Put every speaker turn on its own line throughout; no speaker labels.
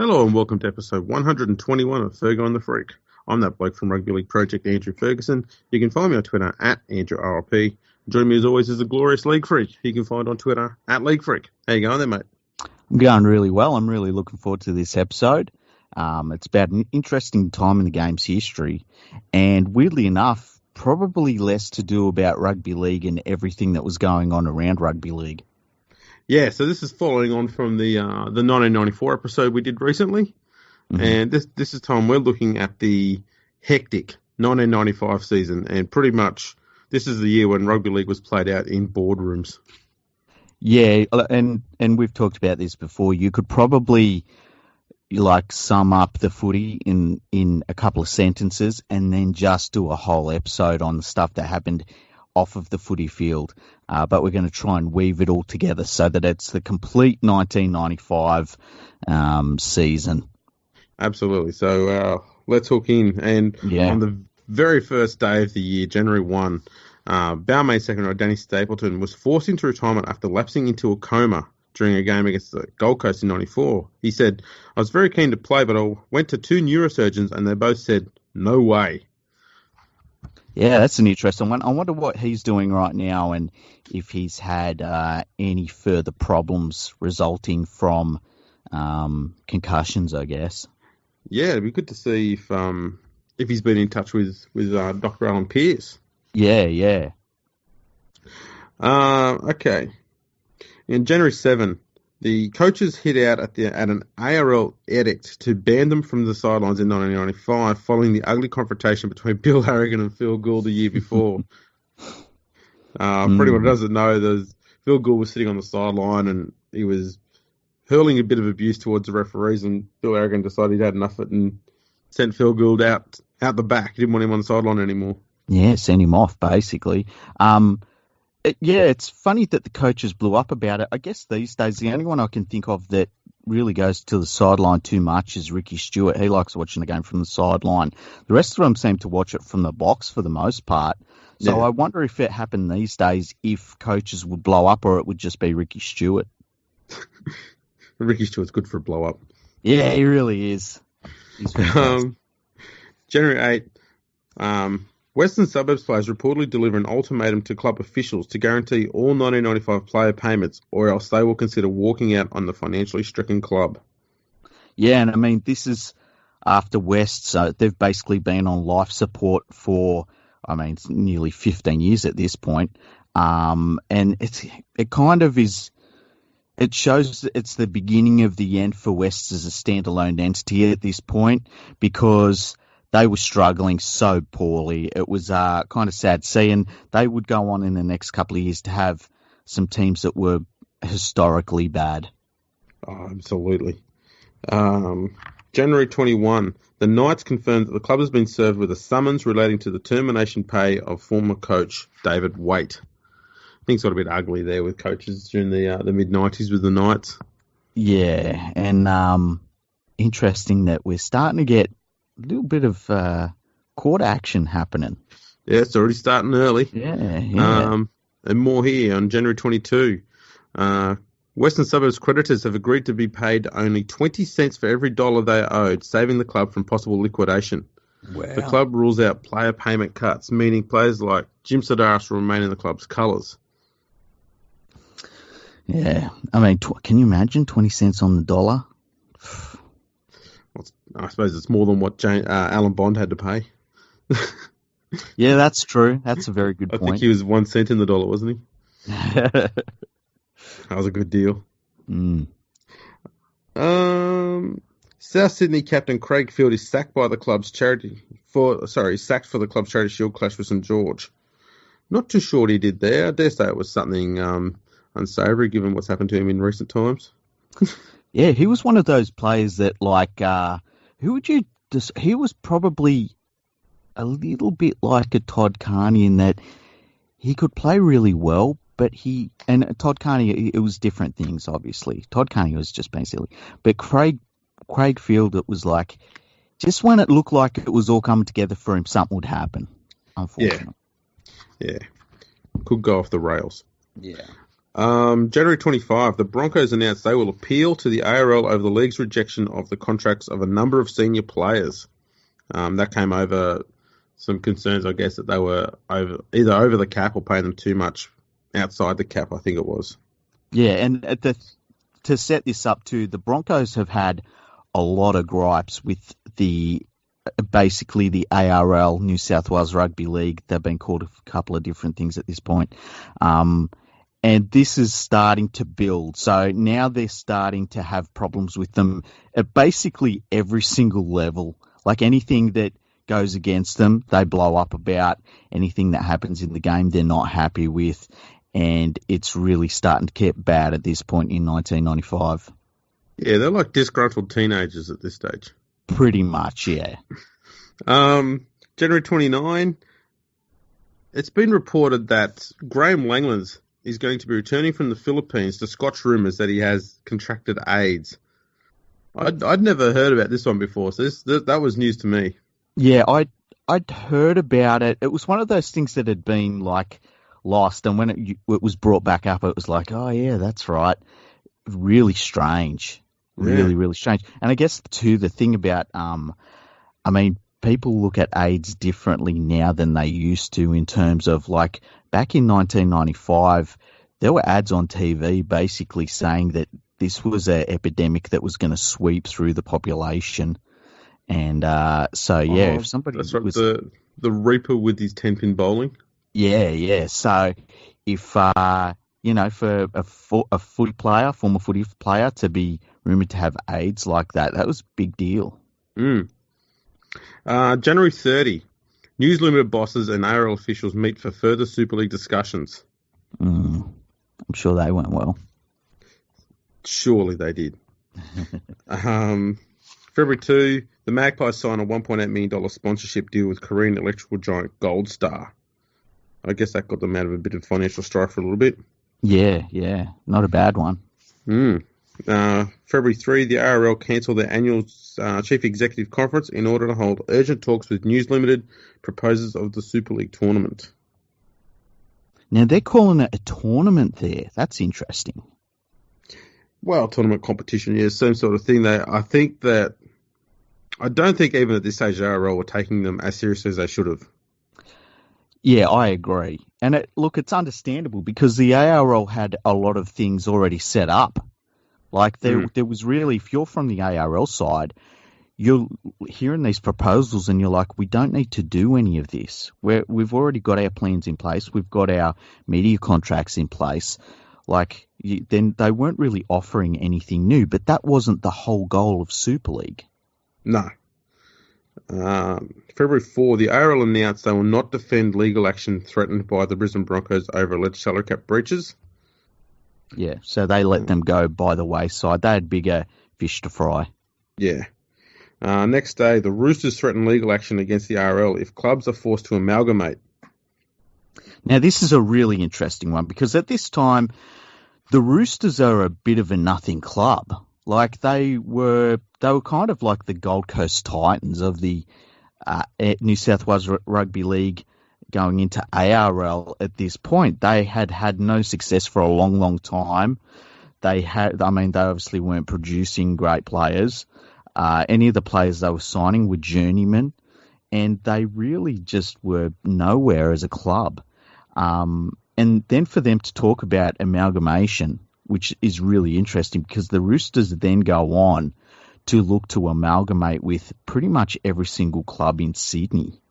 Hello and welcome to episode 121 of Fergo and the Freak. I'm that bloke from Rugby League Project, Andrew Ferguson. You can find me on Twitter at AndrewRLP. Join me as always is the glorious League Freak. You can find on Twitter at League Freak. How you going there, mate?
I'm going really well. I'm really looking forward to this episode. It's about an interesting time in the game's history, and weirdly enough, probably less to do about rugby league and everything that was going on around rugby league.
Yeah, so this is following on from the 1994 episode we did recently, and this is time we're looking at the hectic 1995 season, and pretty much this is the year when rugby league was played out in boardrooms.
Yeah, and we've talked about this before. You could probably sum up the footy in a couple of sentences and then just do a whole episode on the stuff that happened off of the footy field. But we're going to try and weave it all together so that it's the complete 1995 season.
Absolutely. So let's hook in. And on the very first day of the year, January 1, Balmain second row Danny Stapleton was forced into retirement after lapsing into a coma during a game against the Gold Coast in 94. He said, "I was very keen to play, but I went to two neurosurgeons and they both said, no way."
Yeah, that's an interesting one. I wonder what he's doing right now and if he's had any further problems resulting from concussions, I guess.
Yeah, it'd be good to see if he's been in touch with Dr. Alan Pearce.
Yeah.
Okay. In January 7, the coaches hit out at an ARL edict to ban them from the sidelines in 1995 following the ugly confrontation between Bill Harrigan and Phil Gould the year before. For anyone who doesn't know, Phil Gould was sitting on the sideline and he was hurling a bit of abuse towards the referees, and Bill Harrigan decided he'd had enough of it and sent Phil Gould out the back. He didn't want him on the sideline anymore.
Yeah, send him off, basically. It's funny that the coaches blew up about it. I guess these days, the only one I can think of that really goes to the sideline too much is Ricky Stewart. He likes watching the game from the sideline. The rest of them seem to watch it from the box for the most part. So I wonder if it happened these days, if coaches would blow up or it would just be Ricky Stewart.
Ricky Stewart's good for a blow up.
Yeah, he really is. He's fantastic.
January 8, Western Suburbs players reportedly deliver an ultimatum to club officials to guarantee all 1995 player payments, or else they will consider walking out on the financially stricken club.
Yeah, and I mean, this is after West, so they've basically been on life support for, it's nearly 15 years at this point. And it kind of is, it shows that it's the beginning of the end for West as a standalone entity at this point, because they were struggling so poorly. It was kind of sad to see, and they would go on in the next couple of years to have some teams that were historically bad.
Oh, absolutely. January 21, the Knights confirmed that the club has been served with a summons relating to the termination pay of former coach David Waite. Things got a bit ugly there with coaches during the mid-90s with the Knights.
Yeah, and interesting that we're starting to get a little bit of court action happening.
Yeah, it's already starting early.
Yeah.
And more here on January 22. Western Suburbs creditors have agreed to be paid only 20 cents for every dollar they owed, saving the club from possible liquidation.
Wow.
The club rules out player payment cuts, meaning players like Jim Sedaris will remain in the club's colours.
Yeah. I mean, can you imagine 20 cents on the dollar?
I suppose it's more than what Alan Bond had to pay.
Yeah, that's true. That's a very good point.
I think he was 1 cent in the dollar, wasn't he? That was a good deal. South Sydney captain Craig Field is sacked by the club's sacked for the club's charity shield clash with St George. Not too sure what he did there. I dare say it was something unsavoury given what's happened to him in recent times.
Yeah, he was one of those players that, he was probably a little bit like a Todd Carney in that he could play really well, but Todd Carney, it was different things, obviously. Todd Carney was just basically, but Craig Field, it was like, just when it looked like it was all coming together for him, something would happen, unfortunately.
Yeah. Could go off the rails.
Yeah.
January 25, the Broncos announced they will appeal to the ARL over the league's rejection of the contracts of a number of senior players. That came over some concerns, I guess, that they were either over the cap or paying them too much outside the cap, I think it was.
Yeah, and to set this up too, the Broncos have had a lot of gripes with basically the ARL, New South Wales Rugby League. They've been called a couple of different things at this point. And this is starting to build. So now they're starting to have problems with them at basically every single level. Like anything that goes against them, they blow up about. Anything that happens in the game, they're not happy with. And it's really starting to get bad at this point in 1995.
Yeah, they're like disgruntled teenagers at this stage.
Pretty much, yeah.
January 29, it's been reported that Graham Langlands is going to be returning from the Philippines to scotch rumours that he has contracted AIDS. I'd never heard about this one before, so that was news to me.
Yeah, I'd heard about it. It was one of those things that had been like lost, and when it was brought back up, it was like, oh yeah, that's right. Really strange, really strange. And I guess too, the thing about, I mean, people look at AIDS differently now than they used to in terms of like back in 1995, there were ads on TV basically saying that this was an epidemic that was going to sweep through the population. And so, yeah, if somebody
that's right, the Reaper with his 10-pin bowling.
Yeah. So if, for a footy player, former footy player, to be rumoured to have AIDS like that, that was a big deal.
January 30, News Limited bosses and ARL officials meet for further Super League discussions.
I'm sure they went well.
Surely they did. February 2, the Magpies sign a $1.8 million sponsorship deal with Korean electrical giant Gold Star. I guess that got them out of a bit of financial strife for a little bit.
Yeah. Not a bad one.
February 3, the ARL cancelled their annual Chief Executive Conference in order to hold urgent talks with News Limited, proposers of the Super League tournament.
Now, they're calling it a tournament there. That's interesting.
Well, tournament competition, yeah, same sort of thing. I don't think even at this stage the ARL were taking them as seriously as they should have.
Yeah, I agree. And it's understandable because the ARL had a lot of things already set up. Like there was really, if you're from the ARL side, you're hearing these proposals and you're like, we don't need to do any of this. We've already got our plans in place. We've got our media contracts in place. Then they weren't really offering anything new, but that wasn't the whole goal of Super League.
No. February 4, the ARL announced they will not defend legal action threatened by the Brisbane Broncos over alleged salary cap breaches.
Yeah, so they let them go by the wayside. They had bigger fish to fry.
Yeah. Next day, the Roosters threaten legal action against the ARL if clubs are forced to amalgamate.
Now, this is a really interesting one because at this time, the Roosters are a bit of a nothing club. Like they were kind of like the Gold Coast Titans of the New South Wales Rugby League going into ARL at this point. They had no success for a long, long time. They obviously weren't producing great players. Any of the players they were signing were journeymen, and they really just were nowhere as a club. And then for them to talk about amalgamation, which is really interesting because the Roosters then go on to look to amalgamate with pretty much every single club in Sydney.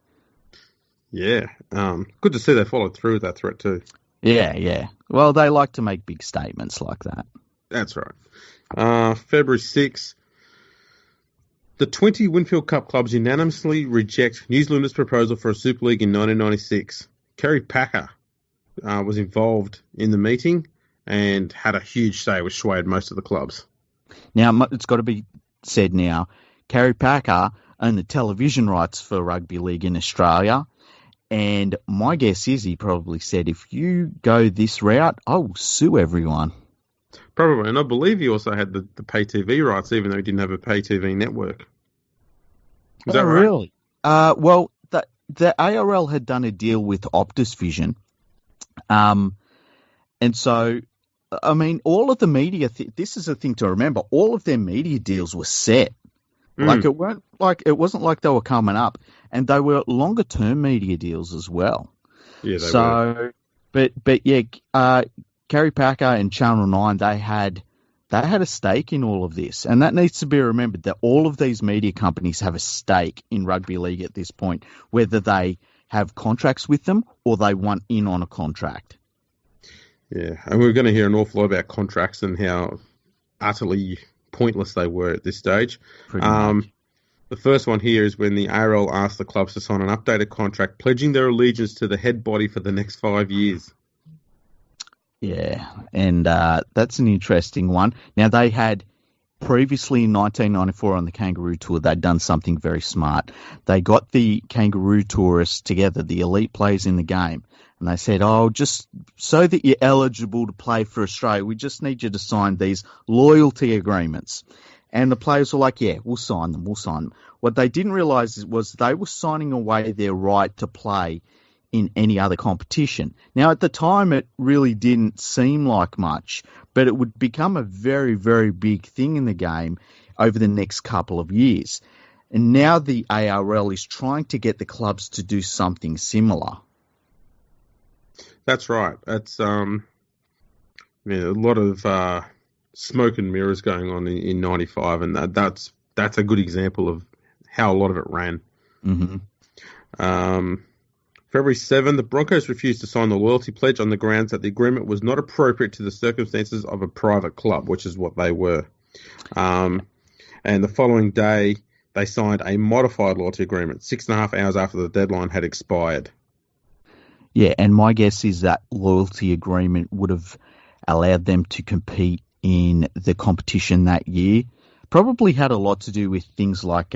Yeah. Good to see they followed through with that threat too.
Yeah. Well, they like to make big statements like that.
That's right. February 6th, the 20 Winfield Cup clubs unanimously reject News Limited's proposal for a Super League in 1996. Kerry Packer was involved in the meeting and had a huge say, which swayed most of the clubs.
Now, it's got to be said now, Kerry Packer owned the television rights for Rugby League in Australia, and my guess is he probably said, if you go this route, I will sue everyone.
Probably, and I believe he also had the pay TV rights, even though he didn't have a pay TV network. Is that right?
Really? Well, the ARL had done a deal with Optus Vision, and so I mean, all of the media. This is a thing to remember. All of their media deals were set. Like it wasn't like they were coming up, and they were longer term media deals as well.
Yeah, they were.
So, but yeah, Gary Packer and Channel 9, they had a stake in all of this, and that needs to be remembered that all of these media companies have a stake in rugby league at this point, whether they have contracts with them or they want in on a contract.
Yeah, and we're going to hear an awful lot about contracts and how utterly pointless they were at this stage.
Pretty much.
The first one here is when the ARL asked the clubs to sign an updated contract pledging their allegiance to the head body for the next 5 years.
Yeah, and that's an interesting one. Now, they had previously in 1994 on the Kangaroo Tour, they'd done something very smart. They got the Kangaroo tourists together, the elite players in the game, and they said, just so that you're eligible to play for Australia, we just need you to sign these loyalty agreements. And the players were like, yeah, we'll sign them. What they didn't realise was they were signing away their right to play in any other competition. Now, at the time, it really didn't seem like much, but it would become a very, very big thing in the game over the next couple of years. And now the ARL is trying to get the clubs to do something similar.
That's right. That's a lot of smoke and mirrors going on in 95, and that's a good example of how a lot of it ran.
Mm-hmm.
February 7, the Broncos refused to sign the loyalty pledge on the grounds that the agreement was not appropriate to the circumstances of a private club, which is what they were. And the following day, they signed a modified loyalty agreement 6.5 hours after the deadline had expired.
Yeah, and my guess is that loyalty agreement would have allowed them to compete in the competition that year. Probably had a lot to do with things like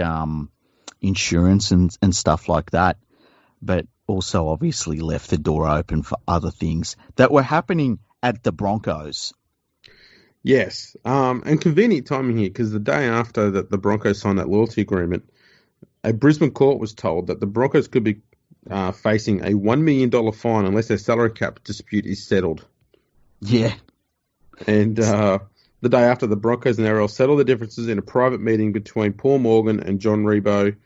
insurance and stuff like that, but also obviously left the door open for other things that were happening at the Broncos.
Yes, and convenient timing here, because the day after that the Broncos signed that loyalty agreement, a Brisbane court was told that the Broncos could be facing a $1 million fine unless their salary cap dispute is settled.
Yeah.
And the day after, the Broncos and ARL settled the differences in a private meeting between Paul Morgan and John Rebo,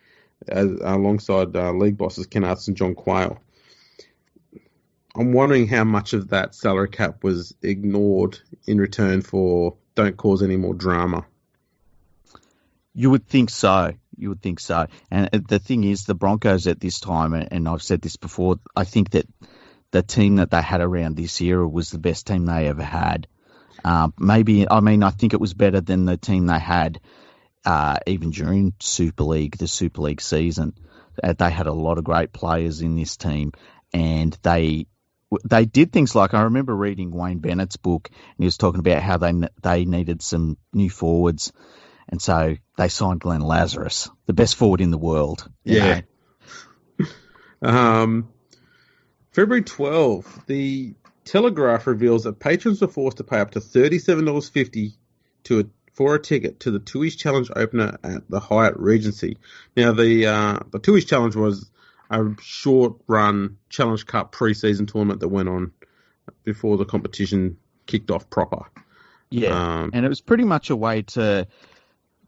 alongside league bosses Ken Arts and John Quayle. I'm wondering how much of that salary cap was ignored in return for don't cause any more drama.
You would think so. And the thing is, the Broncos at this time, and I've said this before, I think that the team that they had around this era was the best team they ever had. I think it was better than the team they had even during the Super League season. They had a lot of great players in this team, and they did things like, I remember reading Wayne Bennett's book, and he was talking about how they needed some new forwards, and so they signed Glenn Lazarus, the best forward in the world.
Yeah. February 12, the Telegraph reveals that patrons were forced to pay up to $37.50 for a ticket to the Tooheys Challenge opener at the Hyatt Regency. Now, the Tooheys Challenge was a short-run Challenge Cup pre-season tournament that went on before the competition kicked off proper.
Yeah, and it was pretty much a way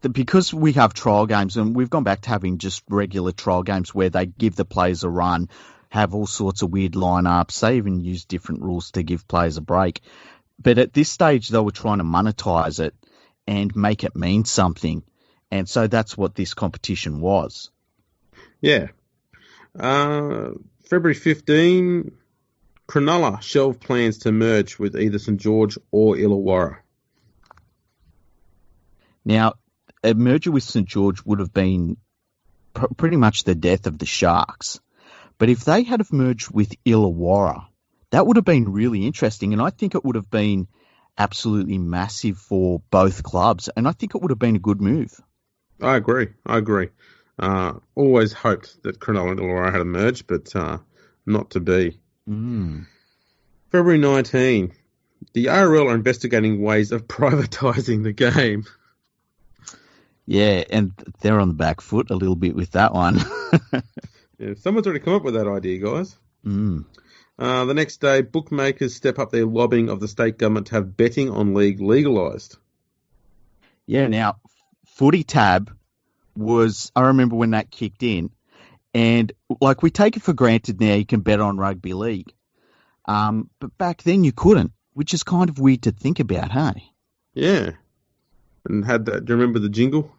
because we have trial games, and we've gone back to having just regular trial games where they give the players a run, have all sorts of weird lineups. They even use different rules to give players a break. But at this stage, they were trying to monetize it and make it mean something. And so that's what this competition was.
Yeah. February 15, Cronulla shelved plans to merge with either St George or Illawarra.
Now, a merger with St George would have been pretty much the death of the Sharks. But if they had have merged with Illawarra, that would have been really interesting. And I think it would have been absolutely massive for both clubs. And I think it would have been a good move.
I agree. Always hoped that Cronulla and Illawarra had a merge, but not to be. February 19, the ARL are investigating ways of privatising the game.
Yeah, and they're on the back foot a little bit with that one.
Yeah, someone's already come up with that idea, guys. The next day, bookmakers step up their lobbying of the state government to have betting on league legalised.
Yeah, now, Footy Tab I remember when that kicked in, and like we take it for granted now you can bet on rugby league. But back then you couldn't, which is kind of weird to think about, hey?
Yeah. And had that, do you remember the jingle?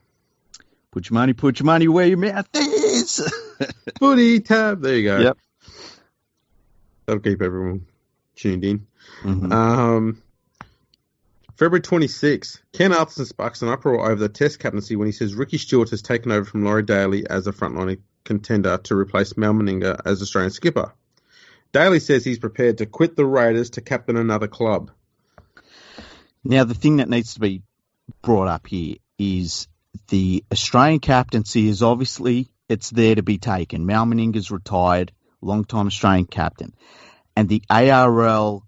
Put your money where your mouth is.
Footy Tab, there you go.
Yep.
That'll keep everyone tuned in.
Mm-hmm.
February 26th, Ken Arthurson sparks an uproar over the Test captaincy when he says Ricky Stewart has taken over from Laurie Daly as a frontline contender to replace Mal Meninga as Australian skipper. Daly says he's prepared to quit the Raiders to captain another club.
Now, the thing that needs to be brought up here is the Australian captaincy is obviously, it's there to be taken. Mal Meninga's retired, long-time Australian captain. And the ARL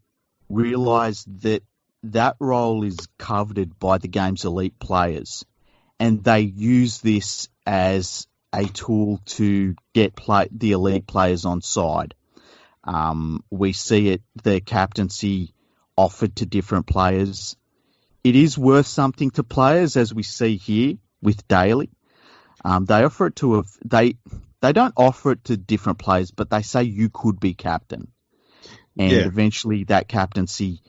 realised that that role is coveted by the game's elite players. And they use this as a tool to get the elite players on side. We see it, the captaincy offered to different players. It is worth something to players, as we see here with Daly. They offer it to they don't offer it to different players, but they say you could be captain, and eventually that captaincy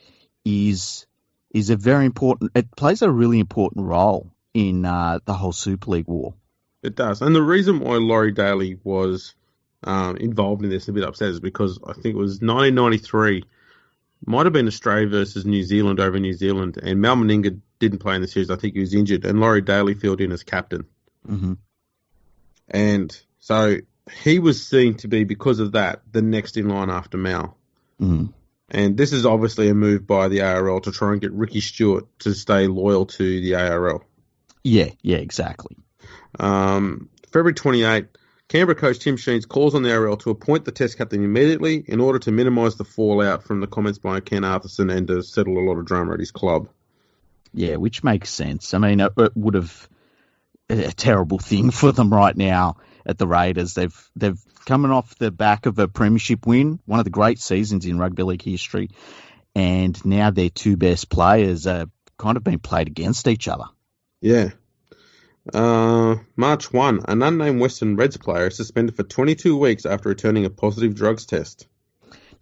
is a very important. It plays a really important role in the whole Super League war.
It does, and the reason why Laurie Daly was involved in this a bit upset is because I think it was 1993. Might have been Australia versus New Zealand over New Zealand, and Mal Meninga didn't play in the series. I think he was injured, and Laurie Daly filled in as captain.
Mm-hmm.
And so he was seen to be, because of that, the next in line after Mal.
Mm-hmm.
And this is obviously a move by the ARL to try and get Ricky Stewart to stay loyal to the ARL.
Yeah, exactly.
February 28th, Canberra coach Tim Sheens calls on the ARL to appoint the Test captain immediately in order to minimise the fallout from the comments by Ken Arthurson and to settle a lot of drama at his club.
Yeah, which makes sense. I mean, it would have a terrible thing for them right now at the Raiders. They've coming off the back of a premiership win, one of the great seasons in rugby league history, and now their two best players are kind of being played against each other.
Yeah. March 1, an unnamed Western Reds player is suspended for 22 weeks after returning a positive drugs test.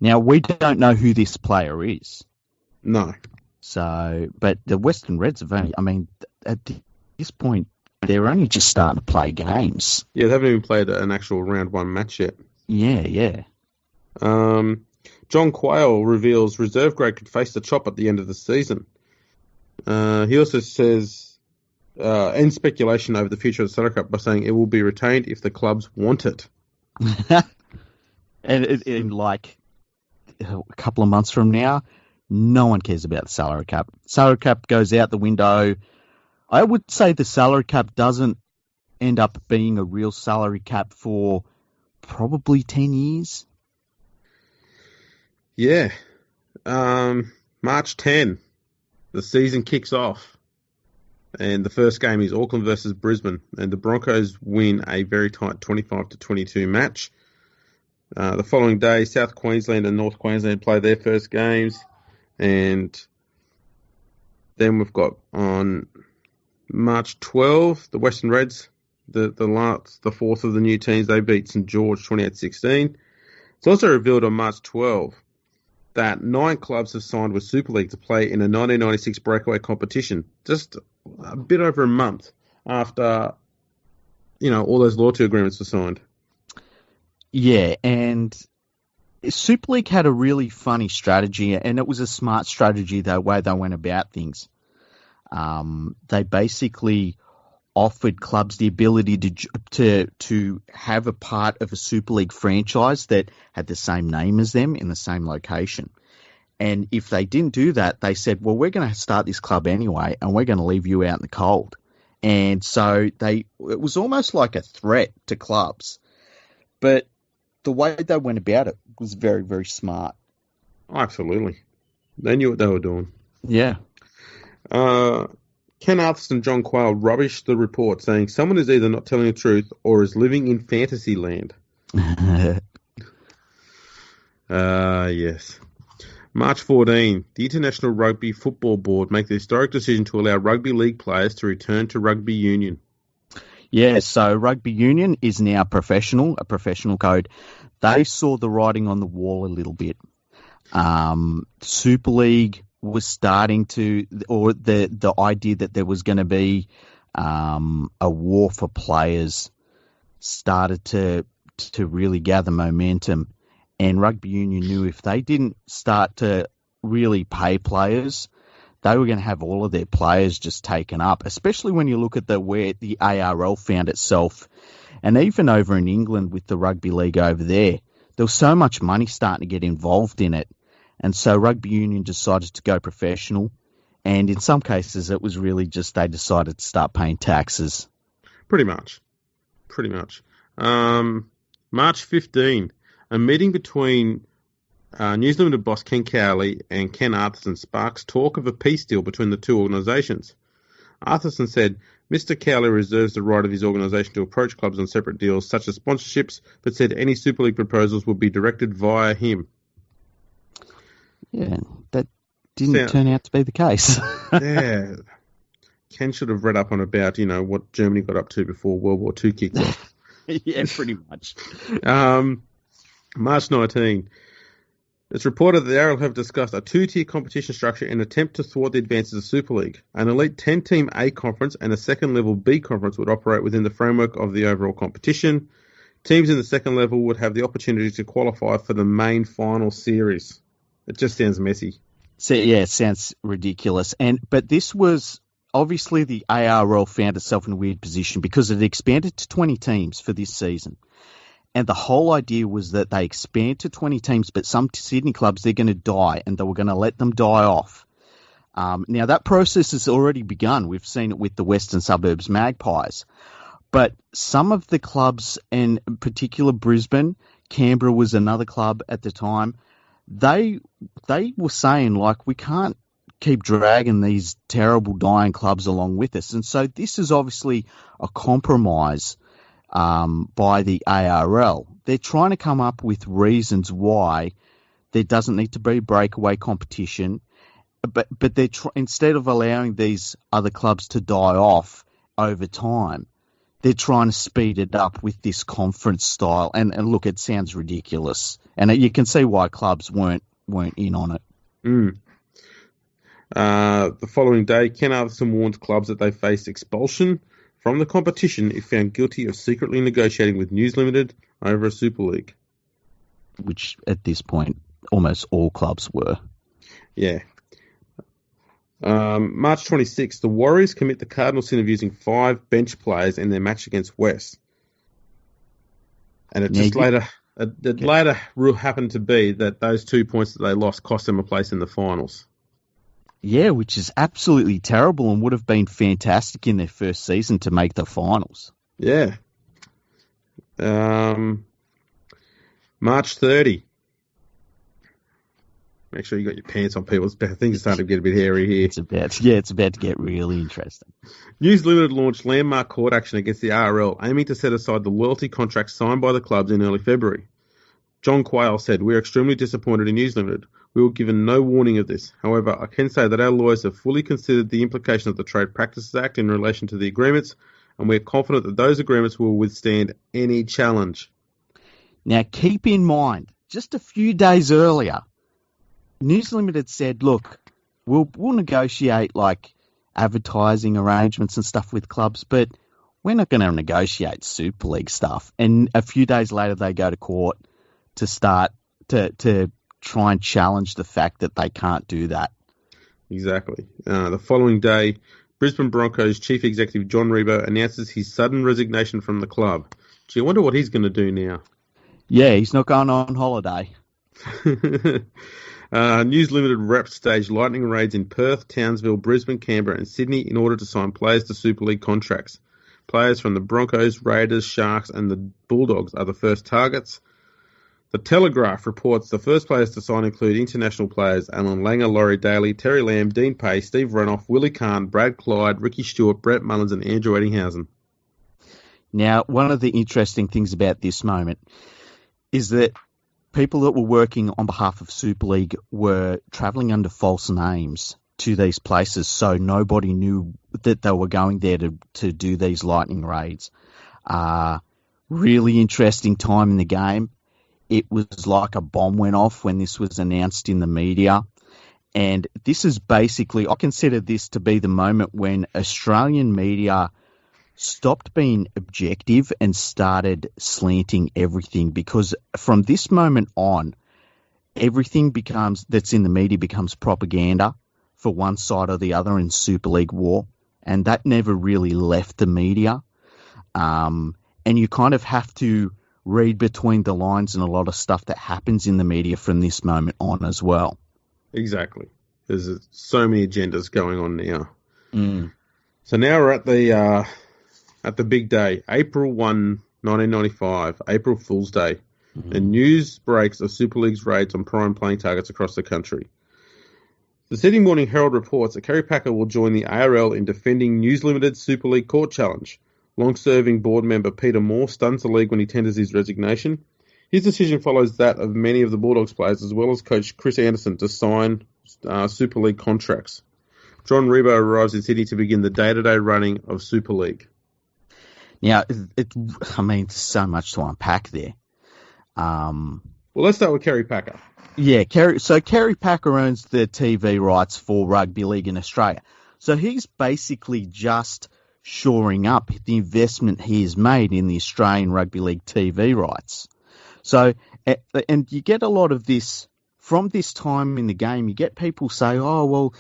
Now, we don't know who this player is.
No.
So, but the Western Reds have only, I mean, at this point, they're only just starting to play games.
Yeah, they haven't even played an actual round one match yet.
Yeah.
John Quayle reveals reserve grade could face the chop at the end of the season. He also says, ends speculation over the future of the Sutter Cup by saying it will be retained if the clubs want it.
And in like a couple of months from now, no one cares about the salary cap. Salary cap goes out the window. I would say the salary cap doesn't end up being a real salary cap for probably 10 years.
Yeah. March 10, the season kicks off. And the first game is Auckland versus Brisbane. And the Broncos win a very tight 25-22 match. The following day, South Queensland and North Queensland play their first games. And then we've got on March 12, the Western Reds, the fourth of the new teams, they beat St George 28-16. It's also revealed on March 12 that 9 clubs have signed with Super League to play in a 1996 breakaway competition, just a bit over a month after, all those loyalty agreements were signed.
Yeah, and Super League had a really funny strategy, and it was a smart strategy, the way they went about things. They basically offered clubs the ability to have a part of a Super League franchise that had the same name as them in the same location. And if they didn't do that, they said, well, we're going to start this club anyway, and we're going to leave you out in the cold. And so it was almost like a threat to clubs. But the way they went about it was very, very smart.
Absolutely. They knew what they were doing.
Yeah.
Ken Arthurson and John Quayle rubbished the report, saying someone is either not telling the truth or is living in fantasy land. Yes. March 14, the International Rugby Football Board make the historic decision to allow Rugby League players to return to Rugby Union.
Yeah, so Rugby Union is now a professional code. They saw the writing on the wall a little bit. Super League was starting to, or the idea that there was going to be a war for players started to really gather momentum. And Rugby Union knew if they didn't start to really pay players, they were going to have all of their players just taken up, especially when you look at where the ARL found itself. And even over in England with the Rugby League over there was so much money starting to get involved in it. And so Rugby Union decided to go professional. And in some cases, it was really just they decided to start paying taxes.
Pretty much. March 15, a meeting between News Limited boss Ken Cowley and Ken Arthurson sparks talk of a peace deal between the two organisations. Arthurson said, Mr. Cowley reserves the right of his organisation to approach clubs on separate deals such as sponsorships, but said any Super League proposals would be directed via him.
Yeah, that didn't turn out to be the case.
Yeah. Ken should have read up on about, what Germany got up to before World War II kicked off.
Yeah, pretty much.
March 19. It's reported that the ARL have discussed a two-tier competition structure in an attempt to thwart the advances of Super League. An elite 10-team A conference and a second-level B conference would operate within the framework of the overall competition. Teams in the second level would have the opportunity to qualify for the main final series. It just sounds messy.
So, yeah, it sounds ridiculous. But this was obviously the ARL found itself in a weird position because it expanded to 20 teams for this season. And the whole idea was that they expand to 20 teams, but some Sydney clubs, they're going to die, and they were going to let them die off. Now, that process has already begun. We've seen it with the Western Suburbs Magpies. But some of the clubs, and in particular Brisbane, Canberra was another club at the time, they were saying, we can't keep dragging these terrible dying clubs along with us. And so this is obviously a compromise by the ARL. They're trying to come up with reasons why there doesn't need to be breakaway competition, but they're instead of allowing these other clubs to die off over time, they're trying to speed it up with this conference style. And look, it sounds ridiculous, and you can see why clubs weren't in on it.
The following day, Ken Arthurson warned clubs that they faced expulsion from the competition if found guilty of secretly negotiating with News Limited over a Super League.
Which, at this point, almost all clubs were.
Yeah. March 26th, the Warriors commit the cardinal sin of using 5 bench players in their match against West. And it later happened to be that those 2 points that they lost cost them a place in the finals.
Yeah, which is absolutely terrible and would have been fantastic in their first season to make the finals.
Yeah. March 30. Make sure you got your pants on, people. Things are starting to get a bit hairy here.
It's about to get really interesting.
News Limited launched landmark court action against the RL, aiming to set aside the loyalty contract signed by the clubs in early February. John Quayle said, "We are extremely disappointed in News Limited. We were given no warning of this. However, I can say that our lawyers have fully considered the implication of the Trade Practices Act in relation to the agreements, and we are confident that those agreements will withstand any challenge."
Now, keep in mind, just a few days earlier, News Limited said, look, we'll negotiate advertising arrangements and stuff with clubs, but we're not going to negotiate Super League stuff. And a few days later, they go to court to start to try and challenge the fact that they can't do that.
Exactly. The following day, Brisbane Broncos Chief Executive John Rebo announces his sudden resignation from the club. Gee, I wonder what he's going to do now.
Yeah, he's not going on holiday.
News Limited reps staged lightning raids in Perth, Townsville, Brisbane, Canberra and Sydney in order to sign players to Super League contracts. Players from the Broncos, Raiders, Sharks and the Bulldogs are the first targets. The Telegraph reports the first players to sign include international players Alan Langer, Laurie Daly, Terry Lamb, Dean Pay, Steve Renoff, Willie Kahn, Brad Clyde, Ricky Stewart, Brett Mullins and Andrew Eddinghausen.
Now, one of the interesting things about this moment is that people that were working on behalf of Super League were travelling under false names to these places, so nobody knew that they were going there to do these lightning raids. Really interesting time in the game. It was like a bomb went off when this was announced in the media. And this is basically, I consider this to be the moment when Australian media stopped being objective and started slanting everything, because from this moment on, everything that's in the media becomes propaganda for one side or the other in Super League war, and that never really left the media. And you kind of have to read between the lines in a lot of stuff that happens in the media from this moment on as well.
Exactly. There's so many agendas going on now.
Mm.
So now we're at the big day, April 1, 1995, April Fool's Day, and news breaks of Super League's raids on prime playing targets across the country. The Sydney Morning Herald reports that Kerry Packer will join the ARL in defending News Limited's Super League court challenge. Long-serving board member Peter Moore stuns the league when he tenders his resignation. His decision follows that of many of the Bulldogs players, as well as coach Chris Anderson, to sign Super League contracts. John Rebo arrives in Sydney to begin the day-to-day running of Super League.
Now, there's so much to unpack there.
Well, let's start with Kerry Packer.
Yeah, Kerry Packer owns the TV rights for Rugby League in Australia. So he's basically just shoring up the investment he has made in the Australian Rugby League TV rights. So, and you get a lot of this from this time in the game. You get people say, oh, well,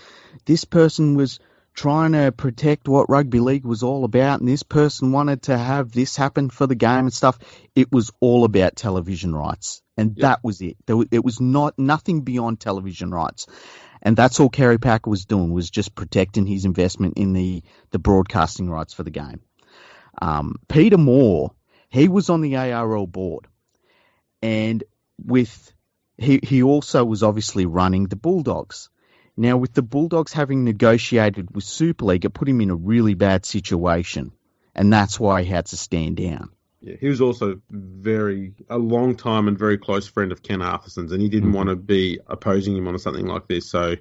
this person was trying to protect what Rugby League was all about, and this person wanted to have this happen for the game and stuff. It was all about television rights, and that was it. It was nothing beyond television rights. And that's all Kerry Packer was doing, was just protecting his investment in the broadcasting rights for the game. Peter Moore, he was on the ARL board, and he also was obviously running the Bulldogs. Now, with the Bulldogs having negotiated with Super League, it put him in a really bad situation, and that's why he had to stand down.
Yeah, he was also a long time and very close friend of Ken Arthursen's, and he didn't want to be opposing him on something like this. So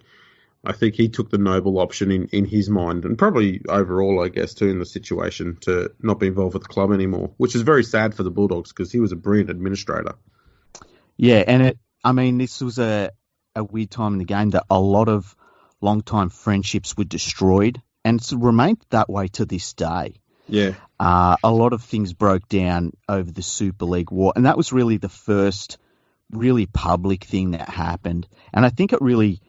I think he took the noble option in his mind, and probably overall, I guess, too, in the situation, to not be involved with the club anymore, which is very sad for the Bulldogs because he was a brilliant administrator.
Yeah, and this was a weird time in the game that a lot of long-time friendships were destroyed, and it's remained that way to this day.
Yeah.
A lot of things broke down over the Super League war, and that was really the first really public thing that happened. And I think it really,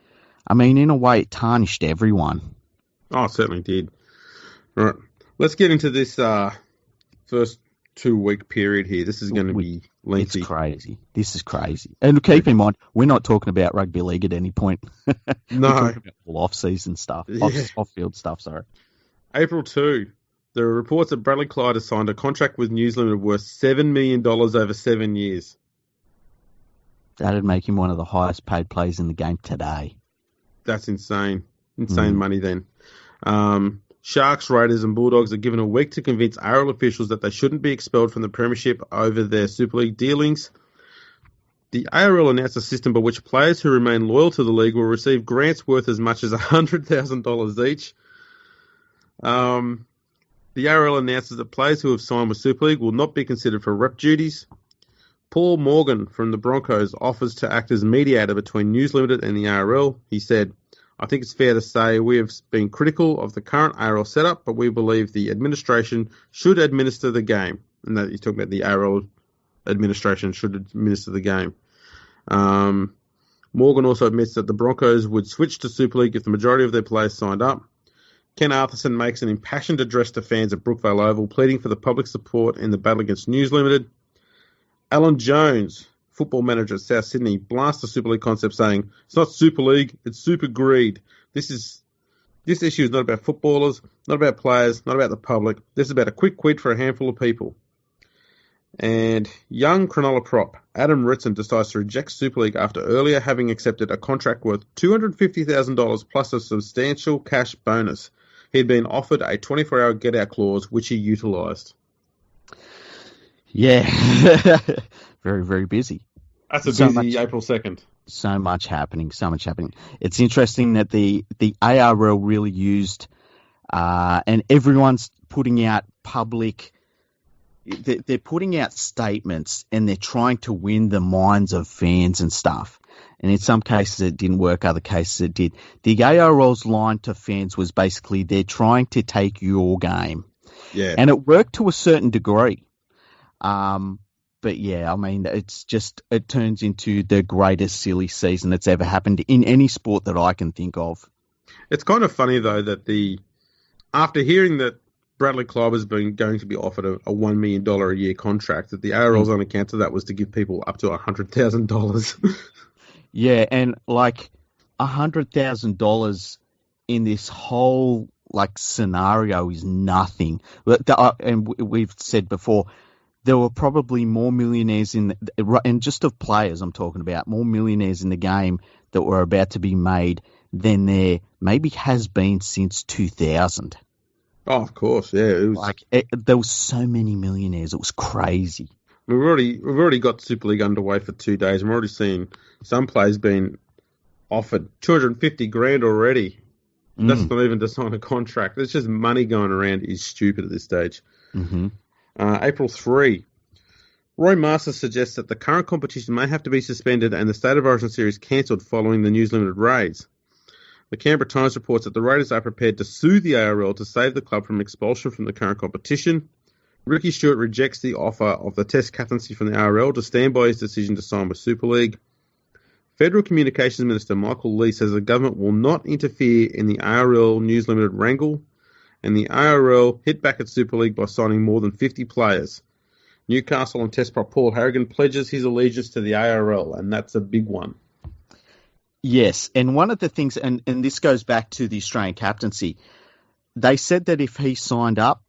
in a way, it tarnished everyone.
Oh, it certainly did. All right. Let's get into this first 2-week period here. This is going to be lengthy.
It's crazy. This is crazy. And keep in mind, we're not talking about Rugby League at any point.
No.
We're talking about all off-season stuff, off-field stuff, sorry.
April 2. There are reports that Bradley Clyde has signed a contract with News Limited worth $7 million over 7 years.
That'd make him one of the highest paid players in the game today.
That's insane. Insane money then. Sharks, Raiders and Bulldogs are given a week to convince ARL officials that they shouldn't be expelled from the Premiership over their Super League dealings. The ARL announced a system by which players who remain loyal to the league will receive grants worth as much as $100,000 each. The ARL announces that players who have signed with Super League will not be considered for rep duties. Paul Morgan from the Broncos offers to act as mediator between News Limited and the ARL. He said, I think it's fair to say we have been critical of the current ARL setup, but we believe the administration should administer the game. And that he's talking about the ARL administration should administer the game. Morgan also admits that the Broncos would switch to Super League if the majority of their players signed up. Ken Arthursen makes an impassioned address to fans at Brookvale Oval, pleading for the public support in the battle against News Limited. Alan Jones, football manager at South Sydney, blasts the Super League concept, saying, it's not Super League, it's Super Greed. This issue is not about footballers, not about players, not about the public. This is about a quick quid for a handful of people. And young Cronulla prop Adam Ritson decides to reject Super League after earlier having accepted a contract worth $250,000 plus a substantial cash bonus. He had been offered a 24-hour get-out clause, which he utilised.
Yeah, very, very busy.
That's a
So
busy
much,
April 2nd.
so much happening, so much happening. It's interesting that the ARL really used, and everyone's putting out public. They're putting out statements and they're trying to win the minds of fans and stuff. And in some cases it didn't work, other cases it did. The ARL's line to fans was basically they're trying to take your game.
Yeah.
And it worked to a certain degree. But yeah, I mean, it turns into the greatest silly season that's ever happened in any sport that I can think of.
It's kind of funny, though, that after hearing that Bradley Clive has been going to be offered a $1 million a year contract, that the ARL's only counter that was to give people up to $100,000.
Yeah, and like $100,000 in this whole like scenario is nothing. And we've said before, there were probably more millionaires and just of players I'm talking about, more millionaires in the game that were about to be made than there maybe has been since 2000.
Oh, of course, yeah. It was
there was so many millionaires, it was crazy.
We've already got Super League underway for 2 days, and we're already seeing some players being offered $250,000 already. That's not even to sign a contract. It's just money going around is stupid at this stage.
Mm-hmm.
April 3. Roy Masters suggests that the current competition may have to be suspended and the State of Origin series cancelled following the News Limited raids. The Canberra Times reports that the Raiders are prepared to sue the ARL to save the club from expulsion from the current competition. Ricky Stewart rejects the offer of the Test captaincy from the ARL to stand by his decision to sign with Super League. Federal Communications Minister Michael Lee says the government will not interfere in the ARL News Limited wrangle, and the ARL hit back at Super League by signing more than 50 players. Newcastle and Test prop Paul Harrigan pledges his allegiance to the ARL, and that's a big one.
Yes, and one of the things, and this goes back to the Australian captaincy, they said that if he signed up,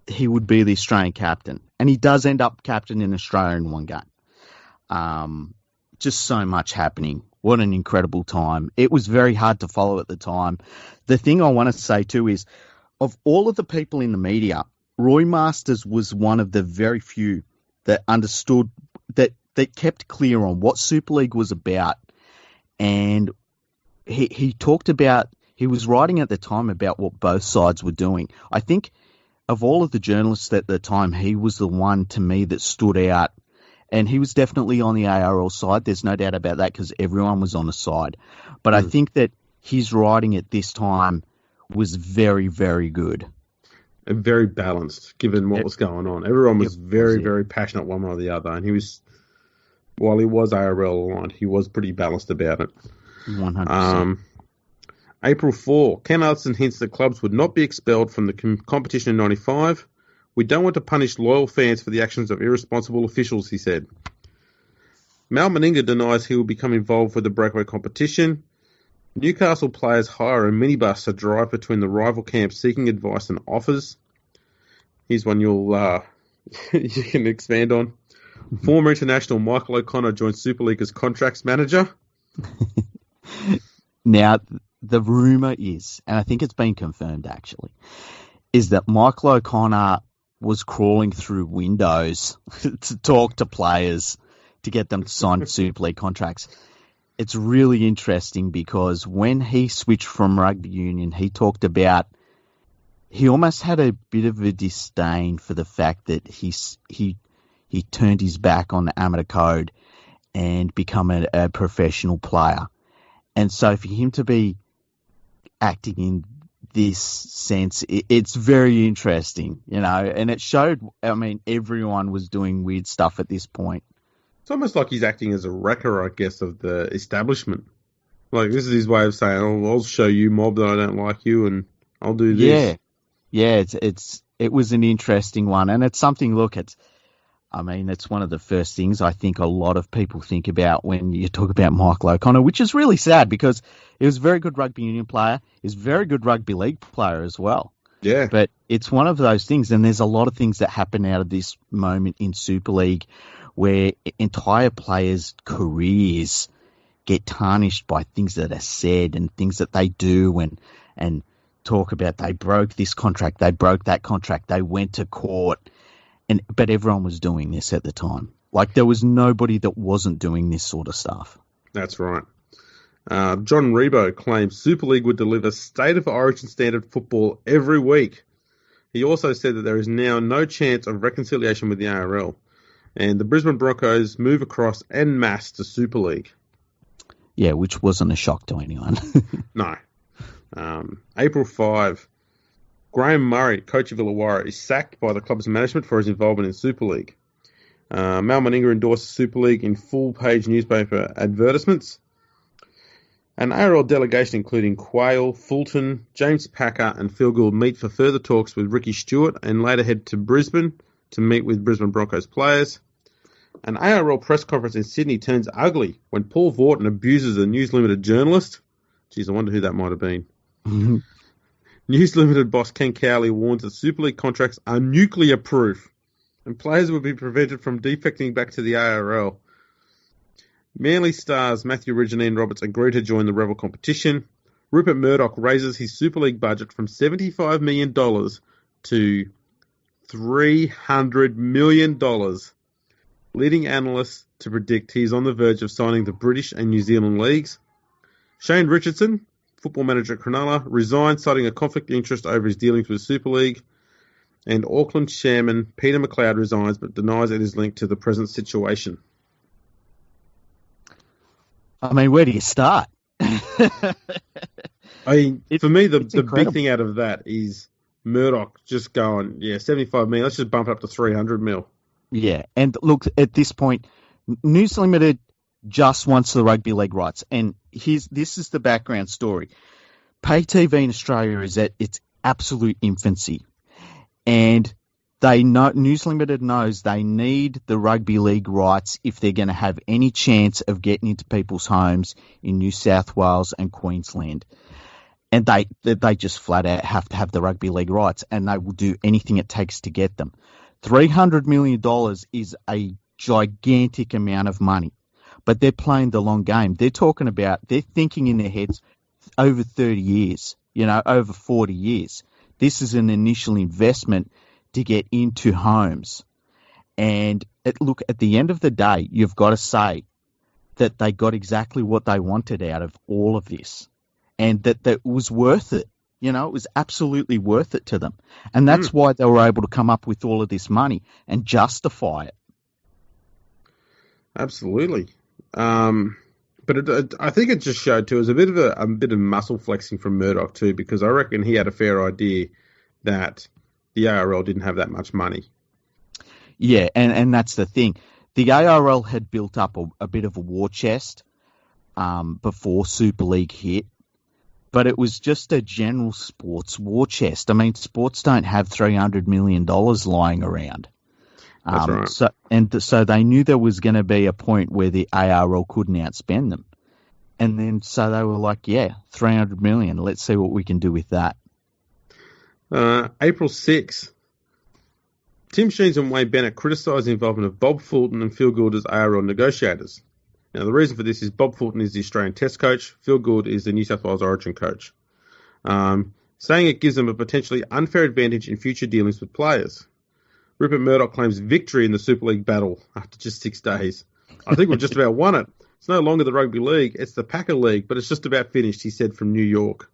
he would be the Australian captain. And he does end up captain in Australia in one game. Just so much happening. What an incredible time. It was very hard to follow at the time. The thing I want to say too is, of all of the people in the media, Roy Masters was one of the very few that understood, that kept clear on what Super League was about. And he talked about, he was writing at the time about what both sides were doing. I think of all of the journalists at the time, he was the one to me that stood out. And he was definitely on the ARL side. There's no doubt about that because everyone was on the side. But I think that his writing at this time was very, very good.
And very balanced, given what was going on. Everyone was very, very passionate one way or the other. And he was, while he was ARL aligned, he was pretty balanced about it.
100%.
April 4. Ken Hudson hints that clubs would not be expelled from the competition in 95. We don't want to punish loyal fans for the actions of irresponsible officials, he said. Mal Meninga denies he will become involved with the breakaway competition. Newcastle players hire a minibus to drive between the rival camps seeking advice and offers. Here's one you can expand on. Former international Michael O'Connor joins Super League as contracts manager.
Now, the rumour is, and I think it's been confirmed actually, is that Michael O'Connor was crawling through windows to talk to players to get them to sign Super League contracts. It's really interesting because when he switched from rugby union, he talked about, he almost had a bit of a disdain for the fact that he turned his back on the amateur code and become a professional player. And so for him to be acting in this sense, it's very interesting, you know, and it showed, I mean, everyone was doing weird stuff at this point.
It's almost like he's acting as a wrecker, I guess, of the establishment. Like, this is his way of saying, oh, I'll show you, mob, that I don't like you, and I'll do this.
Yeah, it was an interesting one, and it's something, look, it's one of the first things I think a lot of people think about when you talk about Michael O'Connor, which is really sad because he was a very good rugby union player. He's a very good rugby league player as well.
Yeah.
But it's one of those things, and there's a lot of things that happen out of this moment in Super League where entire players' careers get tarnished by things that are said and things that they do and talk about. They broke this contract, they broke that contract, they went to court. But everyone was doing this at the time. Like, there was nobody that wasn't doing this sort of stuff.
That's right. John Rebo claims Super League would deliver state-of-origin standard football every week. He also said that there is now no chance of reconciliation with the ARL, and the Brisbane Broncos move across en masse to Super League.
Yeah, which wasn't a shock to anyone.
No. April 5, Graham Murray, coach of Illawarra, is sacked by the club's management for his involvement in Super League. Mal Meninga endorses Super League in full-page newspaper advertisements. An ARL delegation including Quayle, Fulton, James Packer and Phil Gould meet for further talks with Ricky Stewart and later head to Brisbane to meet with Brisbane Broncos players. An ARL press conference in Sydney turns ugly when Paul Vaughton abuses a News Limited journalist. Geez, I wonder who that might have been. News Limited boss Ken Cowley warns that Super League contracts are nuclear-proof and players will be prevented from defecting back to the ARL. Manly stars Matthew Ridgely and Roberts agree to join the Rebel competition. Rupert Murdoch raises his Super League budget from $75 million to $300 million, leading analysts to predict he is on the verge of signing the British and New Zealand leagues. Shane Richardson, football manager at Cronulla, resigned, citing a conflict of interest over his dealings with Super League. And Auckland chairman Peter McLeod resigns but denies it is linked to the present situation.
I mean, where do you start?
I mean, for me, the big thing out of that is Murdoch just going, 75 million, let's just bump it up to 300 mil.
Yeah, and look, at this point, News Limited just wants the Rugby League rights. And this is the background story. Pay TV in Australia is at its absolute infancy. And News Limited knows they need the Rugby League rights if they're going to have any chance of getting into people's homes in New South Wales and Queensland. And they just flat out have to have the Rugby League rights, and they will do anything it takes to get them. $300 million is a gigantic amount of money, but they're playing the long game. They're thinking in their heads over 30 years, over 40 years. This is an initial investment to get into homes. And at the end of the day, you've got to say that they got exactly what they wanted out of all of this, and that it was worth it. It was absolutely worth it to them. And that's why they were able to come up with all of this money and justify it.
Absolutely. But I think it just showed too, it was a bit of muscle flexing from Murdoch too, because I reckon he had a fair idea that the ARL didn't have that much money.
Yeah, and that's the thing. The ARL had built up a bit of a war chest before Super League hit, but it was just a general sports war chest. I mean, sports don't have $300 million lying around.
That's right.
So they knew there was going to be a point where the ARL couldn't outspend them. And then so they were like, $300 million, let's see what we can do with that.
April 6th, Tim Sheens and Wayne Bennett criticised the involvement of Bob Fulton and Phil Gould as ARL negotiators. Now, the reason for this is Bob Fulton is the Australian Test coach, Phil Gould is the New South Wales Origin coach, saying it gives them a potentially unfair advantage in future dealings with players. Rupert Murdoch claims victory in the Super League battle after just 6 days. I think we've just about won it. It's no longer the Rugby League, it's the Packer League, but it's just about finished, he said from New York.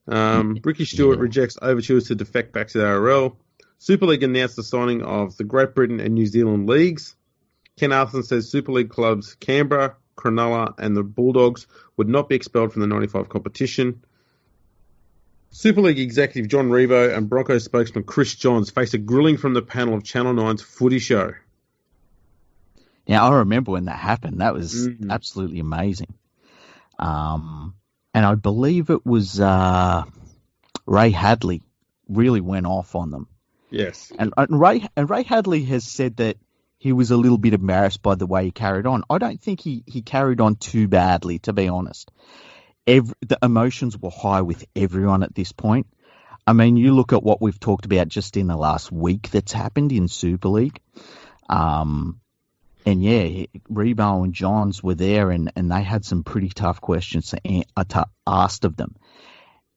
Ricky Stewart rejects overtures to defect back to the ARL. Super League announced the signing of the Great Britain and New Zealand leagues. Ken Arthurson says Super League clubs Canberra, Cronulla and the Bulldogs would not be expelled from the 95 competition. Super League executive John Rebo and Broncos spokesman Chris Johns face a grilling from the panel of Channel 9's Footy Show.
Yeah, I remember when that happened. That was absolutely amazing. And I believe it was Ray Hadley really went off on them.
Yes.
And Ray Hadley has said that he was a little bit embarrassed by the way he carried on. I don't think he carried on too badly, to be honest. The emotions were high with everyone at this point. I mean, you look at what we've talked about just in the last week that's happened in Super League. And yeah, Rebo and Johns were there and they had some pretty tough questions asked of them.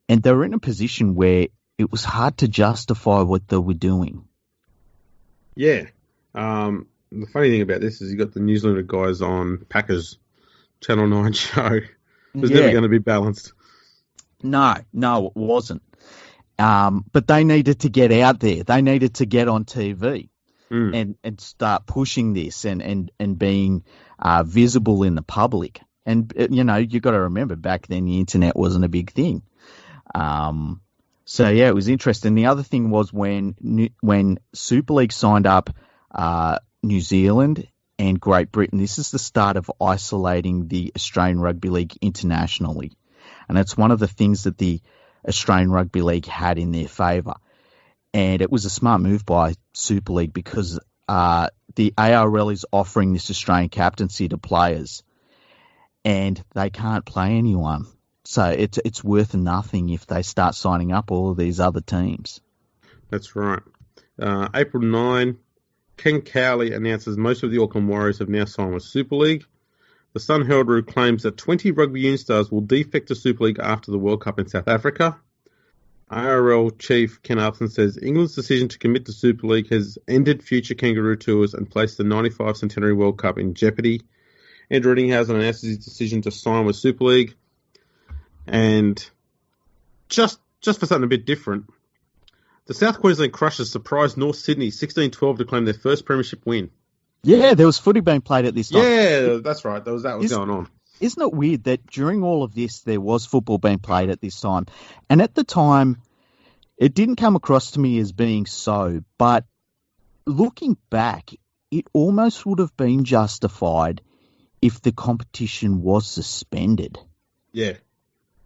And they were in a position where it was hard to justify what they were doing.
Yeah. the funny thing about this is you got the New Zealand guys on Packers Channel 9 show. It was never going to be balanced.
No, it wasn't. But they needed to get out there. They needed to get on TV and start pushing this and being visible in the public. And, you got to remember back then the internet wasn't a big thing. So, it was interesting. The other thing was when Super League signed up New Zealand and Great Britain, this is the start of isolating the Australian Rugby League internationally. And it's one of the things that the Australian Rugby League had in their favour. And it was a smart move by Super League because the ARL is offering this Australian captaincy to players and they can't play anyone. So it's worth nothing if they start signing up all of these other teams.
That's right. April 9, Ken Cowley announces most of the Auckland Warriors have now signed with Super League. The Sun Herald claims that 20 rugby union stars will defect to Super League after the World Cup in South Africa. ARL chief Ken Upton says England's decision to commit to Super League has ended future Kangaroo tours and placed the 95 Centenary World Cup in jeopardy. Andrew Ettinghausen announces his decision to sign with Super League. And just for something a bit different, the South Queensland Crushers surprised North Sydney 16-12 to claim their first premiership win.
Yeah, there was footy being played at this time.
Yeah, that's right. That was going on.
Isn't it weird that during all of this, there was football being played at this time? And at the time, it didn't come across to me as being so. But looking back, it almost would have been justified if the competition was suspended.
Yeah.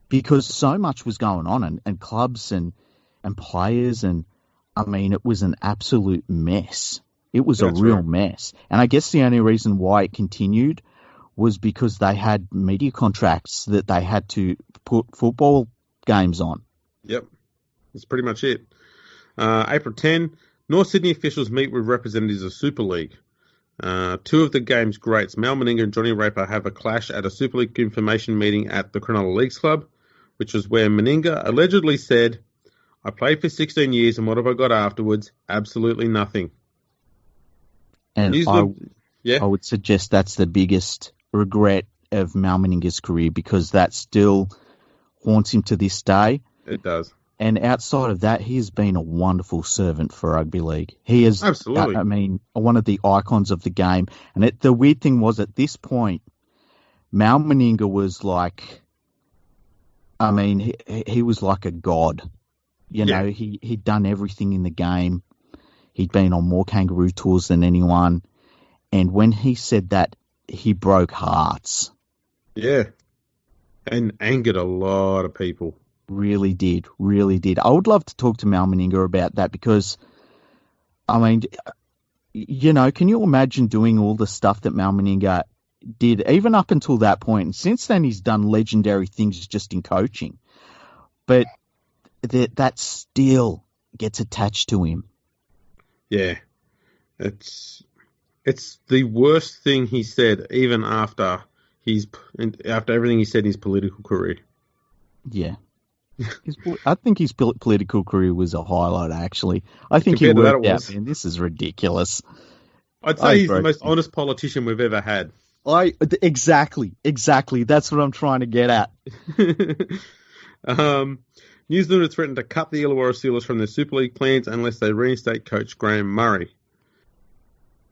Because so much was going on and clubs and players and, it was an absolute mess. It was a real mess. And I guess the only reason why it continued was because they had media contracts that they had to put football games on.
Yep. That's pretty much it. April 10, North Sydney officials meet with representatives of Super League. Two of the game's greats, Mal Meninga and Johnny Raper, have a clash at a Super League information meeting at the Cronulla Leagues Club, which was where Meninga allegedly said, "I played for 16 years and what have I got afterwards? Absolutely nothing."
And I would suggest that's the biggest regret of Mal Meninga's career because that still haunts him to this day.
It does.
And outside of that, he has been a wonderful servant for rugby league. He is,
absolutely.
One of the icons of the game. And the weird thing was at this point, Mal Meninga was like, he was like a god. He'd done everything in the game. He'd been on more kangaroo tours than anyone. And when he said that, he broke hearts.
Yeah. And angered a lot of people.
Really did. I would love to talk to Mal Meninga about that because, can you imagine doing all the stuff that Mal Meninga did, even up until that point? And since then, he's done legendary things just in coaching. But that still gets attached to him. Yeah.
It's the worst thing he said, even after everything he said in his political career.
Yeah. I think his political career was a highlight, actually. I think he worked out, man, this is ridiculous.
I'd say he's the most honest politician we've ever had.
Exactly. That's what I'm trying to get at.
New Zealand has threatened to cut the Illawarra Steelers from their Super League plans unless they reinstate coach Graham Murray.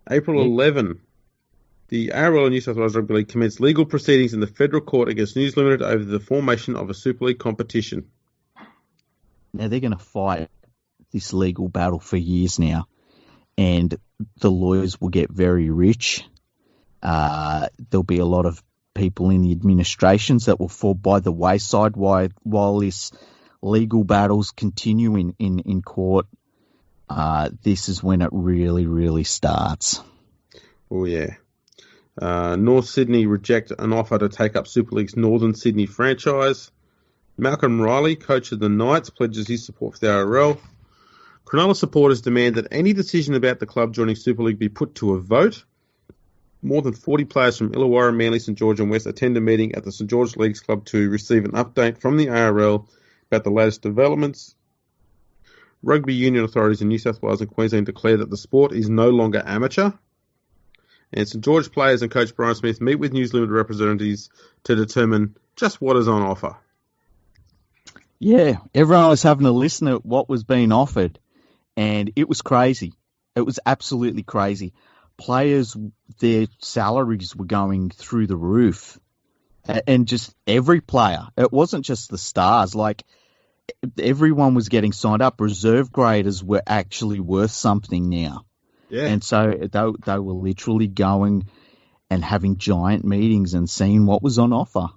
April 11, the ARL and New South Wales Rugby League commenced legal proceedings in the federal court against News Limited over the formation of a Super League competition.
Now, they're going to fight this legal battle for years now, and the lawyers will get very rich. There'll be a lot of people in the administrations that will fall by the wayside while this legal battles continue in court. This is when it really, really starts.
Oh, yeah. North Sydney reject an offer to take up Super League's Northern Sydney franchise. Malcolm Riley, coach of the Knights, pledges his support for the RL. Cronulla supporters demand that any decision about the club joining Super League be put to a vote. More than 40 players from Illawarra, Manly, St George and West attend a meeting at the St George Leagues Club to receive an update from the ARL about the latest developments. Rugby union authorities in New South Wales and Queensland declare that the sport is no longer amateur. And St George players and coach Brian Smith meet with News Limited representatives to determine just what is on offer.
Yeah, everyone was having a listen at what was being offered, and it was crazy. It was absolutely crazy. Players, their salaries were going through the roof, and just every player. It wasn't just the stars. Like, everyone was getting signed up. Reserve graders were actually worth something now.
Yeah.
And so they were literally going and having giant meetings and seeing what was on offer.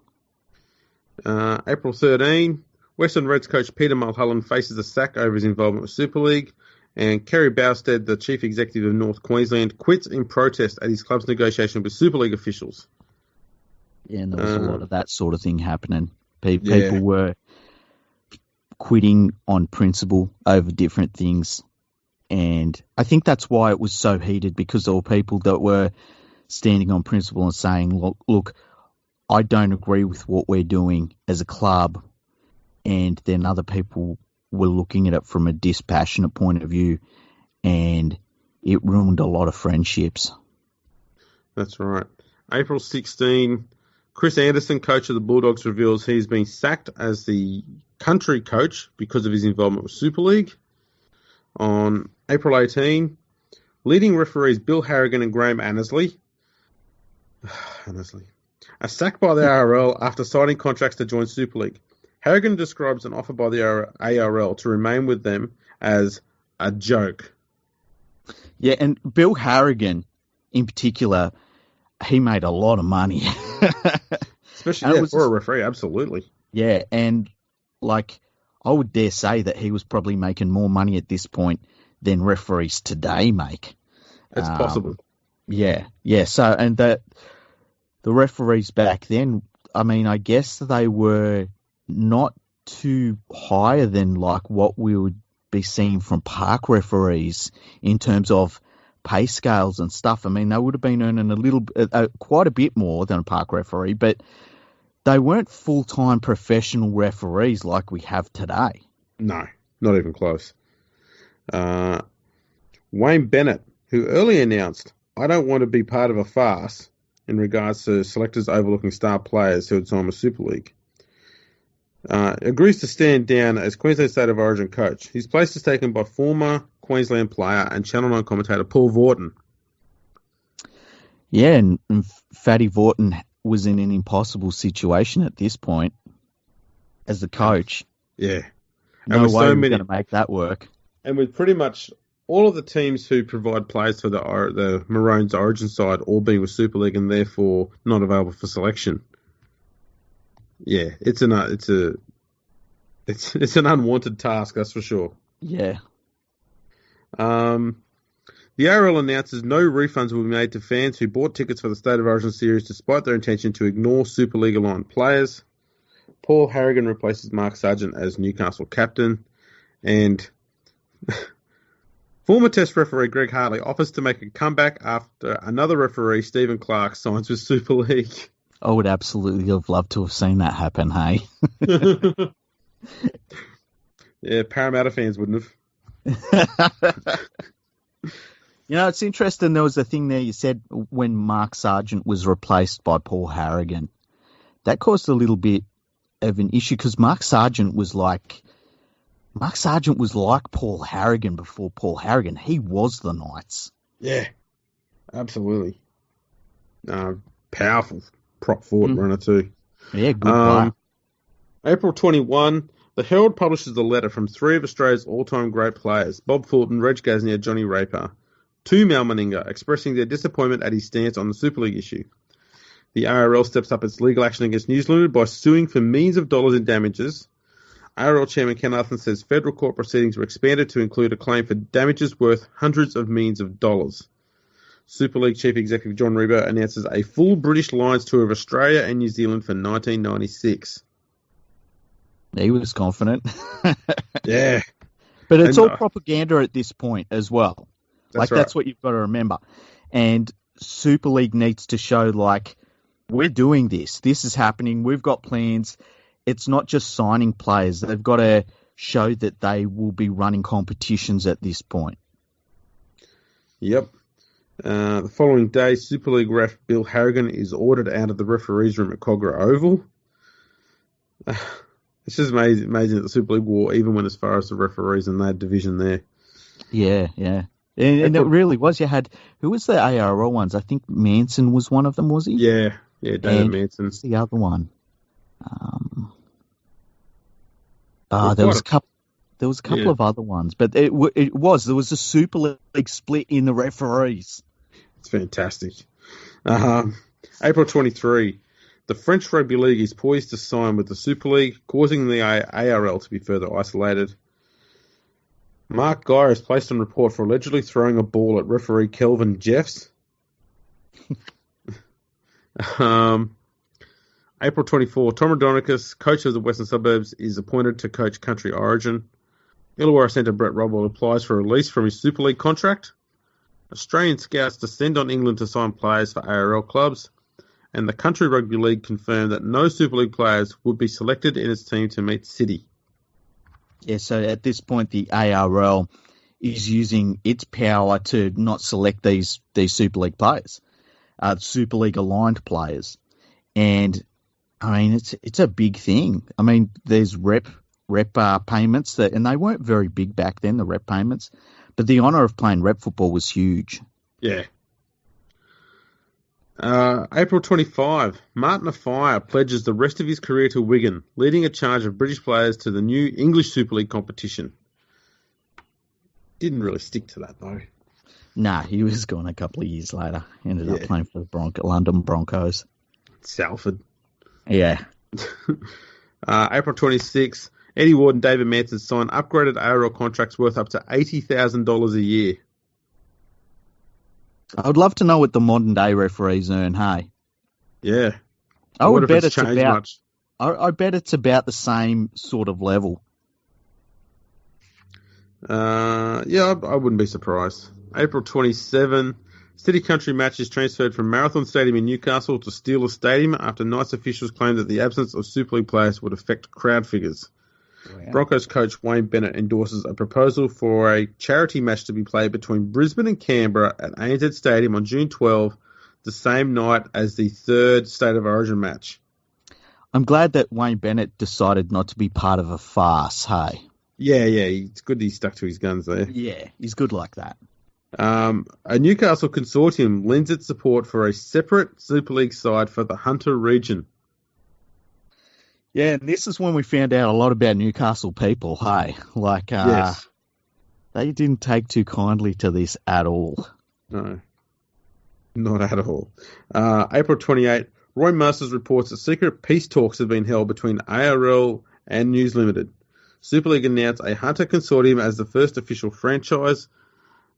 April 13, Western Reds coach Peter Mulholland faces a sack over his involvement with Super League, and Kerry Bowstead, the chief executive of North Queensland, quits in protest at his club's negotiation with Super League officials.
Yeah, and there was a lot of that sort of thing happening. People were quitting on principle over different things. And I think that's why it was so heated, because there were people that were standing on principle and saying, look, I don't agree with what we're doing as a club. And then other people were looking at it from a dispassionate point of view, and it ruined a lot of friendships.
That's right. April 16, Chris Anderson, coach of the Bulldogs, reveals he's been sacked as the country coach because of his involvement with Super League. On April 18, leading referees Bill Harrigan and Graham Annesley are sacked by the ARL after signing contracts to join Super League. Harrigan describes an offer by the ARL to remain with them as a joke.
Yeah, and Bill Harrigan, in particular, he made a lot of money.
Especially for a referee, absolutely.
Yeah, and like, I would dare say that he was probably making more money at this point than referees today make.
It's possible.
Yeah. So, and the referees back then, I mean, I guess they were not too higher than like what we would be seeing from park referees in terms of pay scales and stuff. I mean, they would have been earning quite a bit more than a park referee, but they weren't full-time professional referees like we have today.
No, not even close. Wayne Bennett, who earlier announced, I don't want to be part of a farce in regards to selectors overlooking star players who had signed with Super League, agrees to stand down as Queensland State of Origin coach. His place is taken by former Queensland player and Channel 9 commentator Paul Vaughton.
Yeah, and Fatty Vaughton was in an impossible situation at this point as the coach.
Yeah.
No way he was going to make that work.
And with pretty much all of the teams who provide players for the Maroons Origin side all being with Super League and therefore not available for selection. Yeah, it's an unwanted task, that's for sure.
Yeah.
The ARL announces no refunds will be made to fans who bought tickets for the State of Origin series despite their intention to ignore Super League aligned players. Paul Harrigan replaces Mark Sargent as Newcastle captain, and former Test referee Greg Hartley offers to make a comeback after another referee, Stephen Clark, signs with Super League.
I would absolutely have loved to have seen that happen, hey?
Yeah, Parramatta fans wouldn't have.
You know, it's interesting. There was a thing there you said when Mark Sargent was replaced by Paul Harrigan. That caused a little bit of an issue because Mark Sargent was like Paul Harrigan before Paul Harrigan. He was the Knights.
Yeah, absolutely. Powerful prop forward runner too.
Yeah, good player.
April 21, the Herald publishes a letter from three of Australia's all-time great players, Bob Fulton, Reg Gasnier, Johnny Raper, to Mal Meninga, expressing their disappointment at his stance on the Super League issue. The ARL steps up its legal action against News Limited by suing for millions of dollars in damages. ARL Chairman Ken Arthur says federal court proceedings were expanded to include a claim for damages worth hundreds of millions of dollars. Super League Chief Executive John Reba announces a full British Lions tour of Australia and New Zealand for 1996.
He was confident.
Yeah.
But it's all propaganda at this point as well. That's what you've got to remember. And Super League needs to show, we're doing this. This is happening. We've got plans. It's not just signing players. They've got to show that they will be running competitions at this point.
Yep. The following day, Super League ref Bill Harrigan is ordered out of the referees' room at Cogra Oval. It's just amazing that the Super League wore even went as far as the referees in that division there.
Yeah. And it really was. You had, who was the ARL ones? I think Manson was one of them, was he?
Yeah, David Manson.
What's the other one? There was a couple of other ones, but there was a Super League split in the referees.
It's fantastic. April 23, the French Rugby League is poised to sign with the Super League, causing the ARL to be further isolated. Mark Geyer is placed on report for allegedly throwing a ball at referee Kelvin Jeffs. April 24, Tom Rodonicus, coach of the Western Suburbs, is appointed to coach Country Origin. Illawarra centre Brett Rodwell applies for a release from his Super League contract. Australian scouts descend on England to sign players for ARL clubs. And the Country Rugby League confirmed that no Super League players would be selected in its team to meet City.
Yeah, so at this point, the ARL is using its power to not select these Super League players, Super League aligned players. And, I mean, it's a big thing. I mean, there's rep payments, and they weren't very big back then, the rep payments. But the honour of playing rep football was huge.
Yeah. April 25, Martin Afire pledges the rest of his career to Wigan, leading a charge of British players to the new English Super League competition. Didn't really stick to that, though.
Nah, he was gone a couple of years later. Ended up playing for the London Broncos.
Salford.
Yeah.
April 26, Eddie Ward and David Manson signed upgraded ARL contracts worth up to $80,000 a year.
I would love to know what the modern day referees earn, hey?
Yeah.
I would bet it's about I bet it's about the same sort of level.
I wouldn't be surprised. April 27, City Country match is transferred from Marathon Stadium in Newcastle to Steelers Stadium after Knights officials claimed that the absence of Super League players would affect crowd figures. Wow. Broncos coach Wayne Bennett endorses a proposal for a charity match to be played between Brisbane and Canberra at ANZ Stadium on June 12, the same night as the third State of Origin match.
I'm glad that Wayne Bennett decided not to be part of a farce, hey?
Yeah, it's good he stuck to his guns there.
Yeah, he's good like that.
A Newcastle consortium lends its support for a separate Super League side for the Hunter region.
Yeah, and this is when we found out a lot about Newcastle people, hey? Like,
yes.
They didn't take too kindly to this at all.
No, not at all. April 28, Roy Masters reports that secret peace talks have been held between ARL and News Limited. Super League announced a Hunter consortium as the first official franchise.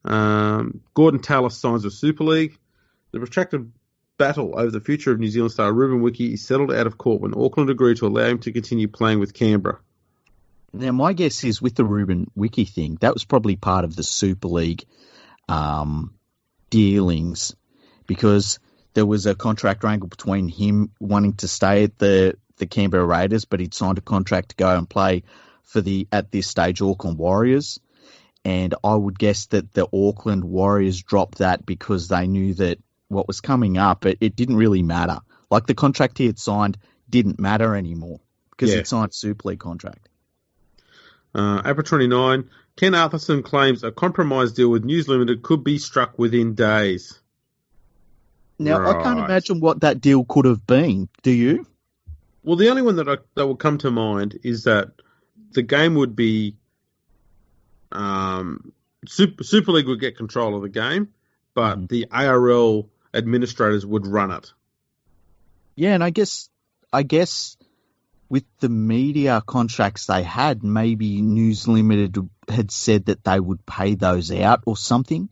Gordon Tallis signs with Super League. The protracted battle over the future of New Zealand star Ruben Wiki is settled out of court when Auckland agreed to allow him to continue playing with Canberra.
Now, my guess is with the Ruben Wiki thing, that was probably part of the Super League dealings, because there was a contract wrangle between him wanting to stay at the Canberra Raiders, but he'd signed a contract to go and play for at this stage, Auckland Warriors. And I would guess that the Auckland Warriors dropped that because they knew that what was coming up, it didn't really matter. Like, the contract he had signed didn't matter anymore because he'd signed a Super League contract.
April 29, Ken Arthurson claims a compromise deal with News Limited could be struck within days.
Now, right. I can't imagine what that deal could have been. Do you?
Well, the only one that will come to mind is that the game would be Super League would get control of the game, but the ARL administrators would run it.
Yeah, and I guess with the media contracts they had, maybe News Limited had said that they would pay those out or something.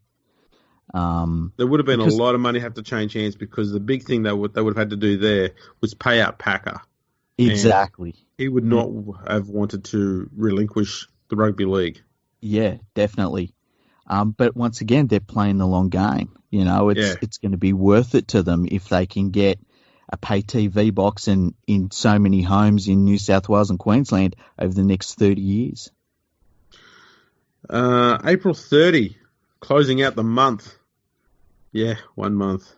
There would have been a lot of money have to change hands, because the big thing they would have had to do there was pay out Packer.
Exactly.
He would not have wanted to relinquish the Rugby League.
Yeah, definitely. But once again, they're playing the long game. You know, it's going to be worth it to them if they can get a pay TV box in so many homes in New South Wales and Queensland over the next 30 years.
April 30, closing out the month. Yeah, 1 month.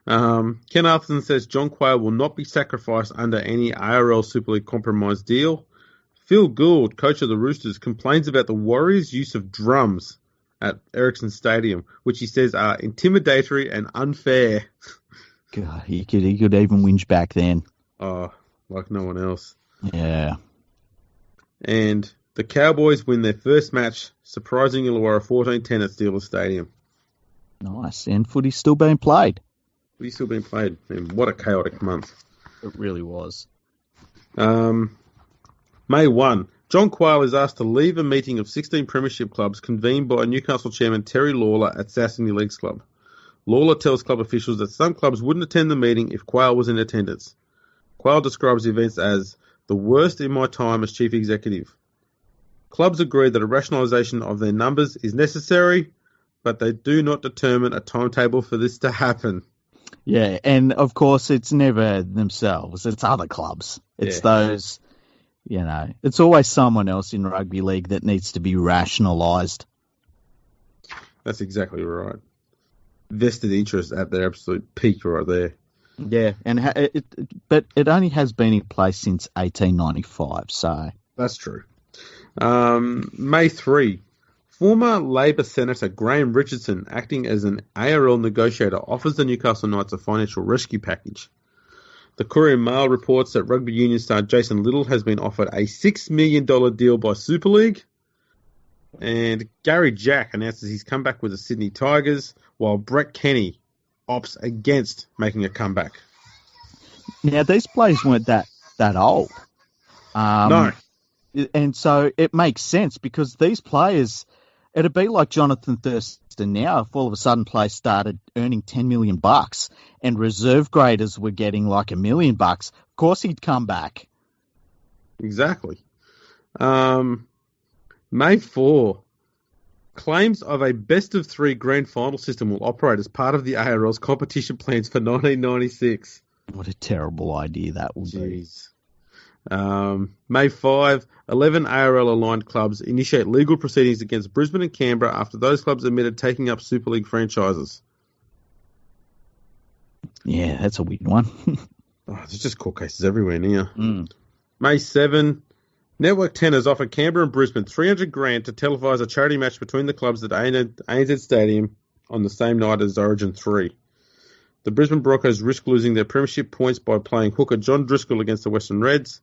Ken Arthurson says John Quayle will not be sacrificed under any ARL Super League compromise deal. Phil Gould, coach of the Roosters, complains about the Warriors' use of drums at Ericsson Stadium, which he says are intimidatory and unfair.
God, he could even whinge back then.
Oh, like no one else.
Yeah.
And the Cowboys win their first match, surprising Illawarra 14-10 at Steelers Stadium.
Nice. And footy's still being played.
Footy's still being played. Man, what a chaotic month.
It really was.
May 1. John Quayle is asked to leave a meeting of 16 premiership clubs convened by Newcastle chairman Terry Lawler at Sasseney Leagues Club. Lawler tells club officials that some clubs wouldn't attend the meeting if Quayle was in attendance. Quayle describes the events as the worst in my time as chief executive. Clubs agree that a rationalisation of their numbers is necessary, but they do not determine a timetable for this to happen.
Yeah, and of course it's never themselves, it's other clubs. It's those, it's always someone else in rugby league that needs to be rationalised.
That's exactly right. Vested interest at their absolute peak right there.
Yeah, but it only has been in place since 1895, so...
That's true. May 3. Former Labor Senator Graham Richardson, acting as an ARL negotiator, offers the Newcastle Knights a financial rescue package. The Courier Mail reports that rugby union star Jason Little has been offered a $6 million deal by Super League. And Gary Jack announces he's come back with the Sydney Tigers, while Brett Kenny opts against making a comeback.
Now, these players weren't that old.
No.
And so it makes sense because these players, it'd be like Jonathan Thurston now if all of a sudden players started earning $10 million and reserve graders were getting like $1 million. Of course he'd come back.
Exactly. May 4. Claims of a best-of-3 grand final system will operate as part of the ARL's competition plans for 1996.
What a terrible idea that would be.
May 5, 11 ARL-aligned clubs initiate legal proceedings against Brisbane and Canberra after those clubs admitted taking up Super League franchises.
Yeah, that's a weird one.
There's just court cases everywhere now. May 7, Network 10 has offered Canberra and Brisbane $300,000 to televise a charity match between the clubs at ANZ Stadium on the same night as Origin 3. The Brisbane Broncos risk losing their premiership points by playing hooker John Driscoll against the Western Reds.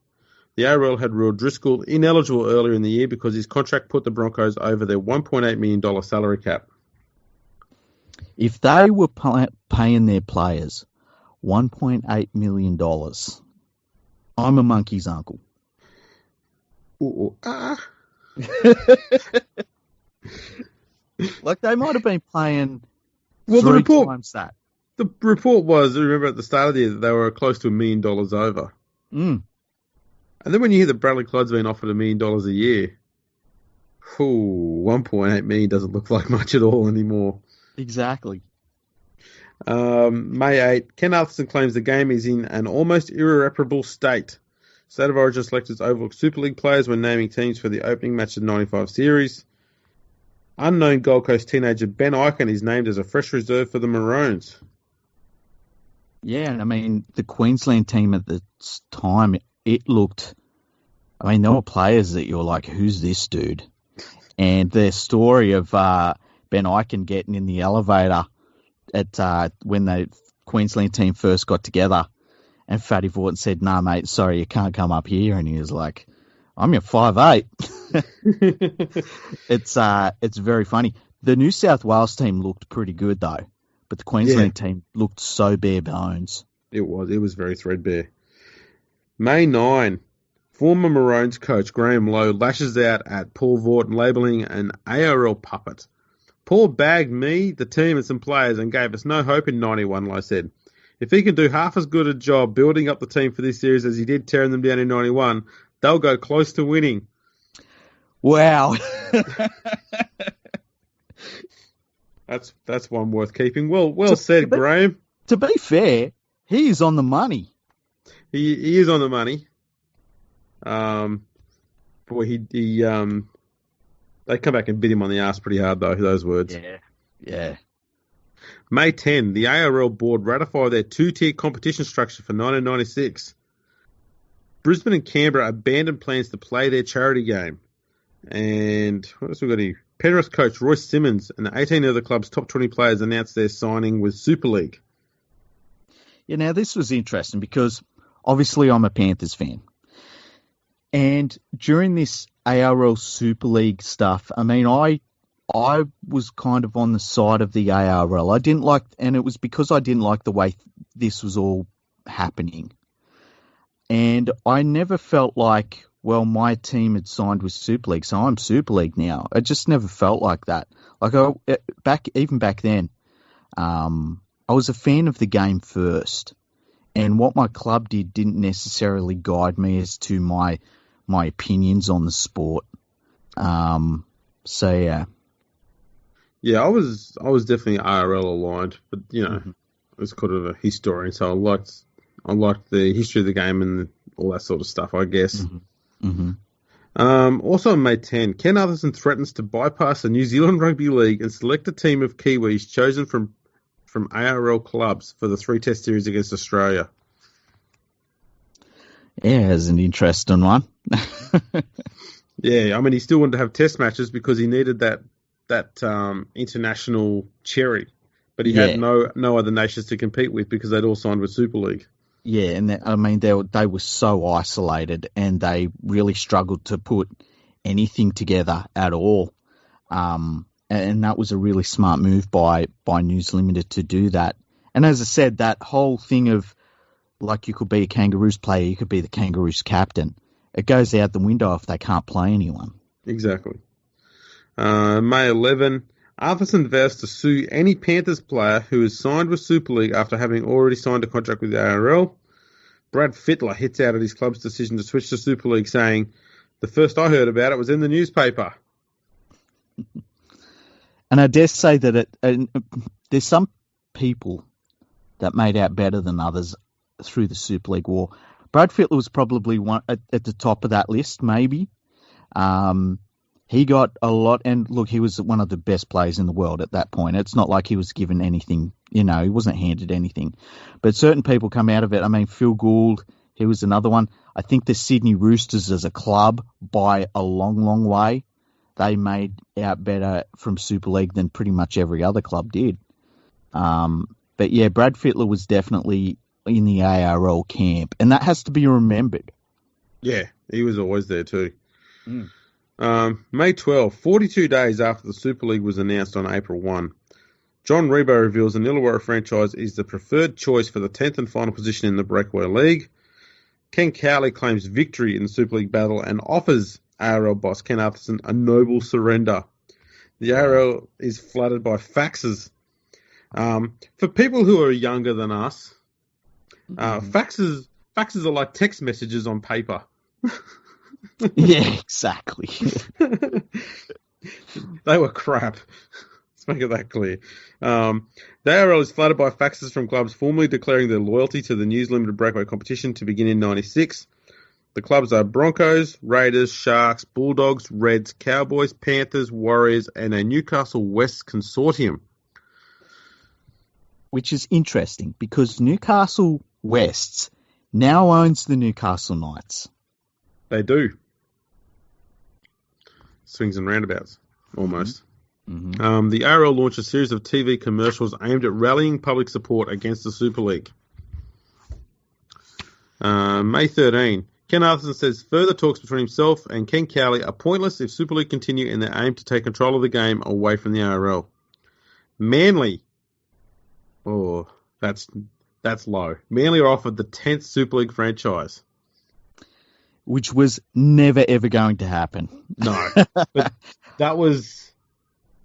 The ARL had ruled Driscoll ineligible earlier in the year because his contract put the Broncos over their $1.8 million salary cap.
If they were paying their players $1.8 million, I'm a monkey's uncle. Like they might have been paying three times that.
The report was, remember at the start of the year, that they were close to $1 million over. And then when you hear that Bradley Clyde's been offered $1 million a year, $1.8 million doesn't look like much at all anymore.
Exactly.
May 8, Ken Arthurson claims the game is in an almost irreparable state. State of Origin selectors overlooked Super League players when naming teams for the opening match of the 95 series. Unknown Gold Coast teenager Ben Eichen is named as a fresh reserve for the Maroons.
Yeah, and I mean, the Queensland team at the time, it looked... I mean, there were players that you were like, who's this dude? And the story of Ben Eichen getting in the elevator at when the Queensland team first got together, and Fatty Vorton said, "Nah, mate, sorry, you can't come up here." And he was like, "I'm your 5'8". It's very funny. The New South Wales team looked pretty good though, but the Queensland team looked so bare bones.
It was very threadbare. May 9, former Maroons coach Graham Lowe lashes out at Paul Vorton, labelling an ARL puppet. Paul bagged me, the team, and some players and gave us no hope in 91, Lowe said. If he can do half as good a job building up the team for this series as he did tearing them down in 91, they'll go close to winning.
Wow.
That's one worth keeping. Well said, Graham.
To be fair, he is on the money.
He is on the money. They come back and bit him on the ass pretty hard though. Those words.
Yeah.
May 10, the ARL board ratified their two-tier competition structure for 1996. Brisbane and Canberra abandoned plans to play their charity game. And what else we got here? Penrith coach Royce Simmons and 18 other clubs' top 20 players announced their signing with Super League.
Yeah, now this was interesting because obviously I'm a Panthers fan. And during this ARL Super League stuff, I mean, I was kind of on the side of the ARL. I didn't like, and it was because I didn't like the way this was all happening. And I never felt like, well, my team had signed with Super League, so I'm Super League now. I just never felt like that. Like even back then, I was a fan of the game first, and what my club didn't necessarily guide me as to my opinions on the sport. So yeah.
Yeah, I was definitely RL aligned, but I was kind of a historian, so I liked the history of the game and all that sort of stuff, I guess. Also on May 10, Ken Atherton threatens to bypass the New Zealand Rugby League and select a team of Kiwis chosen from ARL clubs for the 3-test series against Australia.
Yeah, it's an interesting one.
Yeah, I mean, he still wanted to have test matches because he needed that international cherry, but he had no other nations to compete with because they'd all signed with Super League. Yeah,
and they were so isolated and they really struggled to put anything together at all. And that was a really smart move by News Limited to do that. And as I said, that whole thing of like you could be a Kangaroos player, you could be the Kangaroos captain. It goes out the window if they can't play anyone.
Exactly. May 11, Atherton vows to sue any Panthers player who is signed with Super League after having already signed a contract with the ARL. Brad Fittler hits out at his club's decision to switch to Super League, saying, "The first I heard about it was in the newspaper."
And I dare say that there's some people that made out better than others through the Super League war. Brad Fittler was probably one at the top of that list, maybe. He got a lot, and look, he was one of the best players in the world at that point. It's not like he was given anything, he wasn't handed anything. But certain people come out of it. I mean, Phil Gould, he was another one. I think the Sydney Roosters as a club, by a long, long way, they made out better from Super League than pretty much every other club did. But yeah, Brad Fittler was definitely in the ARL camp, and that has to be remembered.
Yeah, he was always there too. May 12, 42 days after the Super League was announced on April 1, John Rebo reveals the Illawarra franchise is the preferred choice for the 10th and final position in the Breakaway League. Ken Cowley claims victory in the Super League battle and offers ARL boss Ken Atherton a noble surrender. The ARL is flooded by faxes. For people who are younger than us, faxes are like text messages on paper.
Yeah, exactly.
They were crap. Let's make it that clear. The ARL is flooded by faxes from clubs formally declaring their loyalty to the News Limited Breakaway competition to begin in 96. The clubs are Broncos, Raiders, Sharks, Bulldogs, Reds, Cowboys, Panthers, Warriors, and a Newcastle West consortium.
Which is interesting because Newcastle West now owns the Newcastle Knights.
They do. Swings and roundabouts, almost. Mm-hmm. The ARL launched a series of TV commercials aimed at rallying public support against the Super League. May 13, Ken Atherton says further talks between himself and Ken Cowley are pointless if Super League continue in their aim to take control of the game away from the ARL. Manly. Oh, that's low. Manly are offered the 10th Super League franchise.
Which was never, ever going to happen.
No. But that was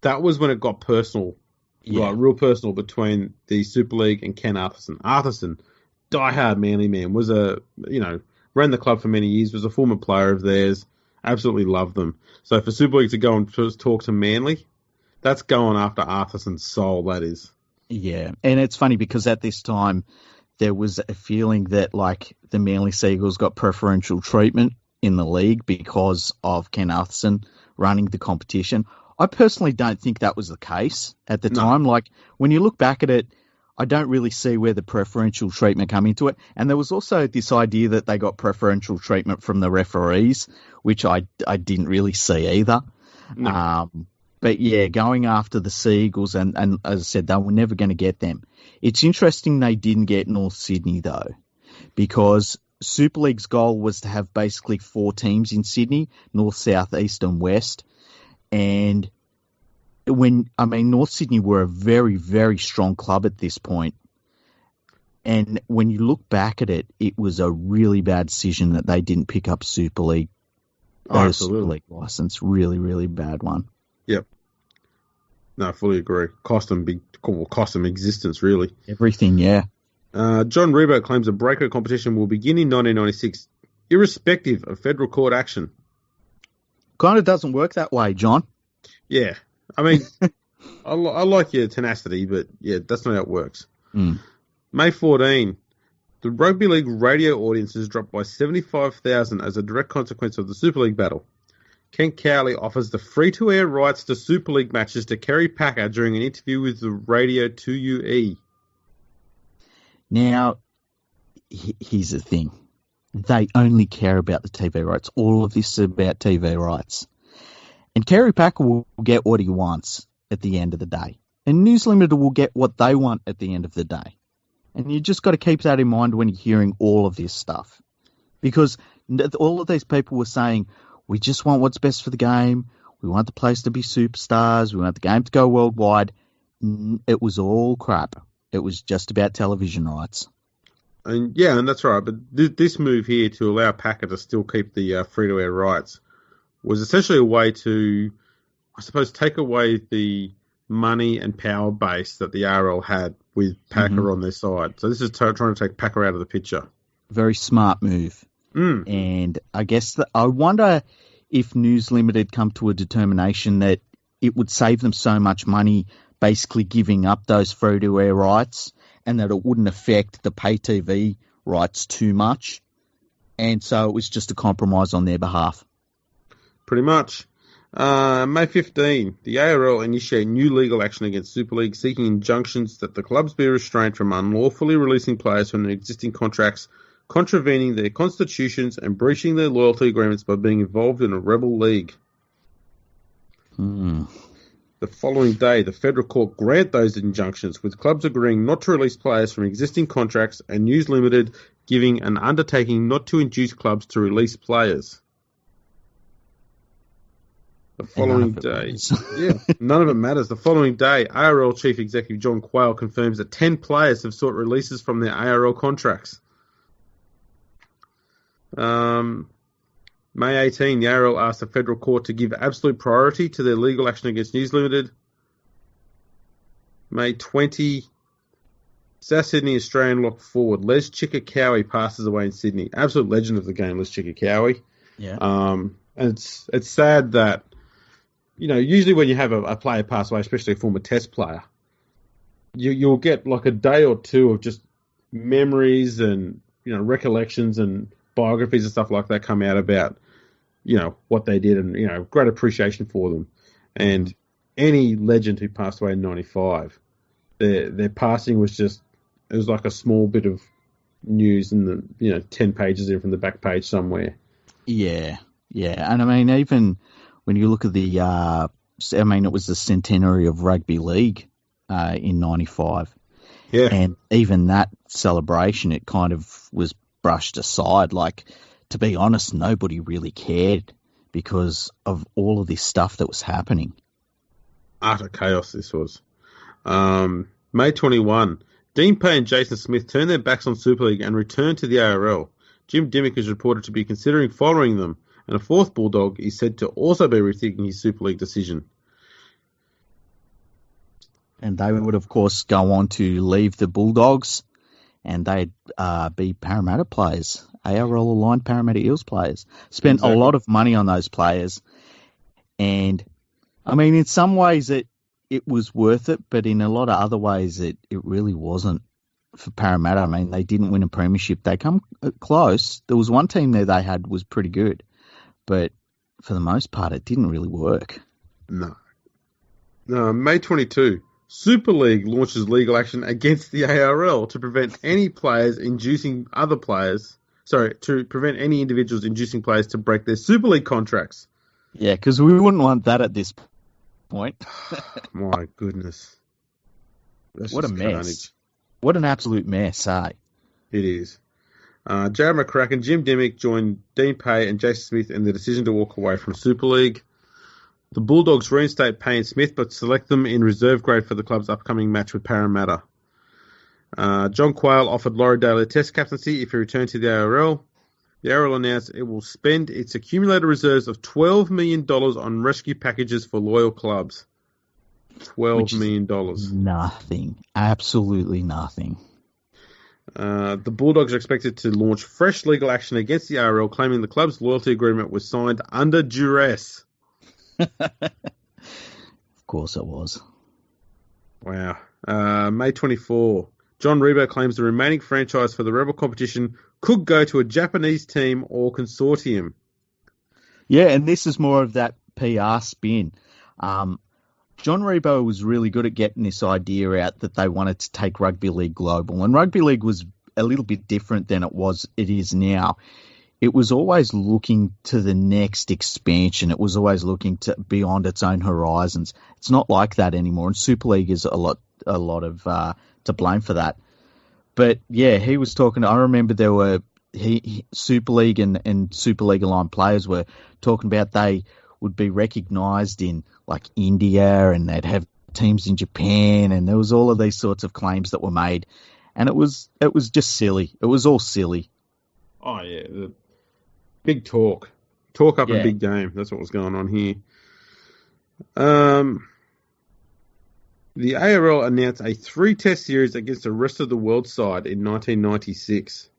when it got personal. Yeah. Like, real personal between the Super League and Ken Atherton. Atherton, diehard Manly man, was ran the club for many years, was a former player of theirs, absolutely loved them. So for Super League to go and first talk to Manly, that's going after Atherton's soul, that is.
Yeah, and it's funny because at this time, there was a feeling that like the Manly Seagulls got preferential treatment in the league because of Ken Atherton running the competition. I personally don't think that was the case at the
No.
time. Like, when you look back at it, I don't really see where the preferential treatment come into it. And there was also this idea that they got preferential treatment from the referees, which I didn't really see either.
No.
But yeah, going after the Seagulls, and as I said, they were never going to get them. It's interesting they didn't get North Sydney, though, because Super League's goal was to have basically 4 teams in Sydney, North, South, East and West. And North Sydney were a very, very strong club at this point. And when you look back at it, it was a really bad decision that they didn't pick up Super League.
Absolutely.
Super League license. Really, really bad one.
Yep. No, I fully agree. Cost them existence, really.
Everything, yeah.
John Rebo claims a breakout competition will begin in 1996, irrespective of federal court action.
Kind of doesn't work that way, John.
Yeah. I mean, I like your tenacity, but yeah, that's not how it works. May 14, the Rugby League radio audiences dropped by 75,000 as a direct consequence of the Super League battle. Kent Cowley offers the free-to-air rights to Super League matches to Kerry Packer during an interview with the Radio 2UE.
Now, here's the thing. They only care about the TV rights. All of this is about TV rights. And Kerry Packer will get what he wants at the end of the day. And News Limited will get what they want at the end of the day. And you just got to keep that in mind when you're hearing all of this stuff. Because all of these people were saying, we just want what's best for the game. We want the players to be superstars. We want the game to go worldwide. It was all crap. It was just about television rights.
And that's right. But this move here to allow Packer to still keep the free-to-air rights was essentially a way to, I suppose, take away the money and power base that the RL had with Packer on their side. So this is trying to take Packer out of the picture.
Very smart move. And I guess I wonder if News Limited come to a determination that it would save them so much money basically giving up those free-to-air rights and that it wouldn't affect the pay TV rights too much. And so it was just a compromise on their behalf.
Pretty much. May 15, the ARL initiate new legal action against Super League seeking injunctions that the clubs be restrained from unlawfully releasing players from their existing contracts, contravening their constitutions and breaching their loyalty agreements by being involved in a rebel league. The following day, the federal court granted those injunctions, with clubs agreeing not to release players from existing contracts and News Limited giving an undertaking not to induce clubs to release players. The following day, none of it matters. The following day, ARL Chief Executive John Quayle confirms that 10 players have sought releases from their ARL contracts. May 18, the ARL asked the federal court to give absolute priority to their legal action against News Limited. May 20, South Sydney Australian lock forward. Les Chikakowie passes away in Sydney. Absolute legend of the game, Les Chikakowie.
Yeah.
And it's sad that, usually when you have a player pass away, especially a former Test player, you'll get like a day or two of just memories and, recollections and biographies and stuff like that come out about, what they did and, great appreciation for them. And any legend who passed away in 95, their passing was just, it was like a small bit of news in the, 10 pages in from the back page somewhere.
Yeah. Yeah. And I mean, even when you look at it was the centenary of Rugby League in 95.
Yeah.
And even that celebration, it kind of was brushed aside. Like, to be honest, nobody really cared because of all of this stuff that was happening.
Utter chaos this was. May 21, Dean Pay and Jason Smith turned their backs on Super League and returned to the ARL. Jim Dimmick is reported to be considering following them, and a fourth Bulldog is said to also be rethinking his Super League decision.
And they would, of course, go on to leave the Bulldogs, and they'd be Parramatta players, ARL-aligned Parramatta Eels players. Spent a lot of money on those players. And, I mean, in some ways it was worth it, but in a lot of other ways it really wasn't for Parramatta. I mean, they didn't win a premiership. They come close. There was one team there they had was pretty good, but for the most part, it didn't really work.
No. May 22. Super League launches legal action against the ARL to prevent any players inducing other players. Sorry, to prevent any individuals inducing players to break their Super League contracts.
Yeah, because we wouldn't want that at this point.
My goodness. That's
What a
just
mess.
carnage.
What an absolute mess, eh?
It is. Jared McCracken, Jim Dimmick joined Dean Pay and Jason Smith in the decision to walk away from Super League. The Bulldogs reinstate Pay and Smith, but select them in reserve grade for the club's upcoming match with Parramatta. John Quayle offered Laurie Daly a test captaincy if he returned to the ARL. The ARL announced it will spend its accumulated reserves of $12 million on rescue packages for loyal clubs. $12 million.
Nothing. Absolutely nothing.
The Bulldogs are expected to launch fresh legal action against the ARL, claiming the club's loyalty agreement was signed under duress.
Of course it was.
Wow. May 24. John Rebo claims the remaining franchise for the Rebel competition could go to a Japanese team or consortium.
Yeah, and this is more of that PR spin. John Rebo was really good at getting this idea out that they wanted to take Rugby League global. And Rugby League was a little bit different than it is now. It was always looking to the next expansion. It was always looking to beyond its own horizons. It's not like that anymore. And Super League is a lot of to blame for that. But yeah, he was talking. I remember there were Super League and Super League aligned players were talking about they would be recognised in like India and they'd have teams in Japan, and there was all of these sorts of claims that were made, and it was just silly. It was all silly.
Oh yeah, the big talk up a big game. That's what was going on here. The ARL announced a 3-test series against the rest of the world side in 1996.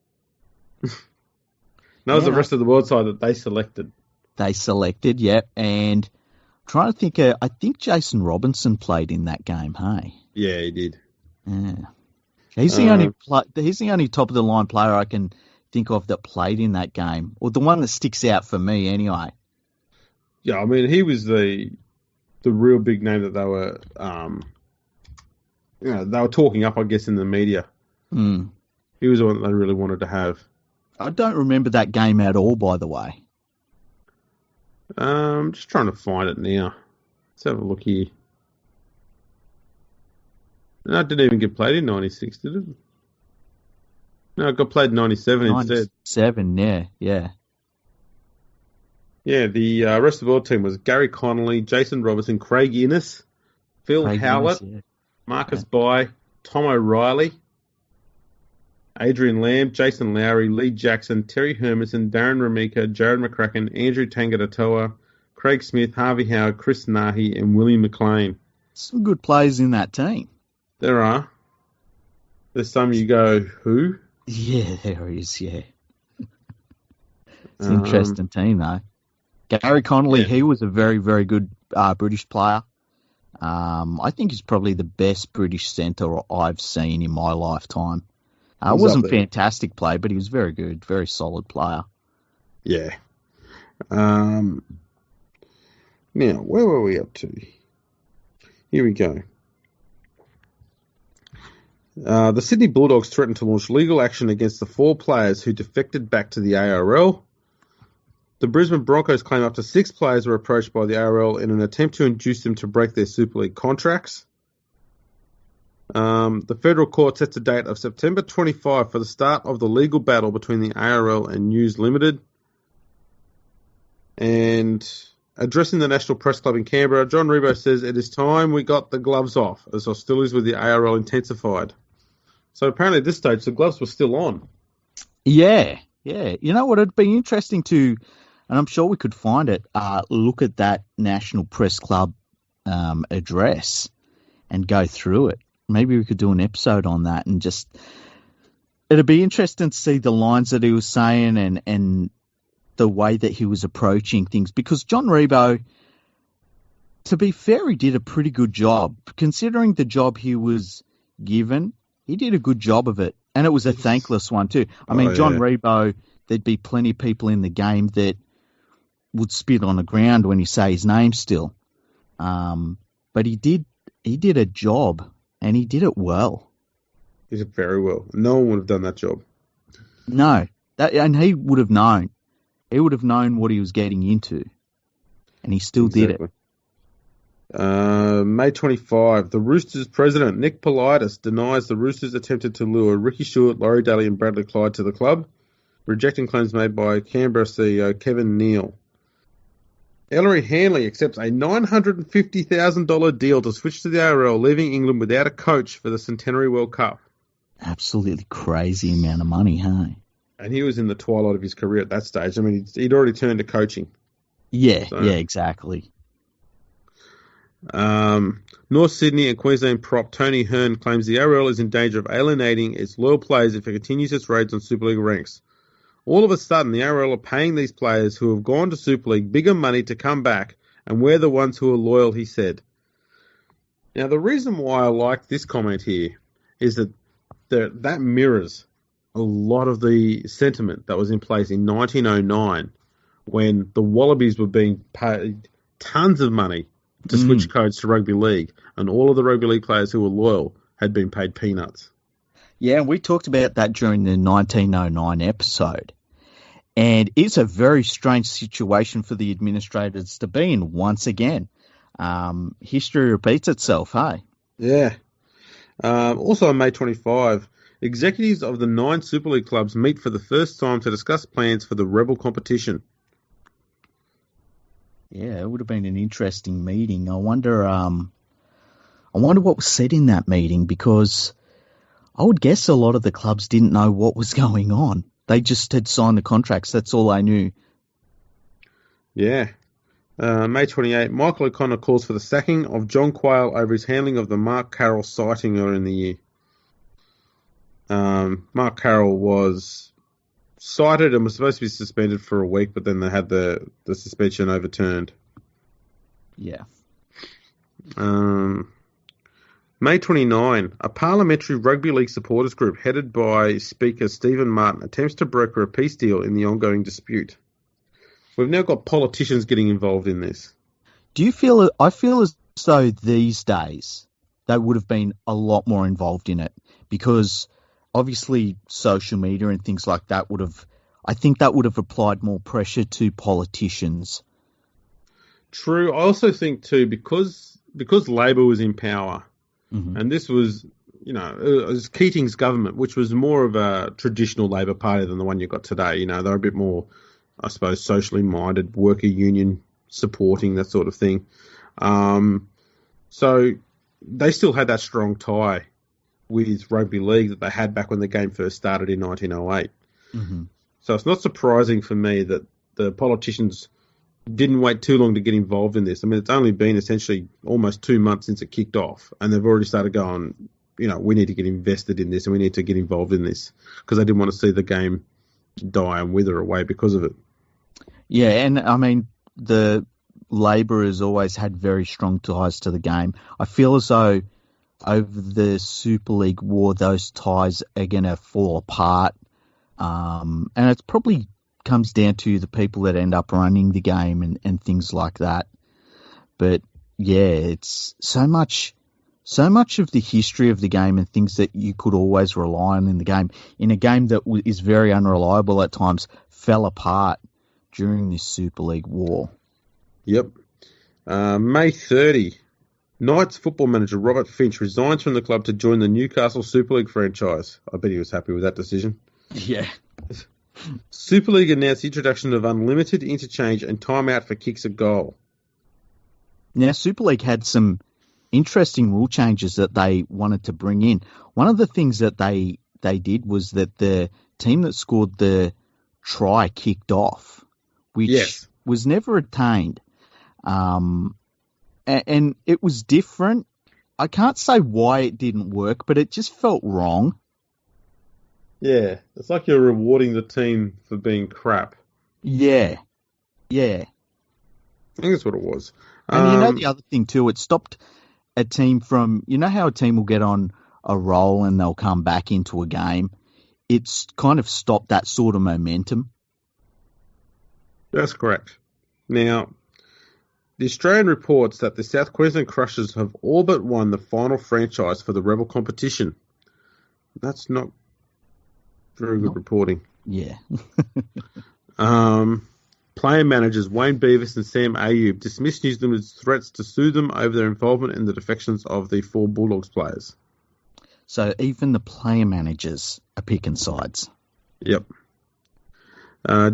That was the rest of the world side that they selected.
And I'm trying to think. I think Jason Robinson played in that game. Hey,
yeah, he did.
Yeah, he's the only top of the line player I can think of that played in that game, or the one that sticks out for me anyway.
Yeah, I mean, he was the real big name that they were, they were talking up, I guess, in the media.
Mm.
He was the one that they really wanted to have.
I don't remember that game at all, by the way.
Just trying to find it now. Let's have a look here. No, it didn't even get played in 96, did it? No, it got played in 97 instead.
97, yeah.
Yeah, the rest of the world team was Gary Connolly, Jason Robertson, Craig Innes, Phil Howlett, Marcus Bai, Tom O'Reilly, Adrian Lamb, Jason Lowry, Lee Jackson, Terry Hermanson, Darren Ramika, Jared McCracken, Andrew Tangatoa, Craig Smith, Harvey Howard, Chris Nahi, and William McLean.
Some good players in that team.
There are. There's some you go, who?
Yeah, there is, yeah. It's an interesting team, though. Gary Connolly, he was a very, very good British player. I think he's probably the best British centre I've seen in my lifetime. Wasn't a fantastic play, but he was very good, very solid player.
Yeah. Now, where were we up to? Here we go. The Sydney Bulldogs threatened to launch legal action against the 4 players who defected back to the ARL. The Brisbane Broncos claim up to 6 players were approached by the ARL in an attempt to induce them to break their Super League contracts. The federal court sets a date of September 25 for the start of the legal battle between the ARL and News Limited. And addressing the National Press Club in Canberra, John Rebo says it is time we got the gloves off as hostilities with the ARL intensified. So apparently at this stage the gloves were still on.
Yeah. You know what? It'd be interesting to, and I'm sure we could find it, look at that National Press Club address and go through it. Maybe we could do an episode on that and just, it'd be interesting to see the lines that he was saying and the way that he was approaching things, because John Rebo, to be fair, he did a pretty good job. Considering the job he was given, he did a good job of it. And it was a thankless one too. I mean, John Rebo, there'd be plenty of people in the game that would spit on the ground when you say his name still. But, you know, but he did a job, and he did it well.
He did very well. No one would have done that job.
No, and he would have known. He would have known what he was getting into, and he still did it.
May 25, the Roosters president, Nick Politis, denies the Roosters attempted to lure Ricky Stewart, Laurie Daly and Bradley Clyde to the club, rejecting claims made by Canberra CEO Kevin Neal. Ellery Hanley accepts a $950,000 deal to switch to the ARL, leaving England without a coach for the Centenary World Cup.
Absolutely crazy amount of money, hey?
And he was in the twilight of his career at that stage. I mean, he'd already turned to coaching.
Yeah, exactly.
North Sydney and Queensland prop Tony Hearn claims the ARL is in danger of alienating its loyal players if it continues its raids on Super League ranks. All of a sudden, the ARL are paying these players who have gone to Super League bigger money to come back, and we're the ones who are loyal, he said. Now, the reason why I like this comment here is that that mirrors a lot of the sentiment that was in place in 1909 when the Wallabies were being paid tons of money to switch codes to Rugby League, and all of the Rugby League players who were loyal had been paid peanuts.
Yeah, we talked about that during the 1909 episode. And it's a very strange situation for the administrators to be in once again. History repeats itself, hey?
Yeah. Also on May 25, executives of the 9 Super League clubs meet for the first time to discuss plans for the Rebel competition.
Yeah, it would have been an interesting meeting. I wonder what was said in that meeting, because I would guess a lot of the clubs didn't know what was going on. They just had signed the contracts. That's all I knew.
Yeah. May 28, Michael O'Connor calls for the sacking of John Quayle over his handling of the Mark Carroll sighting earlier in the year. Mark Carroll was cited and was supposed to be suspended for a week, but then they had the suspension overturned.
Yeah.
May 29, a parliamentary rugby league supporters group headed by Speaker Stephen Martin attempts to broker a peace deal in the ongoing dispute. We've now got politicians getting involved in this.
I feel as though these days they would have been a lot more involved in it, because obviously social media and things like that would have applied more pressure to politicians.
True. I also think too, because Labor was in power, and this was, it was Keating's government, which was more of a traditional Labor Party than the one you've got today. They're a bit more, I suppose, socially minded, worker union supporting, that sort of thing. So they still had that strong tie with Rugby League that they had back when the game first started in 1908. So it's not surprising for me that the politicians didn't wait too long to get involved in this. I mean, it's only been essentially almost 2 months since it kicked off, and they've already started going, we need to get invested in this and we need to get involved in this, because they didn't want to see the game die and wither away because of it. Yeah,
and I mean, the Labor has always had very strong ties to the game. I feel as though over the Super League war, those ties are going to fall apart. And it probably comes down to the people that end up running the game and things like that. But yeah, it's so much of the history of the game and things that you could always rely on in a game that is very unreliable at times, fell apart during this Super League war.
Yep. May 30, Knights football manager Robert Finch resigns from the club to join the Newcastle Super League franchise. I bet he was happy with that decision.
Yeah.
Super League announced the introduction of unlimited interchange and timeout for kicks at goal.
Now, Super League had some interesting rule changes that they wanted to bring in. One of the things that they did was that the team that scored the try kicked off, which was never attained. And it was different. I can't say why it didn't work, but it just felt wrong.
Yeah, it's like you're rewarding the team for being crap.
Yeah.
I think that's what it was.
And the other thing too, it stopped a team from, how a team will get on a roll and they'll come back into a game. It's kind of stopped that sort of momentum.
That's correct. Now, The Australian reports that the South Queensland Crushers have all but won the final franchise for the Rebel competition. That's not very good reporting.
Yeah.
Player managers Wayne Beavis and Sam Ayub dismissed New Zealand's threats to sue them over their involvement in the defections of the 4 Bulldogs players.
So even the player managers are picking sides.
Yep.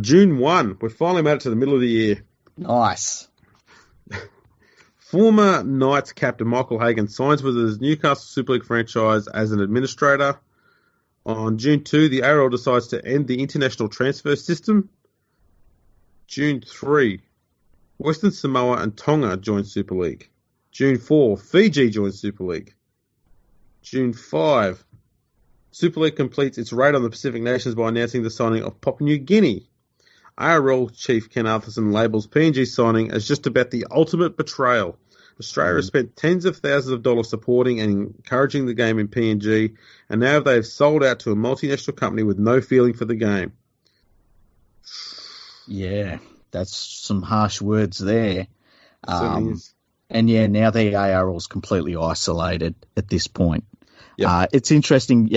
June 1. We finally made it to the middle of the year.
Nice.
Former Knights captain Michael Hagan signs with his Newcastle Super League franchise as an administrator. On June 2, the ARL decides to end the international transfer system. June 3, Western Samoa and Tonga join Super League. June 4, Fiji joins Super League. June 5, Super League completes its raid on the Pacific nations by announcing the signing of Papua New Guinea. ARL chief Ken Arthurson labels PNG signing as just about the ultimate betrayal. Australia has spent tens of thousands of dollars supporting and encouraging the game in PNG, and now they have sold out to a multinational company with no feeling for the game.
Yeah, that's some harsh words there.
Is.
And yeah, now the ARL is completely isolated at this point.
Yep.
It's interesting.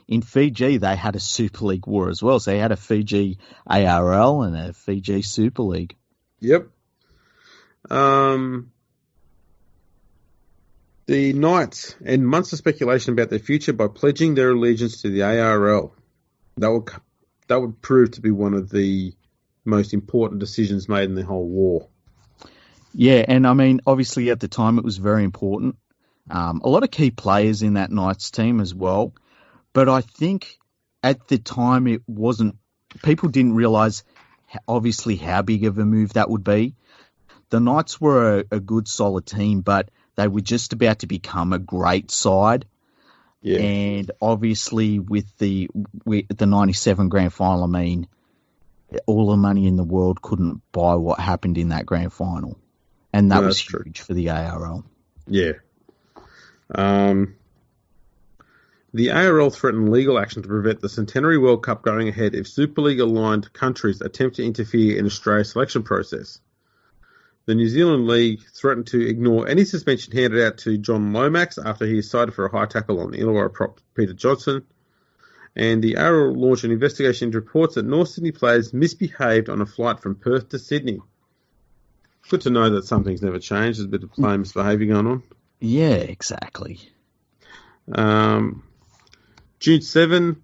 In Fiji, they had a Super League war as well. So they had a Fiji ARL and a Fiji Super League.
Yep. The Knights end months of speculation about their future by pledging their allegiance to the ARL. That would prove to be one of the most important decisions made in the whole war.
Yeah, and I mean, obviously at the time it was very important. A lot of key players in that Knights team as well. But I think at the time it wasn't, people didn't realise obviously how big of a move that would be. The Knights were a good solid team, but they were just about to become a great side. Yeah. And obviously with the 97 grand final, I mean, all the money in the world couldn't buy what happened in that grand final. And that was huge for the ARL.
Yeah. The ARL threatened legal action to prevent the Centenary World Cup going ahead if Super League-aligned countries attempt to interfere in Australia's selection process. The New Zealand League threatened to ignore any suspension handed out to John Lomax after he is cited for a high tackle on Illawarra prop Peter Johnson. And the ARL launched an investigation into reports that North Sydney players misbehaved on a flight from Perth to Sydney. Good to know that something's never changed. There's a bit of player misbehaviour going on.
Yeah, exactly.
June 7,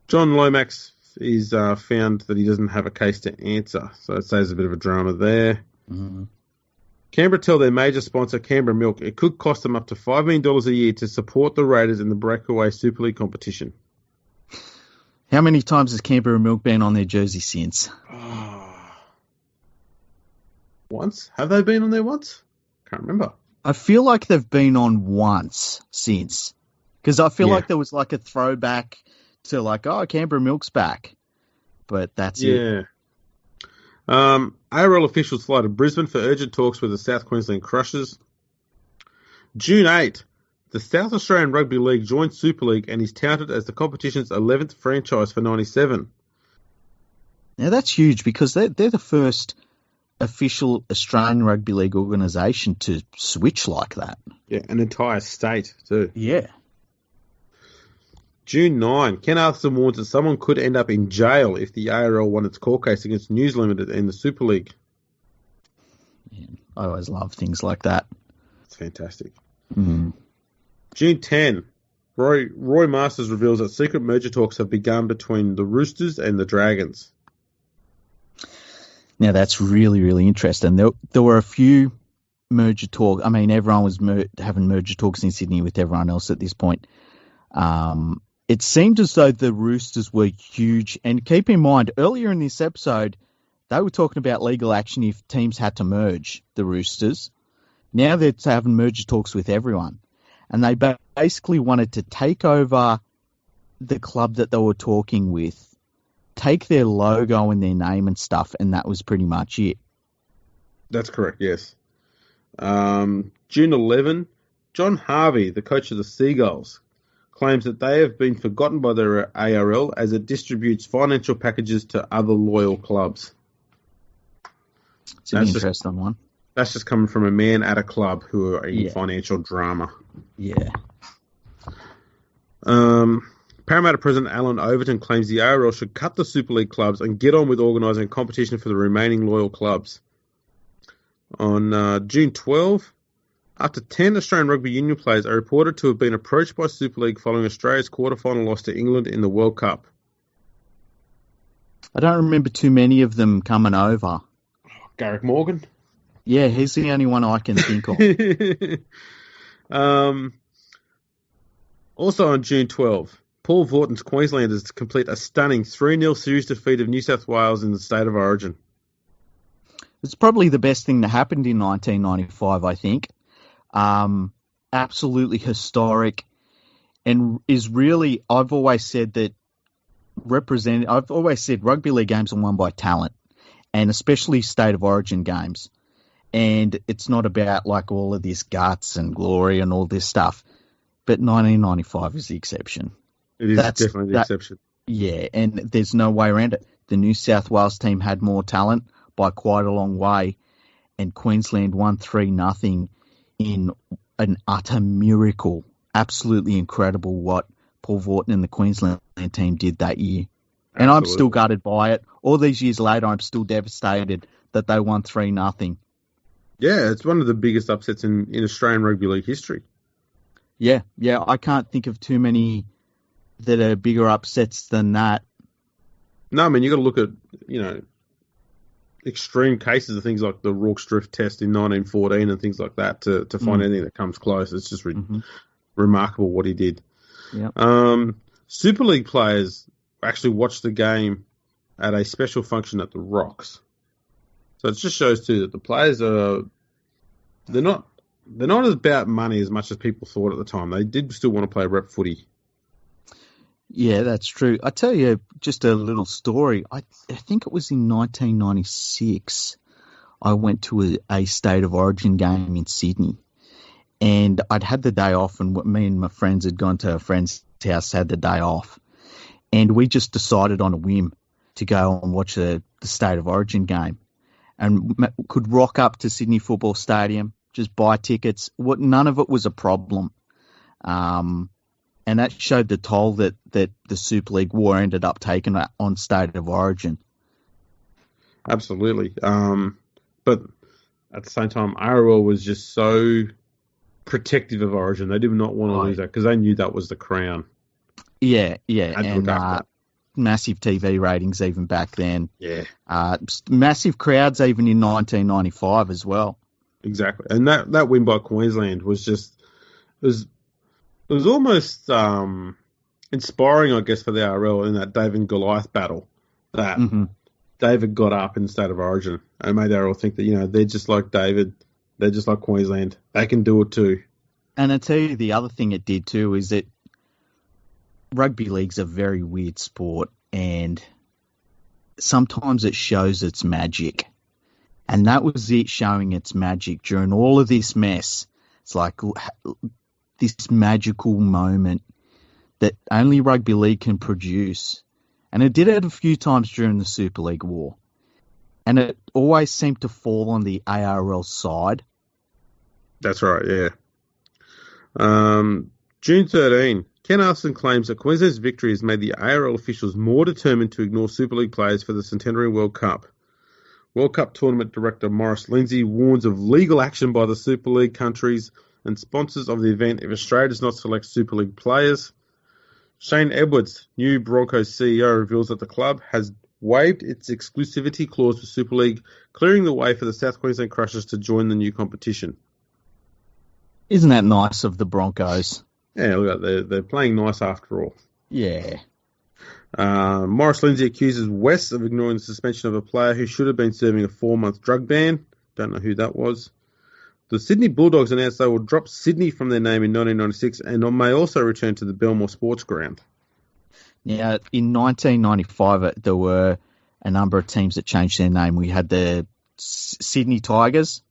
John Lomax is found that he doesn't have a case to answer. So it saves a bit of a drama there.
Mm-hmm.
Canberra tell their major sponsor, Canberra Milk, it could cost them up to $5 million a year to support the Raiders in the breakaway Super League competition.
How many times has Canberra Milk been on their jersey since?
Once? Have they been on there once? Can't remember.
I feel like they've been on once since. Because I feel like there was like a throwback to like, oh, Canberra Milk's back. But that's it.
ARL officials fly to Brisbane for urgent talks with the South Queensland Crushers. June 8, the South Australian Rugby League joins Super League and is touted as the competition's 11th franchise for 97.
Now that's huge because they're the first official Australian Rugby League organisation to switch like that.
Yeah, an entire state too.
Yeah.
June 9, Ken Arthurson warns that someone could end up in jail if the ARL won its court case against News Limited in the Super League.
Yeah, I always love things like that.
It's fantastic.
Mm-hmm.
June 10, Roy Masters reveals that secret merger talks have begun between the Roosters and the Dragons.
Now that's really, really interesting. There were a few merger talks. I mean, everyone was having merger talks in Sydney with everyone else at this point. It seemed as though the Roosters were huge. And keep in mind, earlier in this episode, they were talking about legal action if teams had to merge the Roosters. Now they're having merger talks with everyone. And they basically wanted to take over the club that they were talking with, take their logo and their name and stuff, and that was pretty much it.
That's correct, yes. June 11, John Harvey, the coach of the Seagulls, claims that they have been forgotten by their ARL as it distributes financial packages to other loyal clubs.
It's an interesting one.
That's just coming from a man at a club who are in
Yeah.
financial drama.
Yeah.
Parramatta President Alan Overton claims the ARL should cut the Super League clubs and get on with organising a competition for the remaining loyal clubs. On June 12, after 10 Australian rugby union players are reported to have been approached by Super League following Australia's quarter-final loss to England in the World Cup.
I don't remember too many of them coming over.
Garrick Morgan?
Yeah, he's the only one I can think of.
Also on June 12, Paul Vorton's Queenslanders complete a stunning 3-0 series defeat of New South Wales in the State of Origin.
It's probably the best thing that happened in 1995, I think. Absolutely historic, and is really, I've always said rugby league games are won by talent, and especially State of Origin games. And it's not about like all of this guts and glory and all this stuff. But 1995 is the exception.
It is definitely the exception.
Yeah, and there's no way around it. The New South Wales team had more talent by quite a long way, and Queensland won 3-0 in an utter miracle. Absolutely incredible what Paul Vorton and the Queensland team did that year. And
Absolutely.
I'm still gutted by it. All these years later, I'm still devastated that they won 3-0.
Yeah, it's one of the biggest upsets in Australian rugby league history.
Yeah, I can't think of too many that are bigger upsets than that.
No, I mean, you got to look at, extreme cases of things like the Rorke's Drift test in 1914 and things like that to find anything that comes close. It's just remarkable what he did.
Yeah.
Super League players actually watched the game at a special function at the Rocks. So it just shows too that the players they're not about money as much as people thought at the time. They did still want to play rep footy.
Yeah, that's true. I tell you just a little story. I think it was in 1996. I went to a State of Origin game in Sydney, and I'd had the day off, and me and my friends had gone to a friend's house, had the day off, and we just decided on a whim to go and watch the State of Origin game, and could rock up to Sydney Football Stadium, just buy tickets. None of it was a problem. And that showed the toll that the Super League war ended up taking on State of Origin.
Absolutely. But at the same time, ARL was just so protective of Origin. They did not want to lose that because they knew that was the crown.
Yeah. And massive TV ratings even back then.
Yeah.
Massive crowds even in 1995 as well.
Exactly. And that win by Queensland was just... It was almost inspiring, I guess, for the ARL in that David and Goliath battle that David got up in the State of Origin and made the ARL think that, they're just like David, they're just like Queensland. They can do it too.
And I tell you, the other thing it did too is that rugby league's a very weird sport, and sometimes it shows its magic. And that was it, showing its magic during all of this mess. It's like this magical moment that only rugby league can produce. And it did it a few times during the Super League war. And it always seemed to fall on the ARL side.
That's right, yeah. June 13, Ken Arson claims that Queensland's victory has made the ARL officials more determined to ignore Super League players for the Centenary World Cup. World Cup Tournament Director Maurice Lindsay warns of legal action by the Super League countries and sponsors of the event if Australia does not select Super League players. Shane Edwards, new Broncos CEO, reveals that the club has waived its exclusivity clause for Super League, clearing the way for the South Queensland Crushers to join the new competition.
Isn't that nice of the Broncos?
Yeah, look at that. They're playing nice after all.
Yeah.
Maurice Lindsay accuses West of ignoring the suspension of a player who should have been serving a 4-month drug ban. Don't know who that was. The Sydney Bulldogs announced they will drop Sydney from their name in 1996 and may also return to the Belmore Sports Ground. Now,
in 1995, there were a number of teams that changed their name. We had the Sydney Tigers.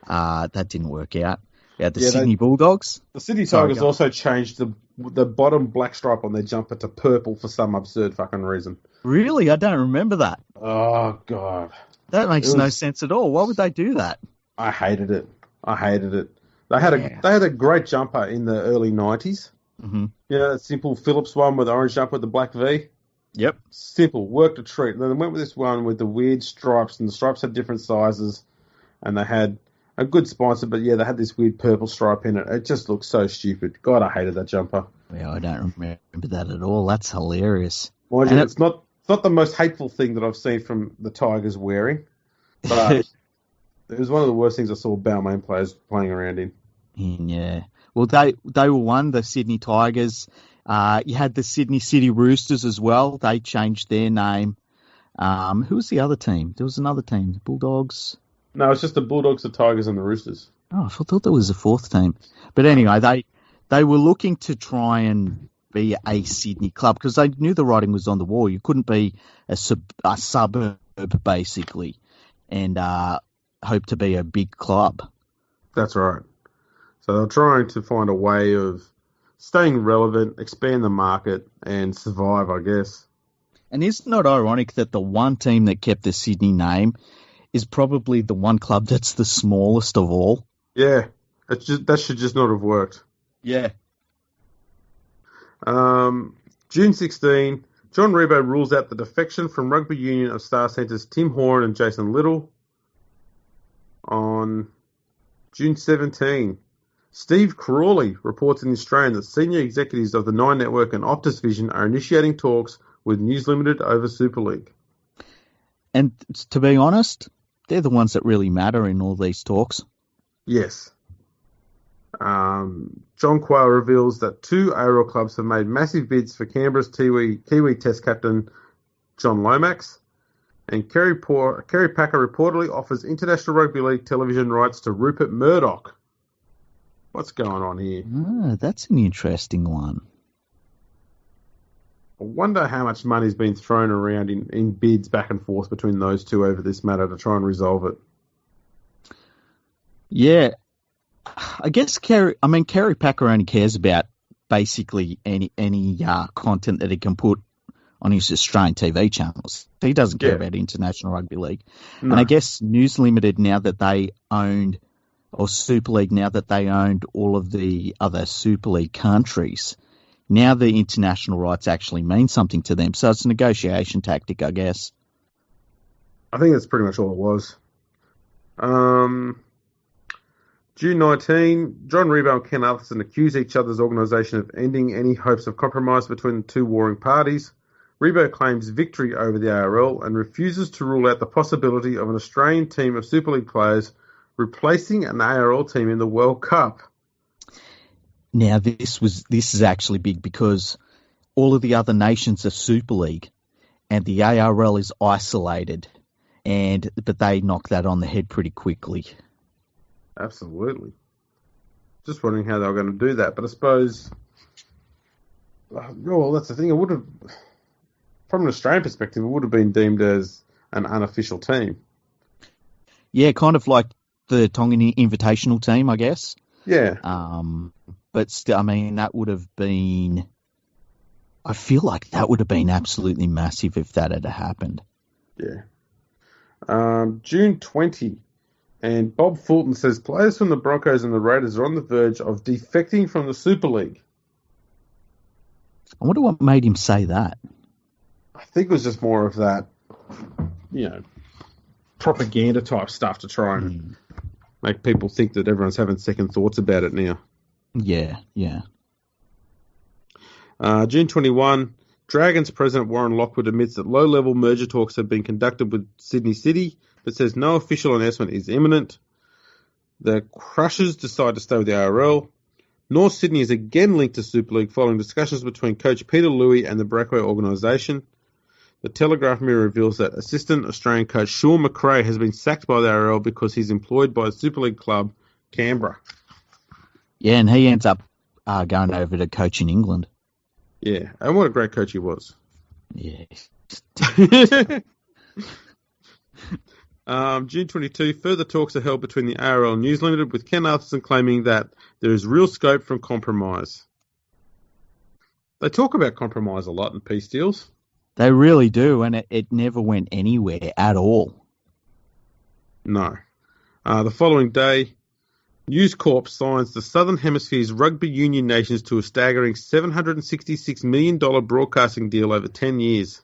That didn't work out. We had the Sydney Bulldogs.
The Sydney Tigers also changed the bottom black stripe on their jumper to purple for some absurd fucking reason.
Really? I don't remember that.
Oh, God.
That makes no sense at all. Why would they do that?
I hated it. I hated it.
Yeah.
They had a great jumper in the early '90s.
Hmm.
You know, that simple Phillips one with the orange jumper with the black V.
Yep.
Simple, worked a treat. Then they went with this one with the weird stripes, and the stripes had different sizes, and they had a good sponsor, but yeah, they had this weird purple stripe in it. It just looked so stupid. God, I hated that jumper.
Yeah, I don't remember that at all. That's hilarious.
Mind you,
And
it's not the most hateful thing that I've seen from the Tigers wearing, but
it,
it was one of the worst things I saw Balmain players playing around in.
yeah. Well, they were one, the Sydney Tigers. You had the Sydney City Roosters as well. They changed their name. Who was the other team? There was another team, the Bulldogs.
No, it's just the Bulldogs, the Tigers, and the Roosters.
Oh, I thought there was a fourth team. But anyway, they were looking to try and be a Sydney club because they knew the writing was on the wall. You couldn't be a suburb basically and hope to be a big club.
That's right. So they're trying to find a way of staying relevant, expand the market, and survive, I guess.
And isn't it ironic that the one team that kept the Sydney name is probably the one club that's the smallest of all?
Yeah, that should just not have worked.
Yeah.
June 16, John Rebo rules out the defection from Rugby Union of Star Centres Tim Horan and Jason Little. On June 17, Steve Crawley reports in The Australian that senior executives of the Nine Network and Optus Vision are initiating talks with News Limited over Super League.
And to be honest, they're the ones that really matter in all these talks.
Yes. John Quayle reveals that two ARL clubs have made massive bids for Canberra's Kiwi Test captain John Lomax, and Kerry Packer reportedly offers International Rugby League television rights to Rupert Murdoch. What's going on here?
That's an interesting one.
I wonder how much money's been thrown around in bids back and forth between those two over this matter to try and resolve it.
Yeah, I guess Kerry Packer only cares about basically any content that he can put on his Australian TV channels. He doesn't care about International Rugby League. No. And I guess News Limited, now that they owned, or Super League, now that they owned all of the other Super League countries, now the international rights actually mean something to them. So it's a negotiation tactic, I guess.
I think that's pretty much all it was. June 19, John Rebo and Ken Atherton accuse each other's organisation of ending any hopes of compromise between the two warring parties. Rebo claims victory over the ARL and refuses to rule out the possibility of an Australian team of Super League players replacing an ARL team in the World Cup.
Now, this is actually big because all of the other nations are Super League and the ARL is isolated, but they knock that on the head pretty quickly.
Absolutely. Just wondering how they were going to do that, but I suppose, well, that's the thing. It would have, from an Australian perspective, it would have been deemed as an unofficial team.
Yeah, kind of like the Tongan Invitational team, I guess.
Yeah.
But still, I mean, that would have been, I feel like that would have been absolutely massive if that had happened.
Yeah. June 20. And Bob Fulton says players from the Broncos and the Raiders are on the verge of defecting from the Super League.
I wonder what made him say that.
I think it was just more of that, propaganda type stuff to try and make people think that everyone's having second thoughts about it now.
Yeah.
June 21, Dragons President Warren Lockwood admits that low-level merger talks have been conducted with Sydney City, but says no official announcement is imminent. The Crushers decide to stay with the ARL. North Sydney is again linked to Super League following discussions between coach Peter Louis and the Breakaway organisation. The Telegraph Mirror reveals that assistant Australian coach Sean McRae has been sacked by the ARL because he's employed by the Super League club Canberra.
Yeah, and he ends up going over to coach in England.
Yeah, and what a great coach he was.
Yeah.
June 22, further talks are held between the ARL and News Limited, with Ken Atherton claiming that there is real scope for compromise. They talk about compromise a lot in peace deals.
They really do, and it never went anywhere at all.
No. The following day, News Corp signs the Southern Hemisphere's rugby union nations to a staggering $766 million broadcasting deal over 10 years.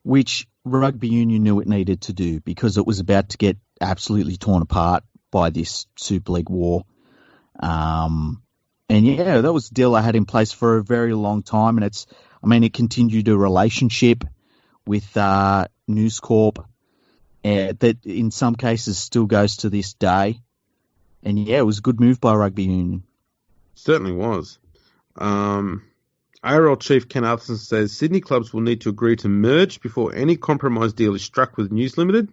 Which rugby union knew it needed to do because it was about to get absolutely torn apart by this Super League war. And yeah, that was a deal I had in place for a very long time. And it continued a relationship with News Corp that in some cases still goes to this day. And yeah, it was a good move by rugby union.
Certainly was. ARL Chief Ken Atherton says Sydney clubs will need to agree to merge before any compromise deal is struck with News Limited.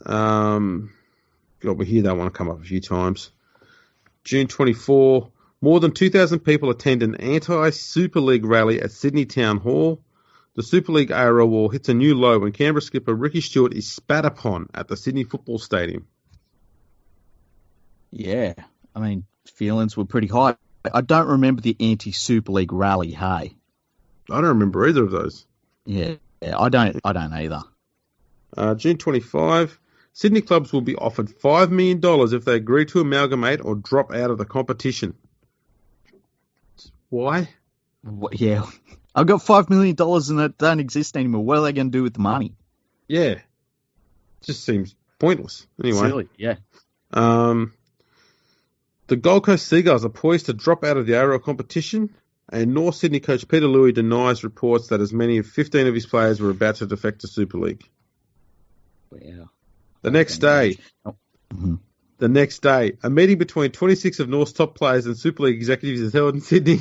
We hear that one come up a few times. June 24, more than 2,000 people attend an anti-Super League rally at Sydney Town Hall. The Super League ARL war hits a new low when Canberra skipper Ricky Stewart is spat upon at the Sydney Football Stadium.
Yeah, feelings were pretty high. I don't remember the anti-Super League rally, hey?
I don't remember either of those.
Yeah, I don't either.
June 25, Sydney clubs will be offered $5 million if they agree to amalgamate or drop out of the competition. Why?
Yeah, I've got $5 million and it don't exist anymore. What are they going to do with the money?
Yeah, just seems pointless. Anyway,
silly. Yeah.
The Gold Coast Seagulls are poised to drop out of the ARL competition, and North Sydney coach Peter Louis denies reports that as many as 15 of his players were about to defect to Super League.
Wow.
The next day, a meeting between 26 of North's top players and Super League executives is held in Sydney.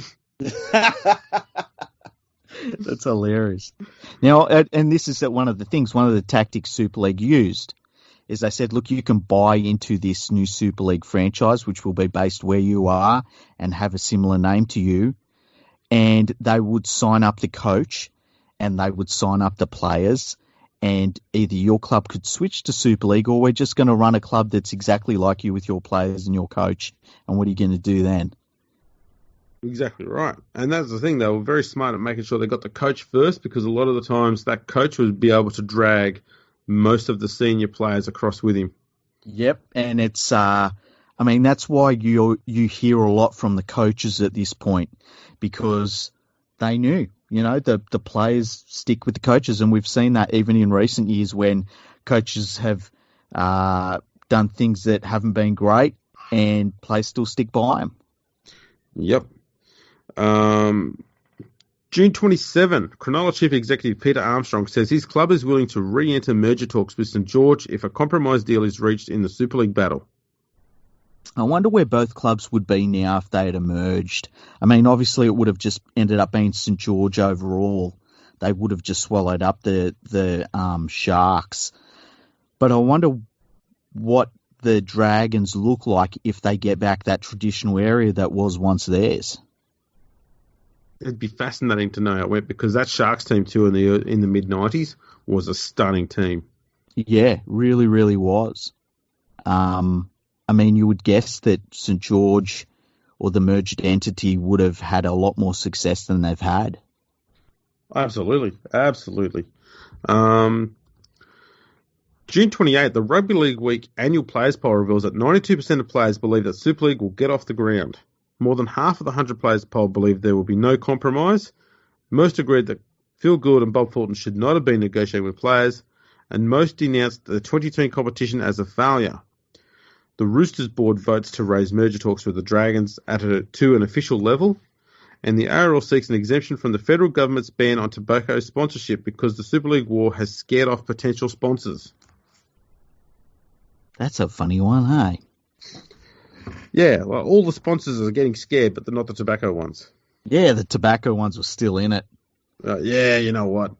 That's hilarious. Now, and this is one of the tactics Super League used. Is they said, look, you can buy into this new Super League franchise, which will be based where you are and have a similar name to you. And they would sign up the coach and they would sign up the players. And either your club could switch to Super League or we're just going to run a club that's exactly like you with your players and your coach. And what are you going to do then?
Exactly right. And that's the thing. They were very smart at making sure they got the coach first because a lot of the times that coach would be able to drag most of the senior players across with him.
Yep, and it's that's why you hear a lot from the coaches at this point because they knew, the players stick with the coaches, and we've seen that even in recent years when coaches have done things that haven't been great and players still stick by them.
Yep. June 27, Cronulla Chief Executive Peter Armstrong says his club is willing to re-enter merger talks with St George if a compromise deal is reached in the Super League battle.
I wonder where both clubs would be now if they had emerged. Obviously it would have just ended up being St George overall. They would have just swallowed up the Sharks. But I wonder what the Dragons look like if they get back that traditional area that was once theirs.
It'd be fascinating to know how it went because that Sharks team too in the mid-90s was a stunning team.
Yeah, really, really was. You would guess that St George or the merged entity would have had a lot more success than they've had.
Absolutely. June 28, the Rugby League Week annual players poll reveals that 92% of players believe that Super League will get off the ground. More than half of the 100 players polled believe there will be no compromise. Most agreed that Phil Gould and Bob Fulton should not have been negotiating with players, and most denounced the 2020 competition as a failure. The Roosters board votes to raise merger talks with the Dragons to an official level, and the ARL seeks an exemption from the federal government's ban on tobacco sponsorship because the Super League war has scared off potential sponsors.
That's a funny one, hey?
Yeah, well, all the sponsors are getting scared, but they're not the tobacco ones.
Yeah, the tobacco ones were still in it.
Yeah, you know what?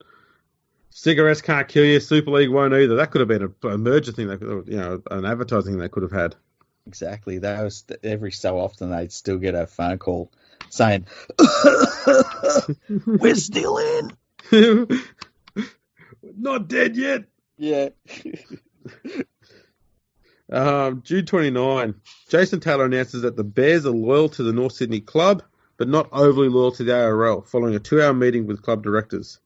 Cigarettes can't kill you. Super League won't either. That could have been a merger thing. An advertising they could have had.
Exactly. That was every so often they'd still get a phone call saying, "We're still in.
Not dead yet."
Yeah.
June 29, Jason Taylor announces that the Bears are loyal to the North Sydney club, but not overly loyal to the ARL, following a 2-hour meeting with club directors.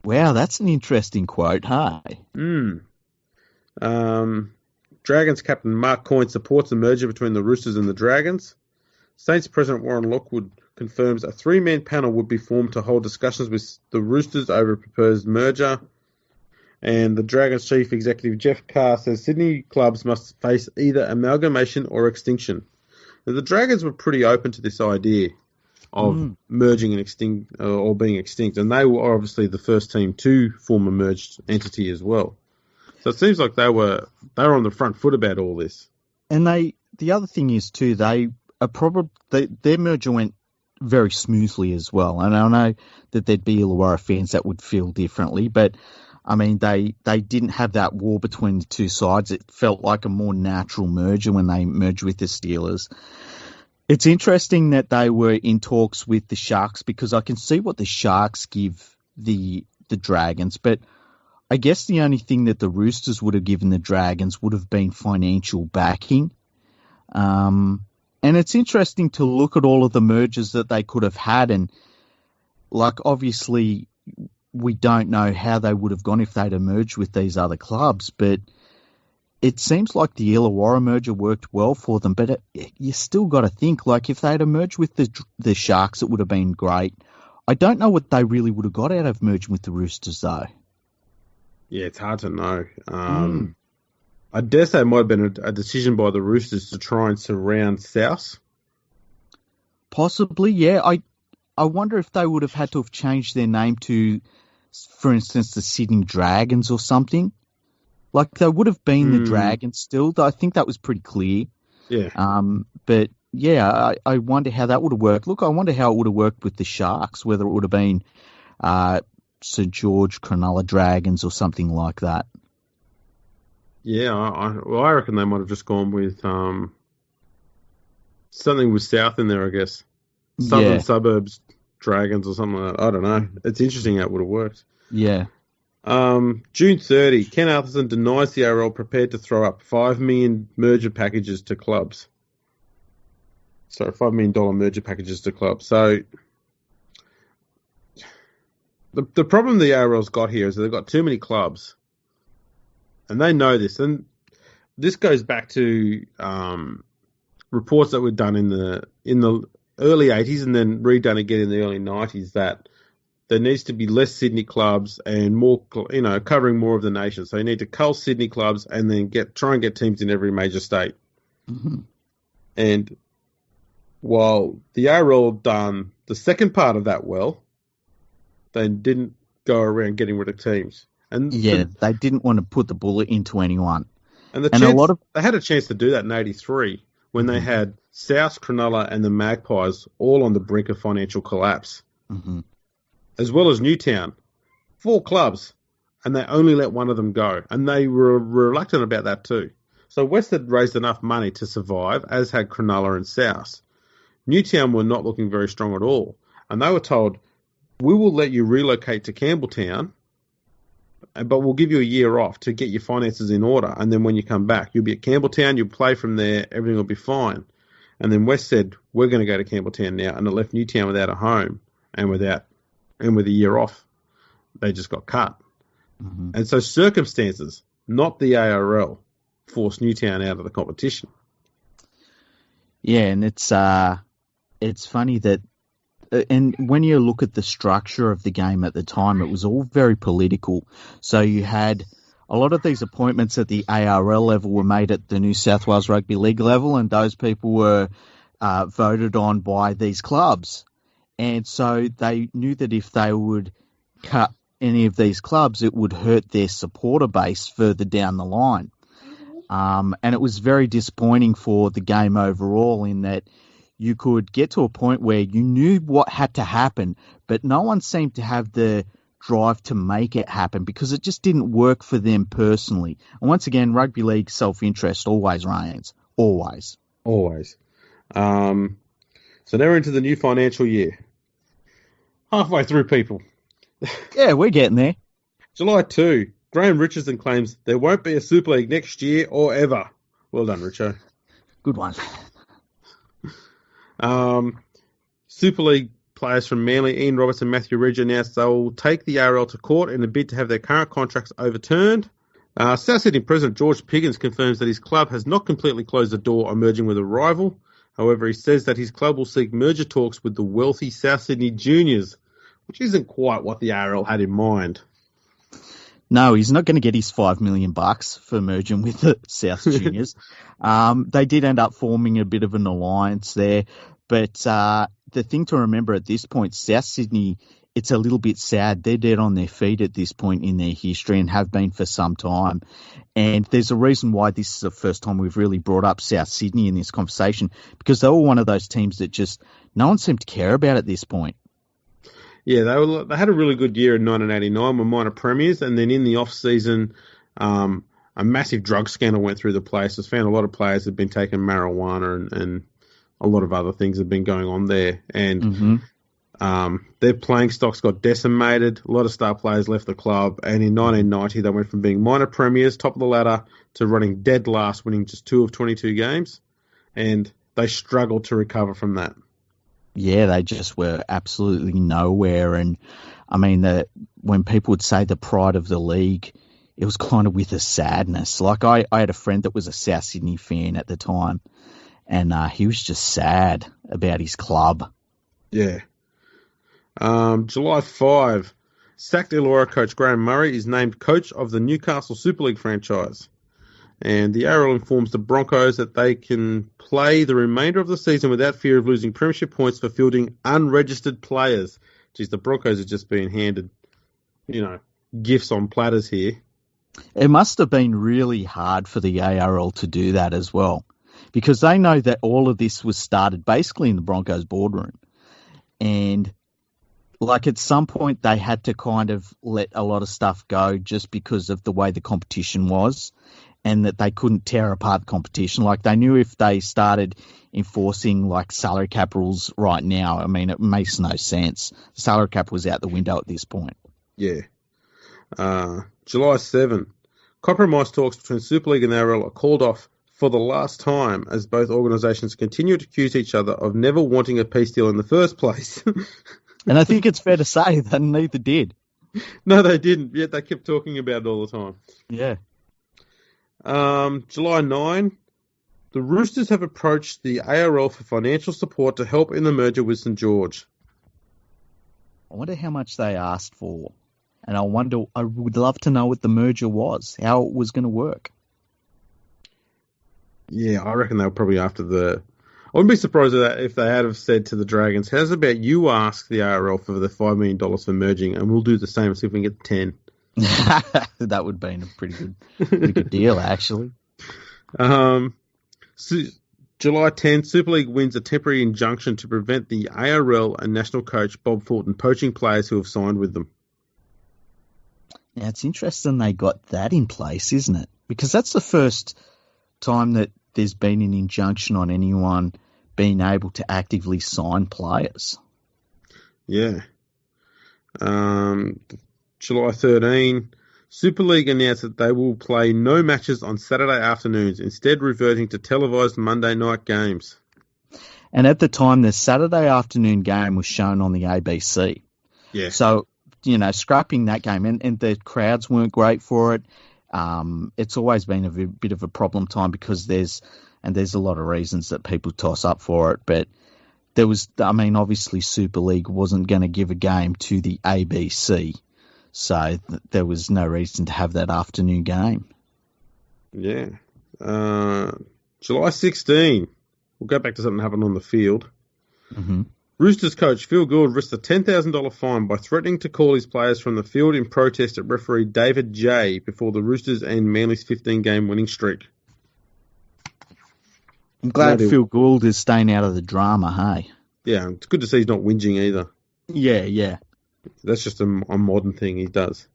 Wow, that's an interesting quote, hey?
Dragons captain Mark Coyne supports the merger between the Roosters and the Dragons. Saints President Warren Lockwood confirms a 3-man panel would be formed to hold discussions with the Roosters over a proposed merger. And the Dragons chief executive Jeff Carr says Sydney clubs must face either amalgamation or extinction. Now, the Dragons were pretty open to this idea of merging and or being extinct, and they were obviously the first team to form a merged entity as well. So it seems like they were on the front foot about all this.
And the other thing is too, their merger went very smoothly as well. And I know that there'd be Illawarra fans that would feel differently, but I mean, they didn't have that war between the two sides. It felt like a more natural merger when they merged with the Steelers. It's interesting that they were in talks with the Sharks because I can see what the Sharks give the Dragons, but I guess the only thing that the Roosters would have given the Dragons would have been financial backing. And it's interesting to look at all of the mergers that they could have had, and like obviously we don't know how they would have gone if they'd merged with these other clubs, but it seems like the Illawarra merger worked well for them, but you still got to think, like, if they'd merged with the Sharks, it would have been great. I don't know what they really would have got out of merging with the Roosters, though. Yeah,
it's hard to know. I dare say it might have been a decision by the Roosters to try and surround South.
Possibly, yeah. I wonder if they would have had to have changed their name to, for instance, the Sydney Dragons or something. Like, they would have been the Dragons still. I think that was pretty clear.
Yeah.
But, yeah, I wonder how that would have worked. Look, I wonder how it would have worked with the Sharks, whether it would have been St. George, Cronulla Dragons or something like that.
Yeah, I reckon they might have just gone with something with South in there, I guess. Southern Suburbs Dragons or something like that. I don't know. It's interesting how it would have worked.
Yeah.
June 30, Ken Atherton denies the ARL prepared to throw up $5 million merger packages to clubs. Sorry, $5 million merger packages to clubs. So the problem the ARL's got here is that they've got too many clubs. And they know this. And this goes back to reports that were done in the early 80s and then redone again in the early 90s that there needs to be less Sydney clubs and more, covering more of the nation. So you need to cull Sydney clubs and then try and get teams in every major state.
Mm-hmm.
And while the ARL done the second part of that well, they didn't go around getting rid of teams. And
they didn't want to put the bullet into anyone.
And they had a chance to do that in 83 when they had South, Cronulla and the Magpies all on the brink of financial collapse.
Mm-hmm.
As well as Newtown. 4 clubs, and they only let one of them go. And they were reluctant about that too. So West had raised enough money to survive, as had Cronulla and South. Newtown were not looking very strong at all. And they were told, we will let you relocate to Campbelltown, but we'll give you a year off to get your finances in order. And then when you come back, you'll be at Campbelltown, you'll play from there, everything will be fine. And then West said, we're going to go to Campbelltown now. And it left Newtown without a home and with a year off. They just got cut.
Mm-hmm.
And so circumstances, not the ARL, forced Newtown out of the competition.
Yeah, and it's funny that, and when you look at the structure of the game at the time, it was all very political. So you had a lot of these appointments at the ARL level were made at the New South Wales Rugby League level, and those people were voted on by these clubs. And so they knew that if they would cut any of these clubs, it would hurt their supporter base further down the line. And it was very disappointing for the game overall in that you could get to a point where you knew what had to happen, but no one seemed to have the drive to make it happen because it just didn't work for them personally. And once again, rugby league self-interest always reigns. Always.
Always. So now we're into the new financial year. Halfway through, people.
Yeah, we're getting there.
July 2, Graham Richardson claims there won't be a Super League next year or ever. Well done, Richo.
Good one.
Super League players from Manly, Ian Roberts and Matthew Ridge announced they will take the ARL to court in a bid to have their current contracts overturned. South Sydney President George Piggins confirms that his club has not completely closed the door on merging with a rival. However, he says that his club will seek merger talks with the wealthy South Sydney Juniors, which isn't quite what the ARL had in mind.
No, he's not going to get his $5 million for merging with the South Juniors. They did end up forming a bit of an alliance there. But the thing to remember at this point, South Sydney, it's a little bit sad. They're dead on their feet at this point in their history and have been for some time. And there's a reason why this is the first time we've really brought up South Sydney in this conversation, because they were one of those teams that just no one seemed to care about at this point.
Yeah, they had a really good year in 1989, were minor premiers, and then in the off season, a massive drug scandal went through the place. It's found a lot of players had been taking marijuana and a lot of other things have been going on there, and their playing stocks got decimated. A lot of star players left the club, and in 1990 they went from being minor premiers, top of the ladder, to running dead last, winning just 2 of 22 games, and they struggled to recover from that.
Yeah, they just were absolutely nowhere. And I mean, when people would say the pride of the league, it was kind of with a sadness. Like I had a friend that was a South Sydney fan at the time, and he was just sad about his club.
Yeah. July 5, sacked Illawarra coach Graham Murray is named coach of the Newcastle Super League franchise. And the ARL informs the Broncos that they can play the remainder of the season without fear of losing premiership points for fielding unregistered players. Geez, the Broncos are just being handed, gifts on platters here.
It must have been really hard for the ARL to do that as well, because they know that all of this was started basically in the Broncos boardroom. And like at some point they had to kind of let a lot of stuff go just because of the way the competition was, and that they couldn't tear apart the competition. Like they knew if they started enforcing like salary cap rules right now, I mean, it makes no sense. The salary cap was out the window at this point.
Yeah. July 7, compromise talks between Super League and the ARL are called off for the last time as both organisations continue to accuse each other of never wanting a peace deal in the first place.
And I think it's fair to say that neither did.
No, they didn't. Yet they kept talking about it all the time.
Yeah.
July 9, the Roosters have approached the ARL for financial support to help in the merger with St George.
I wonder how much they asked for. And I would love to know what the merger was, how it was going to work.
Yeah, I reckon they were probably after I wouldn't be surprised if they had have said to the Dragons, how's about you ask the ARL for the $5 million for merging, and we'll do the same, see if we can get 10.
That would have been a pretty good deal, actually.
July 10, Super League wins a temporary injunction to prevent the ARL and national coach Bob Fulton poaching players who have signed with them.
Now, it's interesting they got that in place, isn't it? Because that's the first time that there's been an injunction on anyone being able to actively sign players.
Yeah. July 13, Super League announced that they will play no matches on Saturday afternoons, instead reverting to televised Monday night games.
And at the time, the Saturday afternoon game was shown on the ABC.
Yeah.
So, scrapping that game, and the crowds weren't great for it. It's always been a bit of a problem time because there's a lot of reasons that people toss up for it, but obviously Super League wasn't going to give a game to the ABC, so there was no reason to have that afternoon game.
Yeah. July 16, we'll go back to something that happened on the field.
Mm-hmm.
Roosters coach Phil Gould risked a $10,000 fine by threatening to call his players from the field in protest at referee David J before the Roosters end Manly's 15-game winning streak.
I'm glad Phil Gould is staying out of the drama, hey?
Yeah, it's good to see he's not whinging either.
Yeah.
That's just a modern thing he does.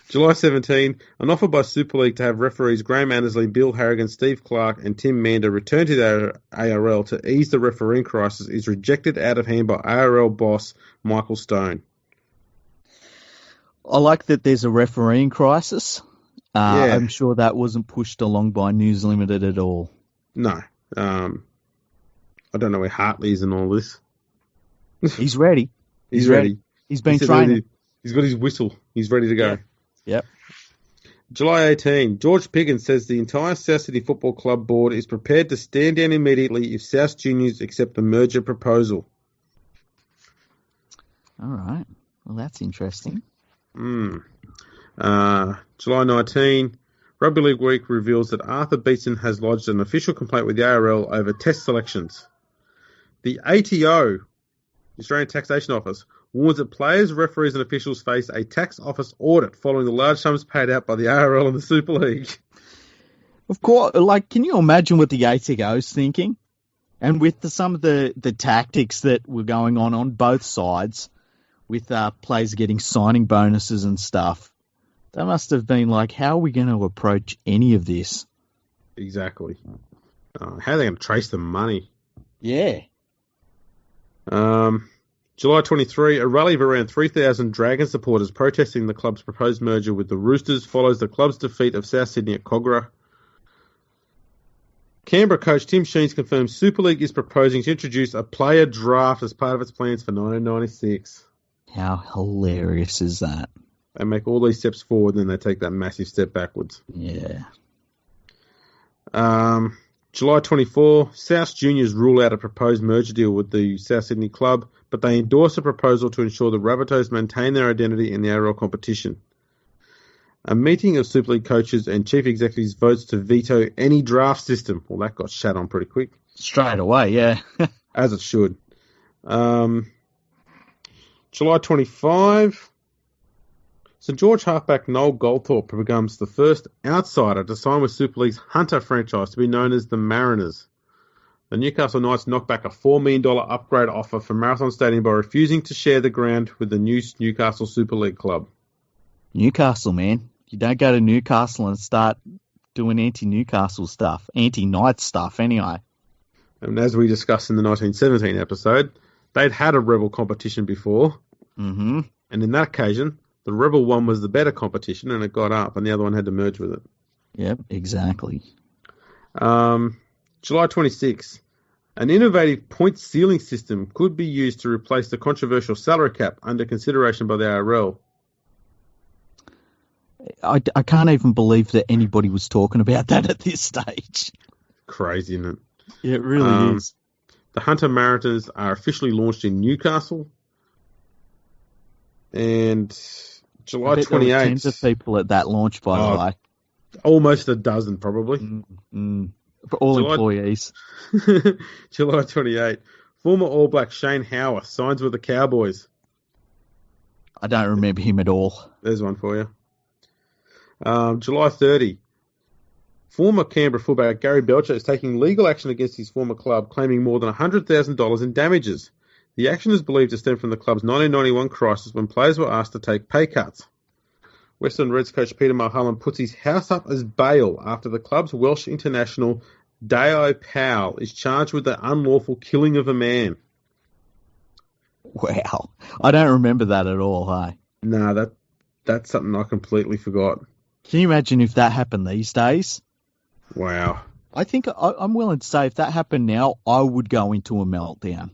July 17, an offer by Super League to have referees Graham Annesley, Bill Harrigan, Steve Clark and Tim Mander return to the ARL to ease the refereeing crisis is rejected out of hand by ARL boss Michael Stone.
I like that there's a refereeing crisis.
Yeah.
I'm sure that wasn't pushed along by News Limited at all.
No. I don't know where Hartley is in all this.
He's ready.
He's ready.
He's been training.
He's got his whistle. He's ready to go.
Yep.
July 18, George Piggins says the entire South Sydney Football Club board is prepared to stand down immediately if South Juniors accept the merger proposal.
All right. Well, that's interesting.
July 19, Rugby League Week reveals that Arthur Beetson has lodged an official complaint with the ARL over test selections. The ATO, the Australian Taxation Office, warns that players, referees and officials face a tax office audit following the large sums paid out by the ARL and the Super League.
Of course, can you imagine what the ATO's thinking? And with some of the tactics that were going on both sides, with players getting signing bonuses and stuff, they must have been like, how are we going to approach any of this?
Exactly. How are they going to trace the money?
Yeah.
July 23, a rally of around 3,000 Dragon supporters protesting the club's proposed merger with the Roosters follows the club's defeat of South Sydney at Kogarah. Canberra coach Tim Sheens confirms Super League is proposing to introduce a player draft as part of its plans for 1996.
How hilarious is that?
They make all these steps forward, and then they take that massive step backwards.
Yeah.
July 24, South Juniors rule out a proposed merger deal with the South Sydney club, but they endorse a proposal to ensure the Rabbitohs maintain their identity in the ARL competition. A meeting of Super League coaches and chief executives votes to veto any draft system. Well, that got shat on pretty quick.
Straight away, yeah.
As it should. July 25, St George halfback Noel Goldthorpe becomes the first outsider to sign with Super League's Hunter franchise to be known as the Mariners. The Newcastle Knights knocked back a $4 million upgrade offer for Marathon Stadium by refusing to share the ground with the new Newcastle Super League club.
Newcastle, man. You don't go to Newcastle and start doing anti-Newcastle stuff, anti-Knights stuff anyway.
And as we discussed in the 1917 episode, they'd had a Rebel competition before.
Mm-hmm.
And in that occasion, the Rebel one was the better competition and it got up and the other one had to merge with it.
Yep, exactly.
July 26. An innovative point ceiling system could be used to replace the controversial salary cap under consideration by the ARL.
I can't even believe that anybody was talking about that at this stage.
Crazy, isn't it?
Yeah, it really is.
The Hunter Mariners are officially launched in Newcastle. And July 28th.
There were tens of people at that launch, by the way.
Almost a dozen, probably.
For all employees.
July 28th. Former All Black Shane Howarth signs with the Cowboys.
I don't remember him at all.
There's one for you. July 30. Former Canberra fullback Gary Belcher is taking legal action against his former club, claiming more than $100,000 in damages. The action is believed to stem from the club's 1991 crisis when players were asked to take pay cuts. Western Reds coach Peter Mulholland puts his house up as bail after the club's Welsh international Dao Powell is charged with the unlawful killing of a man.
Wow. I don't remember that at all, hey?
No, that's something I completely forgot.
Can you imagine if that happened these days?
Wow.
I think I'm willing to say if that happened now, I would go into a meltdown.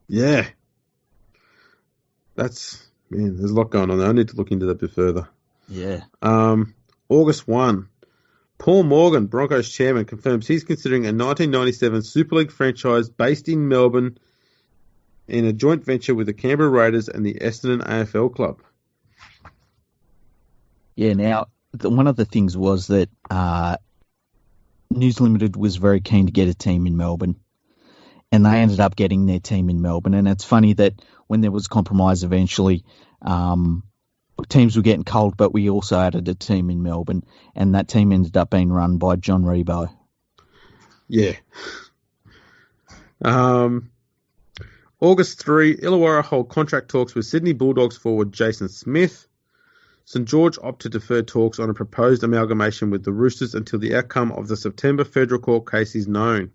Yeah. There's a lot going on there. I need to look into that a bit further.
Yeah.
August 1. Paul Morgan, Broncos chairman, confirms he's considering a 1997 Super League franchise based in Melbourne in a joint venture with the Canberra Raiders and the Essendon AFL club.
Yeah, now, one of the things was that News Limited was very keen to get a team in Melbourne, and they ended up getting their team in Melbourne. And it's funny that when there was compromise eventually, teams were getting cold, but we also added a team in Melbourne, and that team ended up being run by John Rebo.
Yeah. August 3, Illawarra hold contract talks with Sydney Bulldogs forward Jason Smith. St George opt to defer talks on a proposed amalgamation with the Roosters until the outcome of the September federal court case is known.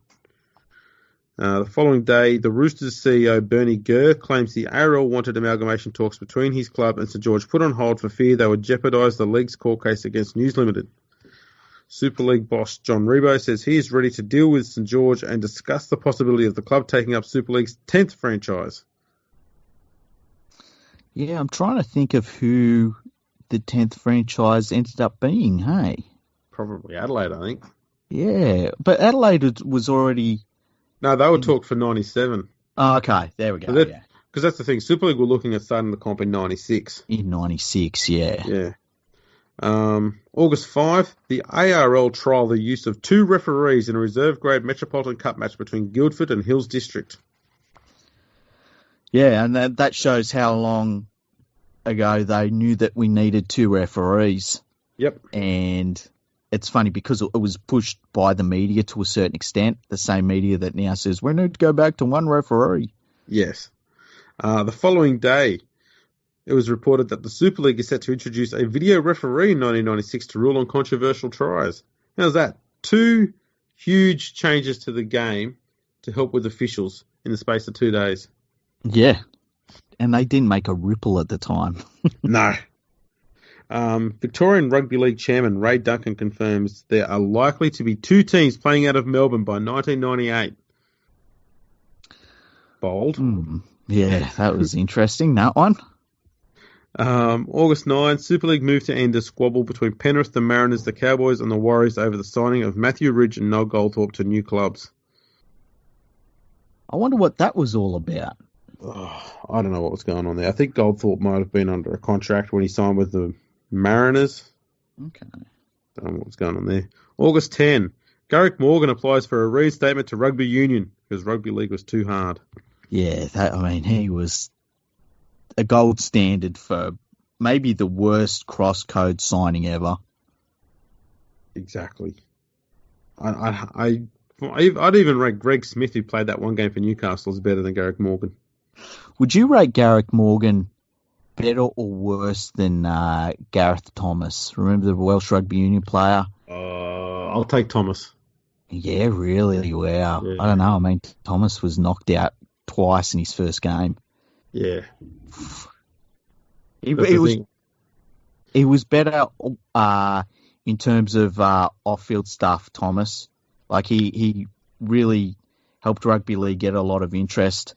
The following day, the Roosters CEO Bernie Gurr claims the ARL wanted amalgamation talks between his club and St George put on hold for fear they would jeopardise the league's court case against News Limited. Super League boss John Rebo says he is ready to deal with St George and discuss the possibility of the club taking up Super League's 10th franchise.
Yeah, I'm trying to think of who the 10th franchise ended up being, hey?
Probably Adelaide, I think.
Yeah, but Adelaide was already...
No, they were talked for 97.
Oh, okay, there we go, yeah.
Because that's the thing. Super League were looking at starting the comp in 96.
In 96, yeah.
Yeah. August 5, the ARL trialled the use of 2 referees in a reserve grade Metropolitan Cup match between Guildford and Hills District.
Yeah, and that shows how long ago they knew that we needed 2 referees.
Yep.
And it's funny because it was pushed by the media to a certain extent, the same media that now says we need to go back to 1 referee.
Yes. The following day, it was reported that the Super League is set to introduce a video referee in 1996 to rule on controversial tries. How's that? 2 huge changes to the game to help with officials in the space of 2 days.
Yeah. And they didn't make a ripple at the time.
No. Victorian Rugby League chairman Ray Duncan confirms there are likely to be 2 teams playing out of Melbourne by 1998. Bold.
Yeah, that was interesting, that one.
August 9, Super League moved to end a squabble between Penrith, the Mariners, the Cowboys and the Warriors over the signing of Matthew Ridge and Noel Goldthorpe to new clubs.
I wonder what that was all about.
I don't know what was going on there. I think Goldthorpe might have been under a contract when he signed with the Mariners.
Okay.
Don't know what was going on there. August 10, Garrick Morgan applies for a reinstatement to rugby union because rugby league was too hard.
Yeah, he was a gold standard for maybe the worst cross-code signing ever.
Exactly. I'd even rate Greg Smith, who played that one game for Newcastle, as better than Garrick Morgan.
Would you rate Garrick Morgan better or worse than Gareth Thomas? Remember the Welsh Rugby Union player?
I'll take Thomas.
Yeah, really? Wow.
Yeah.
I don't know. I mean, Thomas was knocked out twice in his first game.
Yeah.
He was better in terms of off-field stuff, Thomas. Like, he really helped Rugby League get a lot of interest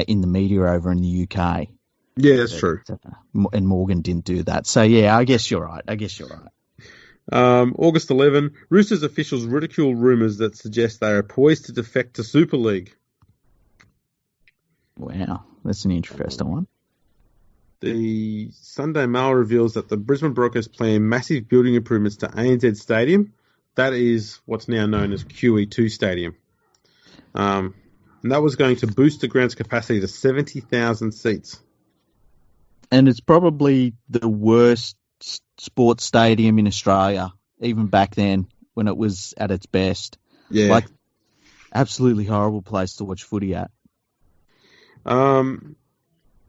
in the media over in the UK.
Yeah, that's true.
And Morgan didn't do that. So, yeah, I guess you're right.
August 11, Roosters officials ridicule rumours that suggest they are poised to defect to Super League.
Wow, that's an interesting one.
The Sunday Mail reveals that the Brisbane Broncos plan massive building improvements to ANZ Stadium. That is what's now known as QE2 Stadium. And that was going to boost the ground's capacity to 70,000 seats.
And it's probably the worst sports stadium in Australia, even back then when it was at its best.
Yeah.
Like, absolutely horrible place to watch footy at.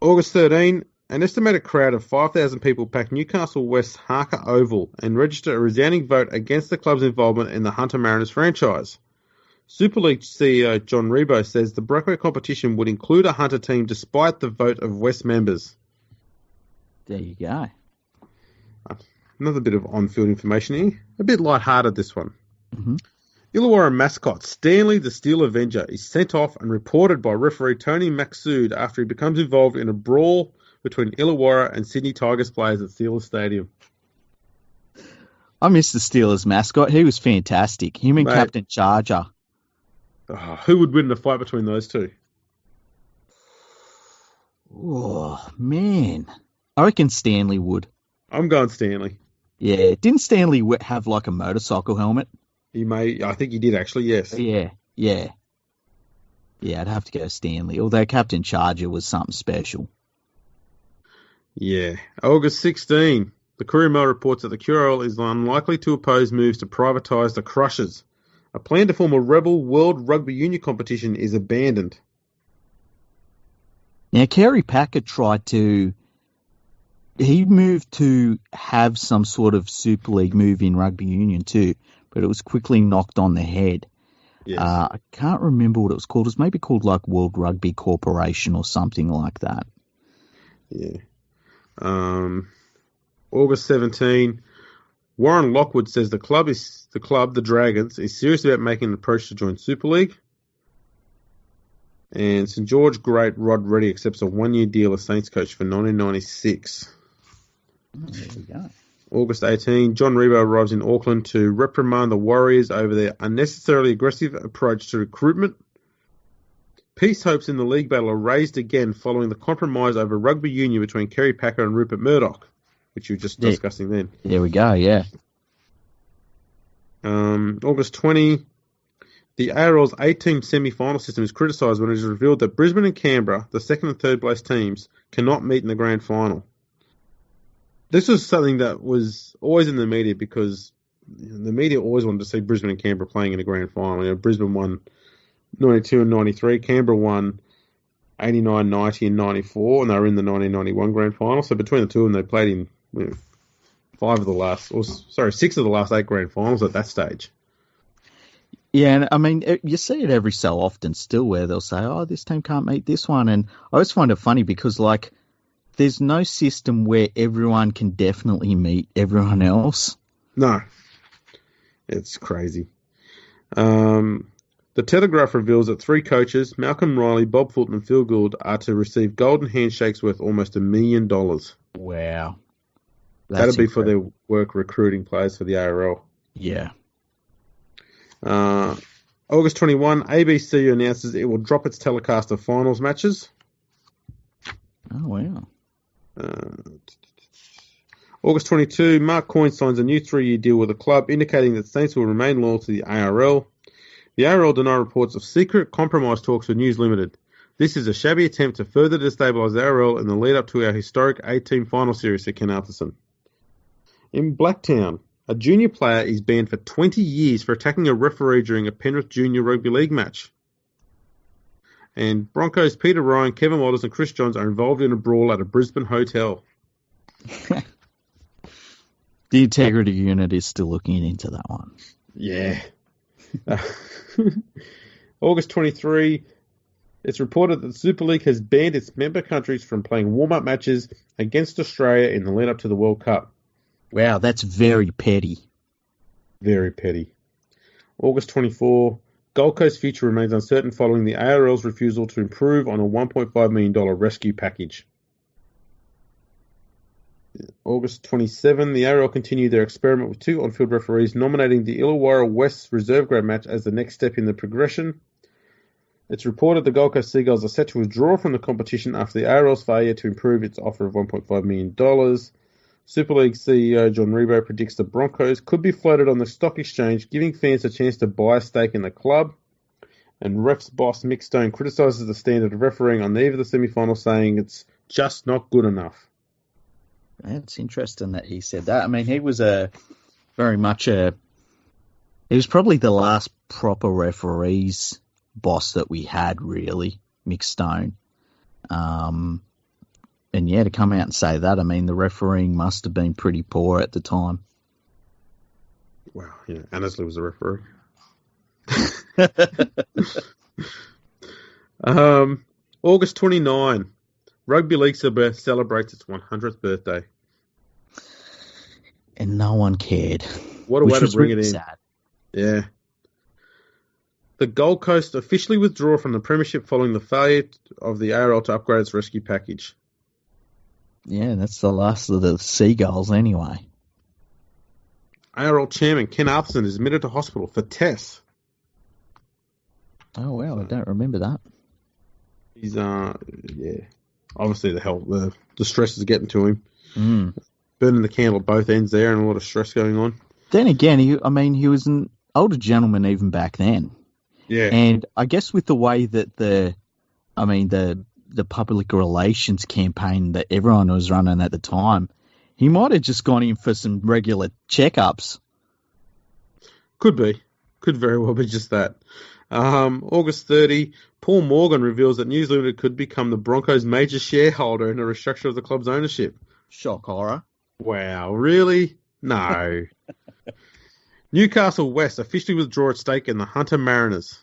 August 13, an estimated crowd of 5,000 people packed Newcastle West's Harker Oval and registered a resounding vote against the club's involvement in the Hunter Mariners franchise. Super League CEO John Rebo says the breakaway competition would include a Hunter team despite the vote of West members.
There you go.
Another bit of on-field information here. A bit light-hearted, this one.
Mm-hmm.
Illawarra mascot Stanley the Steel Avenger is sent off and reported by referee Tony Maxsood after he becomes involved in a brawl between Illawarra and Sydney Tigers players at Steelers Stadium.
I miss the Steelers mascot. He was fantastic. Him and Captain Charger.
Who would win in a fight between those two?
Oh, man. I reckon Stanley would.
I'm going Stanley.
Yeah. Didn't Stanley have like a motorcycle helmet?
I think he did actually, yes.
Yeah. Yeah, I'd have to go Stanley, although Captain Charger was something special.
Yeah. August 16, the Courier Mail reports that the QRL is unlikely to oppose moves to privatise the Crushers. A plan to form a rebel World Rugby Union competition is abandoned.
Now, Kerry Packer he moved to have some sort of Super League move in Rugby Union too, but it was quickly knocked on the head.
Yes.
I can't remember what it was called. It was maybe called like World Rugby Corporation or something like that.
Yeah. August 17, Warren Lockwood says the club, the Dragons, is serious about making an approach to join Super League. And St George great Rod Reddy accepts a one-year deal as Saints coach for 1996.
There we go.
August 18, John Rebo arrives in Auckland to reprimand the Warriors over their unnecessarily aggressive approach to recruitment. Peace hopes in the league battle are raised again following the compromise over rugby union between Kerry Packer and Rupert Murdoch, which you were just discussing then.
There we go, yeah.
August 20, the ARL's 8-team semi-final system is criticised when it is revealed that Brisbane and Canberra, the second and third place teams, cannot meet in the grand final. This was something that was always in the media because the media always wanted to see Brisbane and Canberra playing in the grand final. You know, Brisbane won 92 and 93. Canberra won 89, 90 and 94, and they were in the 1991 grand final. So between the two of them, they played in 6 of the last 8 grand finals at that stage.
Yeah, and I mean, you see it every so often still where they'll say, oh, this team can't meet this one. And I always find it funny because, like, there's no system where everyone can definitely meet everyone else.
No. It's crazy. The Telegraph reveals that 3 coaches, Malcolm Riley, Bob Fulton and Phil Gould, are to receive golden handshakes worth almost $1 million.
Wow.
That'll be for their work recruiting players for the ARL.
Yeah.
August 21, ABC announces it will drop its telecast of finals matches.
Oh, wow.
August 22, Mark Coyne signs a new 3-year deal with the club, indicating that Saints will remain loyal to the ARL. The ARL deny reports of secret compromise talks with News Limited. This is a shabby attempt to further destabilise the ARL in the lead-up to our historic 8-team final series, said Ken Arthurson. In Blacktown, a junior player is banned for 20 years for attacking a referee during a Penrith Junior Rugby League match. And Broncos Peter Ryan, Kevin Walters and Chris Johns are involved in a brawl at a Brisbane hotel.
The integrity unit is still looking into that one.
Yeah. August 23, it's reported that the Super League has banned its member countries from playing warm-up matches against Australia in the lead-up to the World Cup.
Wow, that's very petty.
Very petty. August 24, Gold Coast future remains uncertain following the ARL's refusal to improve on a $1.5 million rescue package. August 27, the ARL continued their experiment with 2 on-field referees, nominating the Illawarra West reserve grade match as the next step in the progression. It's reported the Gold Coast Seagulls are set to withdraw from the competition after the ARL's failure to improve its offer of $1.5 million. Super League CEO John Rebo predicts the Broncos could be floated on the stock exchange, giving fans a chance to buy a stake in the club. And refs boss Mick Stone criticises the standard of refereeing on the eve of the semi-final, saying it's just not good enough.
It's interesting that he said that. I mean, he was he was probably the last proper referees boss that we had, really, Mick Stone. And yeah, to come out and say that, I mean, the refereeing must have been pretty poor at the time.
Wow, yeah, Annesley was a referee. August 29, Rugby League celebrates its 100th birthday.
And no one cared.
What a way to bring it in.
Sad.
Yeah. The Gold Coast officially withdraw from the premiership following the failure of the ARL to upgrade its rescue package.
Yeah, that's the last of the Seagulls anyway.
ARL chairman Ken Arthurson is admitted to hospital for tests.
Oh, wow, I don't remember that.
He's, obviously the stress is getting to him. Burning the candle at both ends there and a lot of stress going on.
Then again, he was an older gentleman even back then.
Yeah.
And I guess with the way that the public relations campaign that everyone was running at the time, he might have just gone in for some regular checkups.
Could be. Could very well be just that. August 30, Paul Morgan reveals that News Limited could become the Broncos' major shareholder in a restructure of the club's ownership.
Shock horror.
Wow, really? No. Newcastle West officially withdraw its stake in the Hunter Mariners.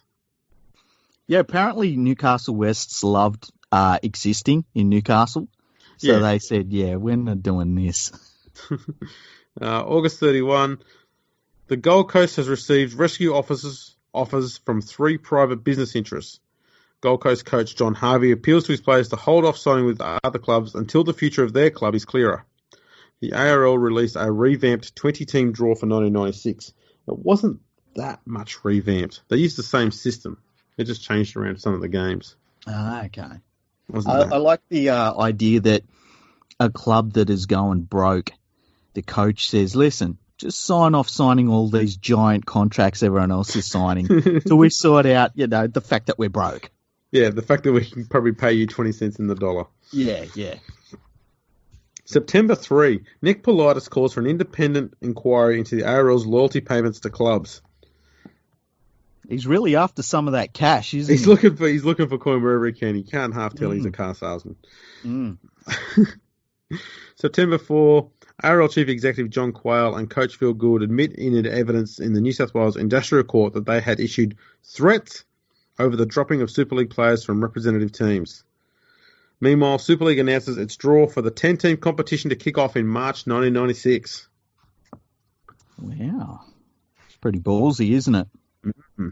Yeah, apparently Newcastle Wests loved existing in Newcastle. So they said, we're not doing this.
August 31, the Gold Coast has received rescue offers from 3 private business interests. Gold Coast coach John Harvey appeals to his players to hold off signing with other clubs until the future of their club is clearer. The ARL released a revamped 20-team draw for 1996. It wasn't that much revamped. They used the same system. It just changed around some of the games.
Okay.
Wasn't that?
I like the idea that a club that is going broke, the coach says, listen, just signing all these giant contracts everyone else is signing till we sort out, the fact that we're broke.
Yeah, the fact that we can probably pay you 20 cents in the dollar.
Yeah.
September 3, Nick Politis calls for an independent inquiry into the ARL's loyalty payments to clubs.
He's really after some of that cash, isn't
He's
he?
looking for coin wherever he can. He can't half tell he's a car salesman. September 4, ARL Chief Executive John Quayle and Coach Phil Gould admit in evidence in the New South Wales Industrial Court that they had issued threats over the dropping of Super League players from representative teams. Meanwhile, Super League announces its draw for the 10-team competition to kick off in March 1996.
Wow. It's pretty ballsy, isn't it?
Mm-hmm.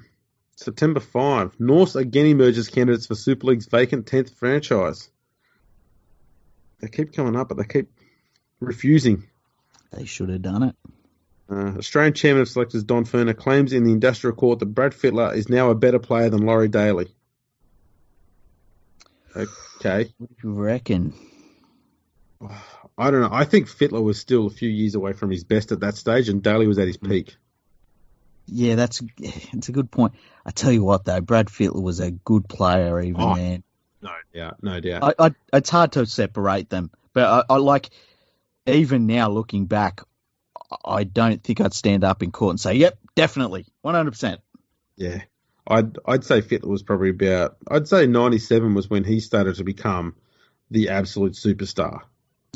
September 5, Norse again emerges candidates for Super League's vacant 10th franchise. They keep coming up, but they keep refusing.
They should have done it.
Australian Chairman of Selectors Don Furner claims in the Industrial Court that Brad Fittler is now a better player than Laurie Daly. Okay.
What do you reckon?
I don't know. I think Fittler was still a few years away from his best at that stage, and Daly was at his peak.
Yeah, it's a good point. I tell you what, though, Brad Fittler was a good player even then.
No doubt.
It's hard to separate them, but I like, even now looking back, I don't think I'd stand up in court and say, yep, definitely, 100%.
Yeah. I'd say Fittler was probably I'd say 97 was when he started to become the absolute superstar.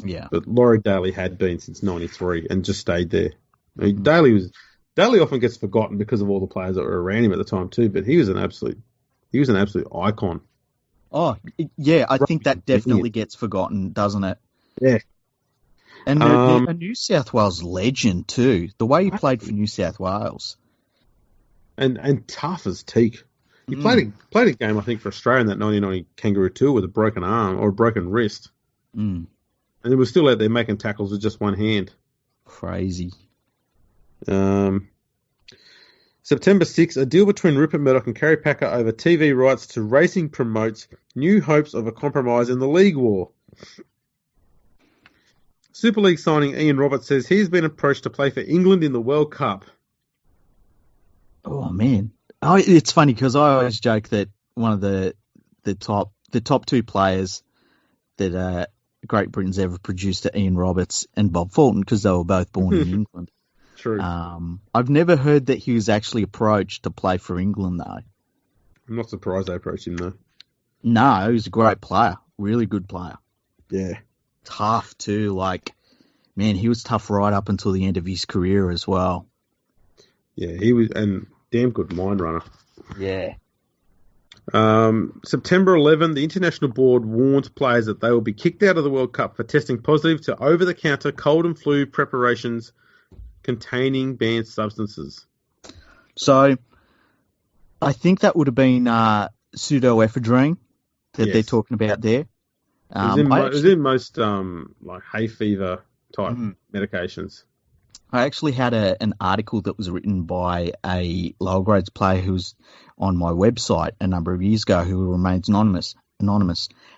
Yeah.
But Laurie Daly had been since 93 and just stayed there. I mean, Daly often gets forgotten because of all the players that were around him at the time too, but he was an absolute icon.
Oh, yeah, I think that definitely gets forgotten, doesn't it?
Yeah.
And a New South Wales legend too. The way he played for New South Wales. And
tough as teak. He played a game, I think, for Australia in that 1990 Kangaroo Tour with a broken arm or a broken wrist. And he was still out there making tackles with just one hand.
Crazy.
September 6, a deal between Rupert Murdoch and Kerry Packer over TV rights to racing promotes new hopes of a compromise in the league war. Super League signing Ian Roberts says he's been approached to play for England in the World Cup.
Oh, man. It's funny because I always joke that one of the top two players that Great Britain's ever produced are Ian Roberts and Bob Fulton because they were both born in England.
True.
I've never heard that he was actually approached to play for England, though.
I'm not surprised they approached him, though.
No, he was a great player. Really good player.
Yeah.
Tough, too. Like, man, he was tough right up until the end of his career as well.
Yeah, he was, and damn good mind runner.
Yeah.
September 11, the International Board warned players that they will be kicked out of the World Cup for testing positive to over-the-counter cold and flu preparations containing banned substances.
So, I think that would have been pseudoephedrine that they're talking about there.
It was in most like hay fever type medications.
I actually had an article that was written by a lower grades player who was on my website a number of years ago who remains anonymous,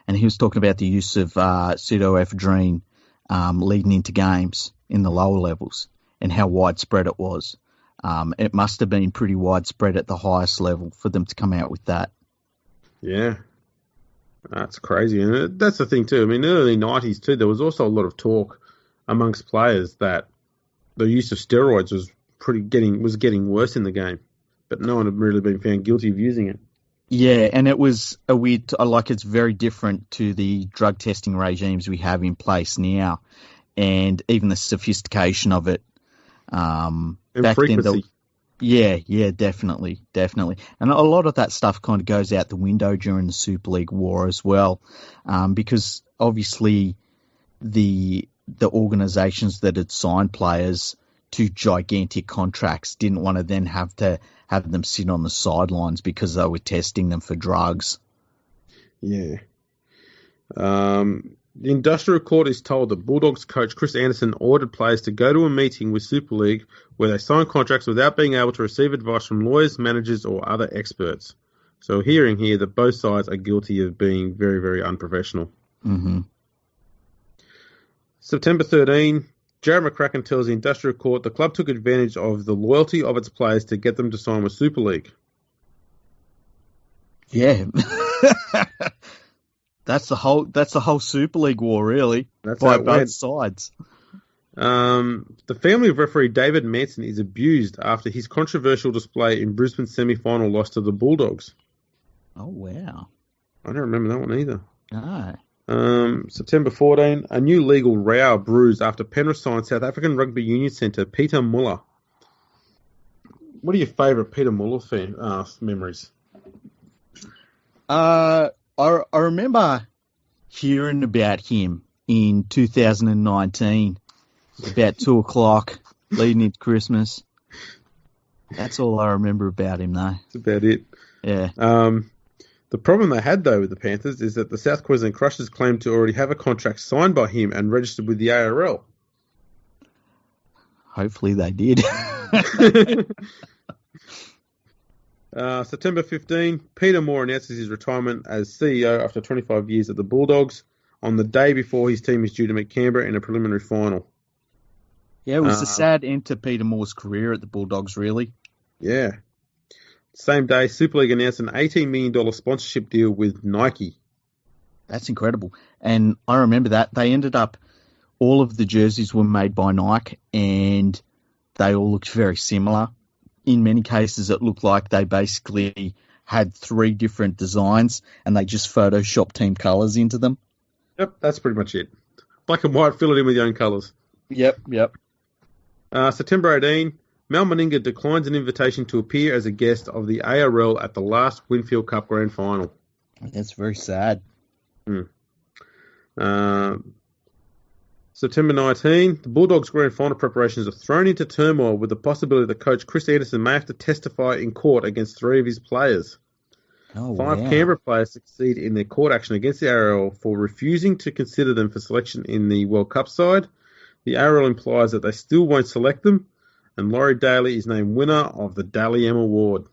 and he was talking about the use of pseudoephedrine leading into games in the lower levels and how widespread it was. It must have been pretty widespread at the highest level for them to come out with that.
Yeah. That's crazy. And that's the thing too. I mean, in the early 90s too, there was also a lot of talk amongst players that the use of steroids was getting worse in the game, but no one had really been found guilty of using it.
Yeah, and it was it's very different to the drug testing regimes we have in place now, and even the sophistication of it.
And back frequency.
Yeah, definitely. And a lot of that stuff kind of goes out the window during the Super League war as well, because obviously the organisations that had signed players to gigantic contracts didn't want to then have them sit on the sidelines because they were testing them for drugs.
Yeah. The industrial court is told that Bulldogs coach Chris Anderson ordered players to go to a meeting with Super League where they sign contracts without being able to receive advice from lawyers, managers, or other experts. So hearing here that both sides are guilty of being very, very unprofessional.
Mm-hmm.
September 13, Jared McCracken tells the industrial court the club took advantage of the loyalty of its players to get them to sign with Super League.
Yeah. That's the whole Super League war, really.
That's
by
how it
both
went.
sides.
The family of referee David Manson is abused after his controversial display in Brisbane's semi-final loss to the Bulldogs.
Oh, wow.
I don't remember that one either.
No.
September 14, a new legal row brews after Penrith signed South African Rugby Union centre Peter Muller. What are your favourite Peter Muller memories?
I remember hearing about him in 2019, about 2:00, leading into Christmas. That's all I remember about him, though.
That's about it.
Yeah.
The problem they had, though, with the Panthers is that the South Queensland Crushers claimed to already have a contract signed by him and registered with the ARL.
Hopefully they did.
September 15, Peter Moore announces his retirement as CEO after 25 years at the Bulldogs on the day before his team is due to meet Canberra in a preliminary final.
Yeah, it was a sad end to Peter Moore's career at the Bulldogs, really.
Yeah. Same day, Super League announced an $18 million sponsorship deal with Nike.
That's incredible. And I remember that. They ended up, all of the jerseys were made by Nike, and they all looked very similar. In many cases, it looked like they basically had 3 different designs, and they just photoshopped team colours into them.
Yep, that's pretty much it. Black and white, fill it in with your own colours.
Yep.
September 18, Mal Meninga declines an invitation to appear as a guest of the ARL at the last Winfield Cup Grand Final.
That's very sad.
September 19, the Bulldogs Grand Final preparations are thrown into turmoil with the possibility that coach Chris Anderson may have to testify in court against 3 of his players. 5 Canberra players succeed in their court action against the ARL for refusing to consider them for selection in the World Cup side. The ARL implies that they still won't select them, and Laurie Daly is named winner of the Dally M Award.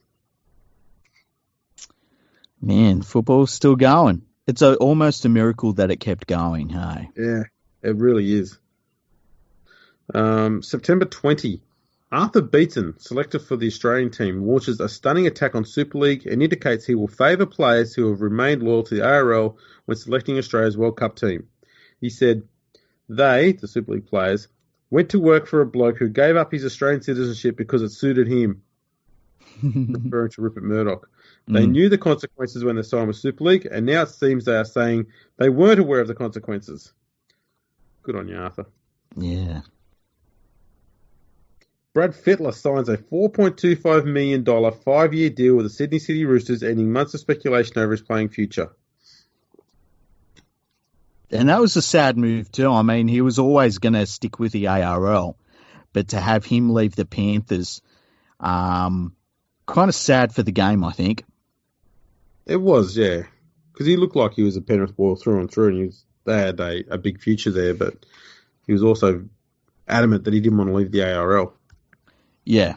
Man, football's still going. It's almost a miracle that it kept going, hey?
Yeah, it really is. September 20, Arthur Beaton, selected for the Australian team, launches a stunning attack on Super League and indicates he will favour players who have remained loyal to the ARL when selecting Australia's World Cup team. He said, they, the Super League players, went to work for a bloke who gave up his Australian citizenship because it suited him, referring to Rupert Murdoch. They knew the consequences when they signed with Super League, and now it seems they are saying they weren't aware of the consequences. Good on you, Arthur.
Yeah.
Brad Fittler signs a $4.25 million 5-year deal with the Sydney City Roosters, ending months of speculation over his playing future.
And that was a sad move too. I mean, he was always going to stick with the ARL, but to have him leave the Panthers, kind of sad for the game, I think.
It was, yeah. Because he looked like he was a Penrith boy through and through, and they had a big future there, but he was also adamant that he didn't want to leave the ARL.
Yeah.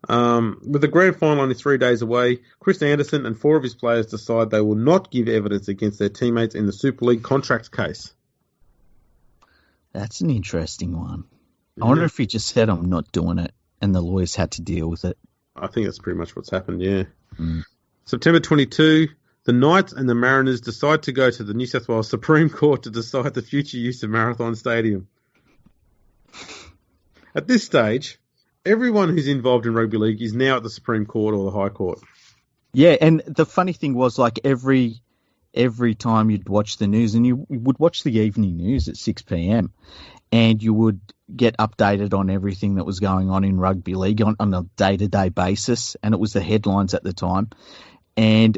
With the grand final only 3 days away, Chris Anderson and 4 of his players decide they will not give evidence against their teammates in the Super League contract case.
That's an interesting one. I wonder if he just said, I'm not doing it, and the lawyers had to deal with it.
I think that's pretty much what's happened, yeah. September 22, the Knights and the Mariners decide to go to the New South Wales Supreme Court to decide the future use of Marathon Stadium. At this stage, everyone who's involved in rugby league is now at the Supreme Court or the High Court.
Yeah, and the funny thing was, like, every time you'd watch the news, and you would watch the evening news at 6 p.m, and you would get updated on everything that was going on in rugby league on a day-to-day basis, and it was the headlines at the time. And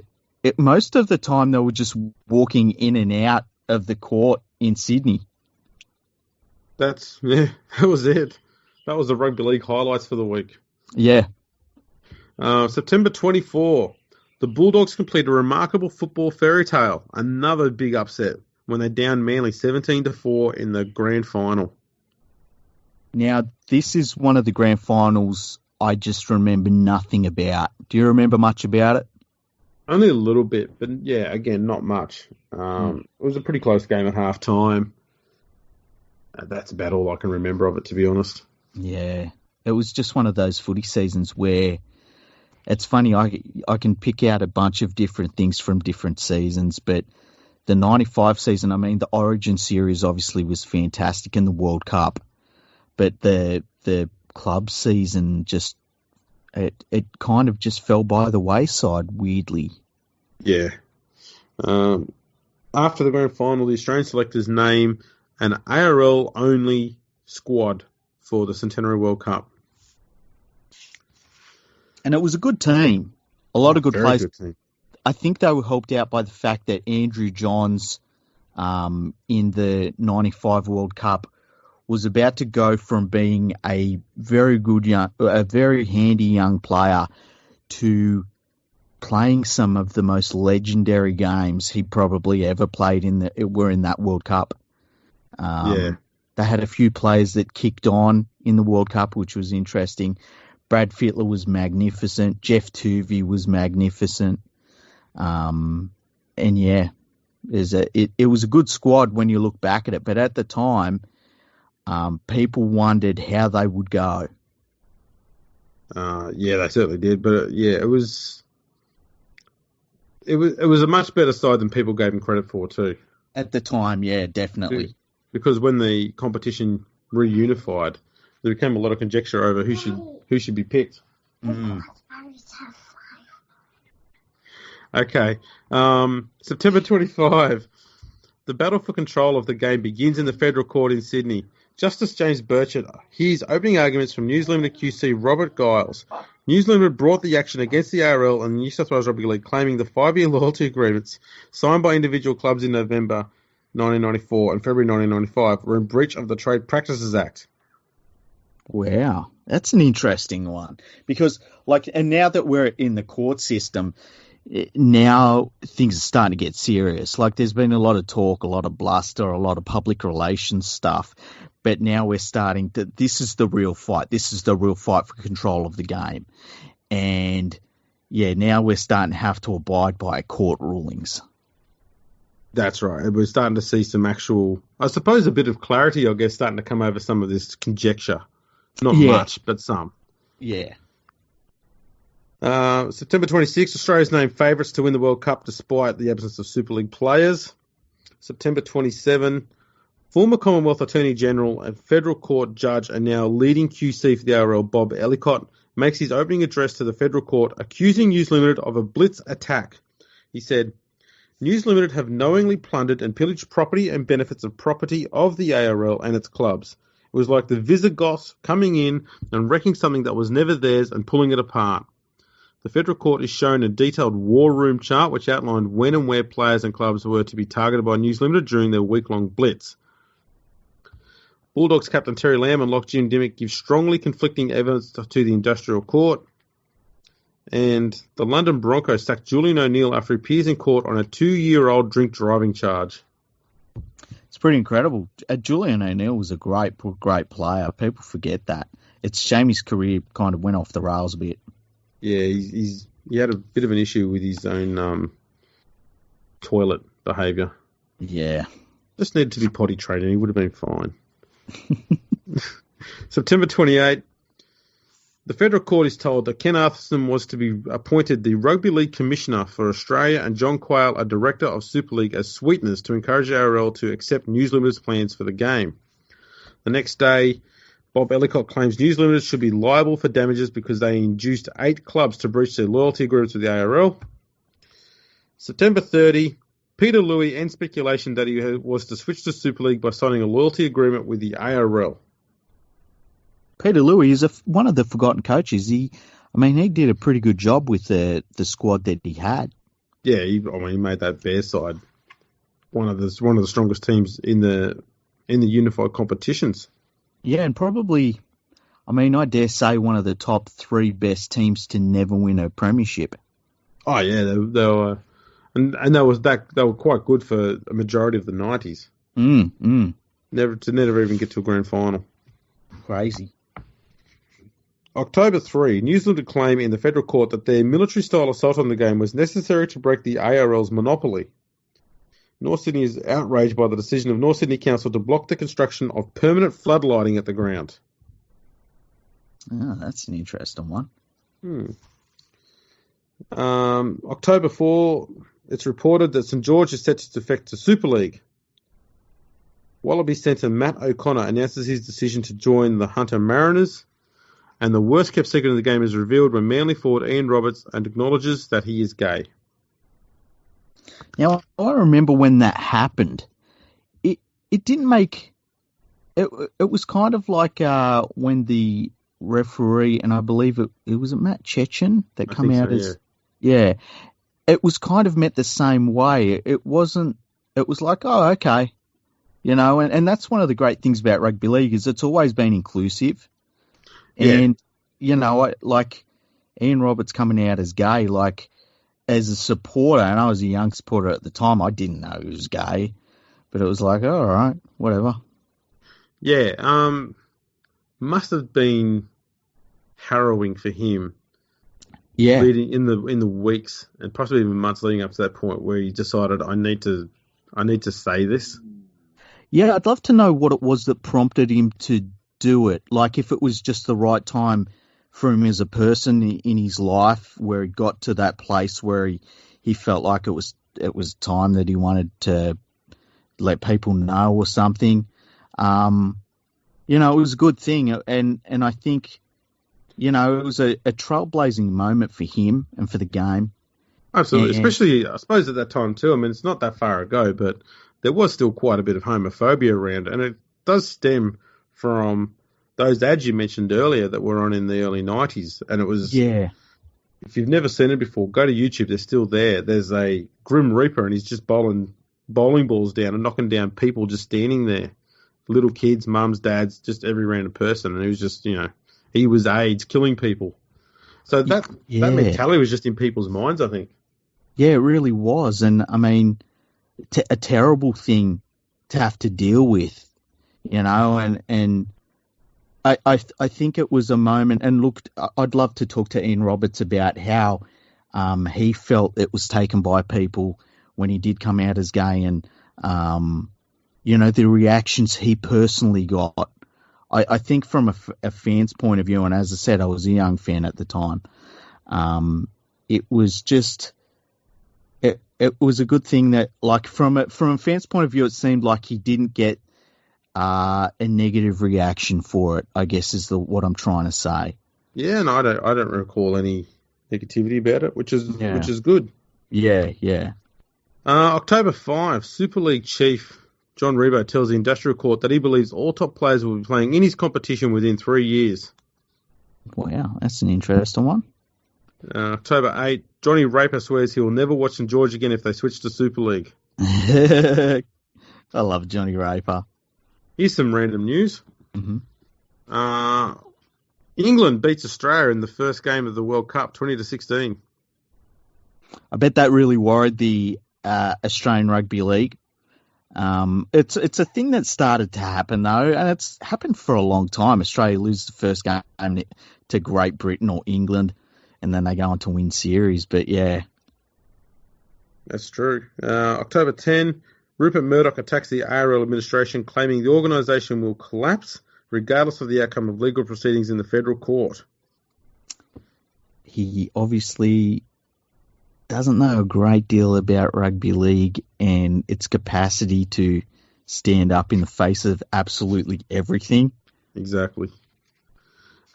most of the time, they were just walking in and out of the court in Sydney.
That was it. That was the rugby league highlights for the week.
Yeah.
September 24, the Bulldogs complete a remarkable football fairy tale, another big upset, when they downed Manly 17-4 in the grand final.
Now, this is one of the grand finals I just remember nothing about. Do you remember much about it?
Only a little bit, but yeah, again, not much. It was a pretty close game at half time. That's about all I can remember of it, to be honest.
Yeah, it was just one of those footy seasons where it's funny, I can pick out a bunch of different things from different seasons, but the 95 season, I mean, the Origin series obviously was fantastic in the World Cup, but the club season just, it kind of just fell by the wayside, weirdly.
Yeah. After the grand final, the Australian selectors name an ARL-only squad for the Centenary World Cup.
And it was a good team. A lot of good
Very
players.
Good team.
I think they were helped out by the fact that Andrew Johns in the 95 World Cup was about to go from being a very handy young player to playing some of the most legendary games he probably ever played in that World Cup. They had a few players that kicked on in the World Cup, which was interesting. Brad Fittler was magnificent. Jeff Tuvey was magnificent. And yeah, it was a good squad when you look back at it. But at the time, people wondered how they would go.
Yeah, they certainly did. But yeah, it was a much better side than people gave them credit for too.
At the time, yeah, definitely.
Because when the competition reunified, there became a lot of conjecture over who should be picked. Okay. September 25. The battle for control of the game begins in the federal court in Sydney. Justice James Burchett hears opening arguments from News Limited QC Robert Giles. News Limited brought the action against the ARL and the New South Wales Rugby League, claiming the 5-year loyalty agreements signed by individual clubs in November 1994 and February 1995 were in breach of the Trade Practices Act.
Wow, that's an interesting one. Because, and now that we're in the court system, now things are starting to get serious. There's been a lot of talk, a lot of bluster, a lot of public relations stuff. But now we're starting to, this is the real fight. This is the real fight for control of the game. And yeah, now we're starting to have to abide by court rulings.
That's right. We're starting to see some actual, I suppose, a bit of clarity, I guess, starting to come over some of this conjecture. Not much, but some.
Yeah.
September 26th, Australia's named favourites to win the World Cup despite the absence of Super League players. September 27, former Commonwealth Attorney General and Federal Court Judge and now leading QC for the ARL, Bob Ellicott, makes his opening address to the Federal Court accusing News Limited of a blitz attack. He said, News Limited have knowingly plundered and pillaged property and benefits of property of the ARL and its clubs. It was like the Visigoths coming in and wrecking something that was never theirs and pulling it apart. The Federal Court is shown a detailed war room chart which outlined when and where players and clubs were to be targeted by News Limited during their week-long blitz. Bulldogs captain Terry Lamb and lock Jim Dimmick give strongly conflicting evidence to the Industrial Court. And the London Broncos sacked Julian O'Neill after he appears in court on a 2-year-old drink driving charge.
It's pretty incredible. Julian O'Neill was a great player. People forget that. It's a shame his career kind of went off the rails a bit.
Yeah, he had a bit of an issue with his own toilet behaviour.
Yeah.
Just needed to be potty trained and he would have been fine. September 28, the Federal Court is told that Ken Arthurson was to be appointed the Rugby League Commissioner for Australia and John Quayle a Director of Super League as sweeteners to encourage the ARL to accept News Limited's plans for the game. The next day, Bob Ellicott claims News Limited should be liable for damages because they induced 8 clubs to breach their loyalty agreements with the ARL. September 30, Peter Louis ends speculation that he was to switch to Super League by signing a loyalty agreement with the ARL.
Peter Louis is one of the forgotten coaches. He did a pretty good job with the squad that he had.
Yeah, he made that Bear side one of the strongest teams in the unified competitions.
Yeah, and probably, I dare say one of the top 3 best teams to never win a premiership.
Oh yeah, they were And they were quite good for a majority of the 90s. Never even get to a grand final.
Crazy.
October 3, New Zealand claim in the federal court that their military-style assault on the game was necessary to break the ARL's monopoly. North Sydney is outraged by the decision of North Sydney Council to block the construction of permanent floodlighting at the ground.
Oh, that's an interesting one.
October 4, it's reported that St George is set to defect to Super League. Wallaby centre Matt O'Connor announces his decision to join the Hunter Mariners, and the worst-kept secret in the game is revealed when Manly forward Ian Roberts acknowledges that he is gay.
Now, I remember when that happened. It didn't make... It was kind of like when the referee, and I believe it was Matt Chechen that came out as... Yeah. It was kind of meant the same way. It wasn't... It was like, oh, okay. You know, and that's one of the great things about rugby league is it's always been inclusive. Yeah. And, you know, like Ian Roberts coming out as gay, like as a supporter, and I was a young supporter at the time, I didn't know he was gay, but it was like, oh, all right, whatever.
Yeah, must have been harrowing for him.
Yeah,
leading in the weeks and possibly even months leading up to that point where he decided I need to say this.
Yeah, I'd love to know what it was that prompted him to do it. Like if it was just the right time for him as a person in his life where he got to that place where he felt like it was time that he wanted to let people know or something. You know, it was a good thing. And I think, you know, it was a trailblazing moment for him and for the game.
Absolutely. Especially, I suppose, at that time too. I mean, it's not that far ago, but there was still quite a bit of homophobia around. And it does stem from those ads you mentioned earlier that were on in the early 90s. And it was...
Yeah.
If you've never seen it before, go to YouTube. They're still there. There's a Grim Reaper, and he's just bowling bowling balls down and knocking down people just standing there. Little kids, mums, dads, just every random person. And he was just, you know, he was AIDS, killing people. So that mentality was just in people's minds, I think.
Yeah, it really was. And, I mean, a terrible thing to have to deal with, you know, and I think it was a moment, and look, I'd love to talk to Ian Roberts about how he felt it was taken by people when he did come out as gay, and, you know, the reactions he personally got. I think from a fan's point of view, and as I said, I was a young fan at the time, it was just... It was a good thing that, like, from a fan's point of view, it seemed like he didn't get a negative reaction for it, I guess is what I'm trying to say.
Yeah, no, I don't recall any negativity about it, which is good.
Yeah.
October 5, Super League chief John Rebo tells the Industrial Court that he believes all top players will be playing in his competition within 3 years.
Wow, that's an interesting one.
October 8, Johnny Raper swears he will never watch St George again if they switch to Super League.
I love Johnny Raper.
Here's some random news.
Mm-hmm.
England beats Australia in the first game of the World Cup, 20-16.
I bet that really worried the Australian Rugby League. It's a thing that started to happen though, and it's happened for a long time. Australia loses the first game to Great Britain or England, and then they go on to win series. But yeah,
that's true. October 10, Rupert Murdoch attacks the ARL administration, claiming the organisation will collapse regardless of the outcome of legal proceedings in the federal court.
He obviously doesn't know a great deal about rugby league and its capacity to stand up in the face of absolutely everything.
Exactly.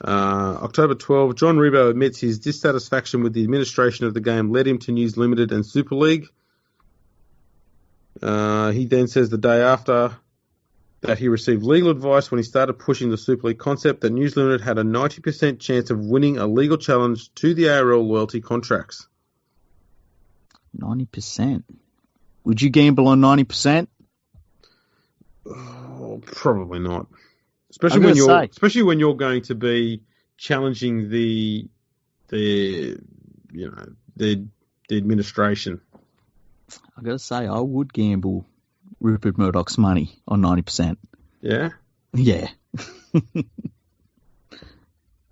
October 12, John Rebo admits his dissatisfaction with the administration of the game led him to News Limited and Super League. He then says the day after that he received legal advice when he started pushing the Super League concept that News Limited had a 90% chance of winning a legal challenge to the ARL loyalty contracts.
90%? Would you gamble on 90%?
Oh, probably not. Especially when you're going to be challenging the administration.
I got to say, I would gamble Rupert Murdoch's money on 90%.
Yeah?
Yeah.
I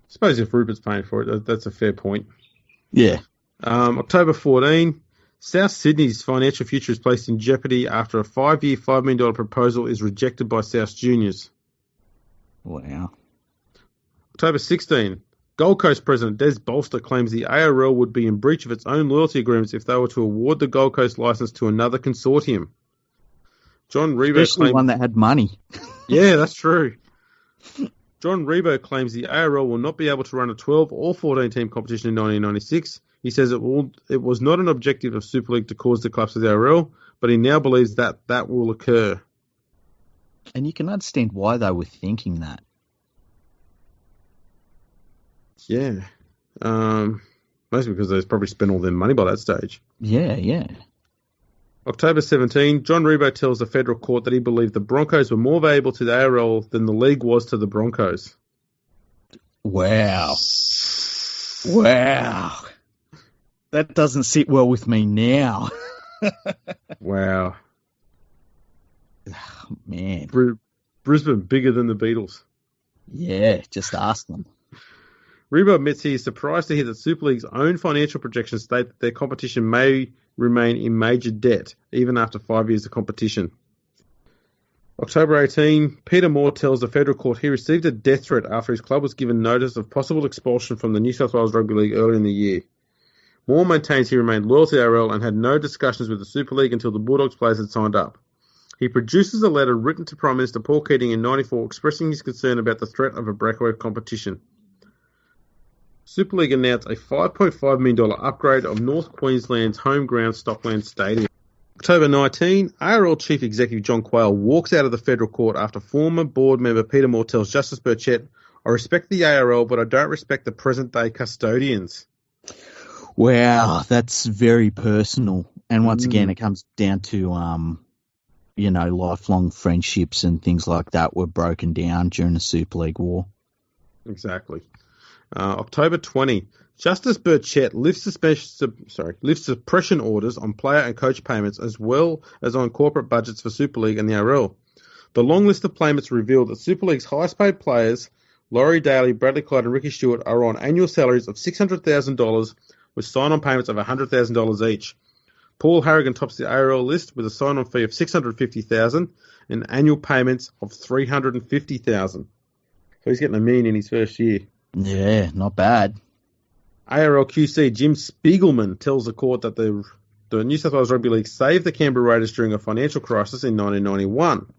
suppose if Rupert's paying for it, that's a fair point.
Yeah.
October 14, South Sydney's financial future is placed in jeopardy after a 5-year, $5 million proposal is rejected by South Juniors.
Wow.
October 16, Gold Coast President Des Bolster claims the ARL would be in breach of its own loyalty agreements if they were to award the Gold Coast licence to another consortium. John Rebo
Especially one that had money.
Yeah, that's true. John Rebo claims the ARL will not be able to run a 12 or 14 team competition in 1996. He says it was not an objective of Super League to cause the collapse of the ARL, but he now believes that will occur.
And you can understand why they were thinking that.
Yeah. Mostly because they've probably spent all their money by that stage.
Yeah.
October 17, John Rebo tells the federal court that he believed the Broncos were more valuable to the ARL than the league was to the Broncos.
Wow. That doesn't sit well with me now.
Wow.
Oh, man.
Brisbane bigger than the Beatles.
Yeah, just ask them.
Rebo admits he is surprised to hear that Super League's own financial projections state that their competition may remain in major debt even after 5 years of competition. October 18, Peter Moore tells the federal court he received a death threat after his club was given notice of possible expulsion from the New South Wales Rugby League earlier in the year. Moore maintains he remained loyal to the ARL and had no discussions with the Super League until the Bulldogs players had signed up. He produces a letter written to Prime Minister Paul Keating in 1994 expressing his concern about the threat of a breakaway competition. Super League announced a $5.5 million upgrade of North Queensland's home ground Stockland Stadium. October 19, ARL Chief Executive John Quayle walks out of the federal court after former board member Peter Moore tells Justice Burchett, "I respect the ARL, but I don't respect the present-day custodians."
Wow, that's very personal. And once again, it comes down to, lifelong friendships and things like that were broken down during the Super League war.
Exactly. October 20, Justice Burchett lifts suppression orders on player and coach payments as well as on corporate budgets for Super League and the ARL. The long list of payments revealed that Super League's highest paid players, Laurie Daly, Bradley Clyde and Ricky Stewart, are on annual salaries of $600,000 with sign-on payments of $100,000 each. Paul Harrigan tops the ARL list with a sign-on fee of $650,000 and annual payments of $350,000. So he's getting $1 million in his first year.
Yeah, not bad.
ARL QC Jim Spiegelman tells the court that the New South Wales Rugby League saved the Canberra Raiders during a financial crisis in 1991.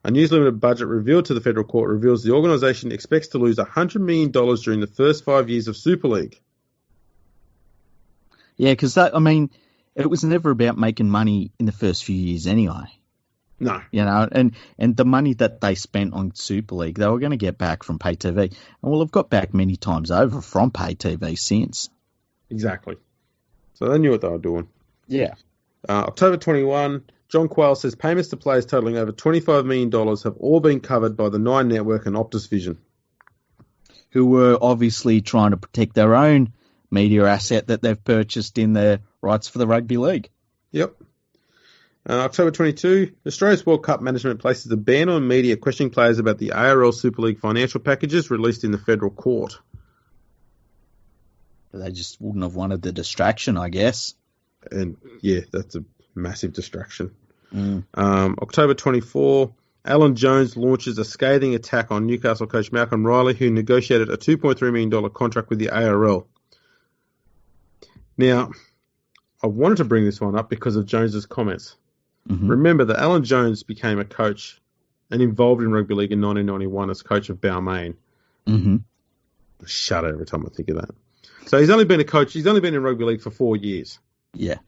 A News Limited budget revealed to the federal court reveals the organisation expects to lose $100 million during the first 5 years of Super League.
Yeah, because it was never about making money in the first few years anyway.
No.
And the money that they spent on Super League, they were going to get back from pay TV. And well, they've got back many times over from pay TV since.
Exactly. So they knew what they were doing.
Yeah.
October 21, John Quayle says payments to players totaling over $25 million have all been covered by the Nine Network and Optus Vision.
Who were obviously trying to protect their own media asset that they've purchased in their rights for the Rugby League.
Yep. October 22, Australia's World Cup management places a ban on media questioning players about the ARL Super League financial packages released in the federal court.
They just wouldn't have wanted the distraction, I guess.
And yeah, that's a massive distraction. October 24, Alan Jones launches a scathing attack on Newcastle coach Malcolm Riley, who negotiated a $2.3 million contract with the ARL. Now, I wanted to bring this one up because of Jones's comments. Mm-hmm. Remember that Alan Jones became a coach and involved in Rugby League in 1991 as coach of Balmain.
Mm-hmm.
I shudder every time I think of that. So he's only been a coach. He's only been in Rugby League for 4 years.
Yeah.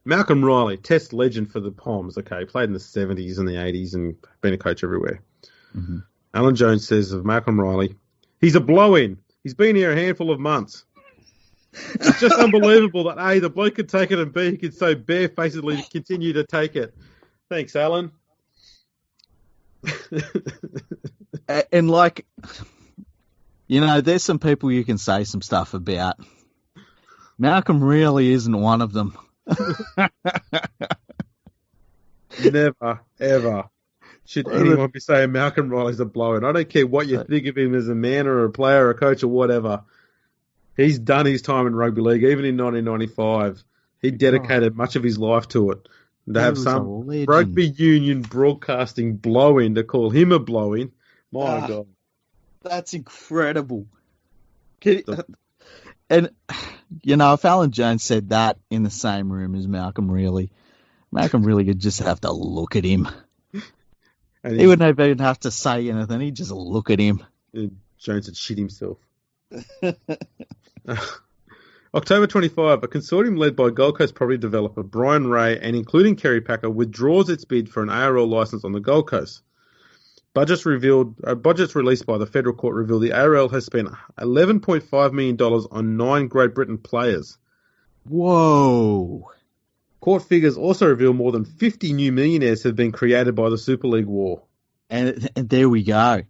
Malcolm Riley, Test legend for the Poms. Okay, played in the 70s and the 80s and been a coach everywhere. Mm-hmm. Alan Jones says of Malcolm Riley, he's a blow-in. He's been here a handful of months. It's just unbelievable that A, the bloke could take it, and B, he could so barefacedly continue to take it. Thanks, Alan.
And there's some people you can say some stuff about. Malcolm really isn't one of them.
Never, ever should anyone be saying Malcolm Riley's a blow-in. I don't care what you think of him as a man or a player or a coach or whatever. He's done his time in rugby league, even in 1995. He dedicated much of his life to it. To have some rugby union broadcasting blow-in to call him a blow-in, my God.
That's incredible. And, if Alan Jones said that in the same room as Malcolm Riley could just have to look at him. He wouldn't even have to say anything. He'd just look at him.
Jones would shit himself. October 25, a consortium led by Gold Coast property developer Brian Ray and including Kerry Packer withdraws its bid for an ARL licence on the Gold Coast. Budgets released by the federal court reveal the ARL has spent $11.5 million on 9 Great Britain players.
Whoa.
Court figures also reveal more than 50 new millionaires have been created by the Super League war.
And there we go.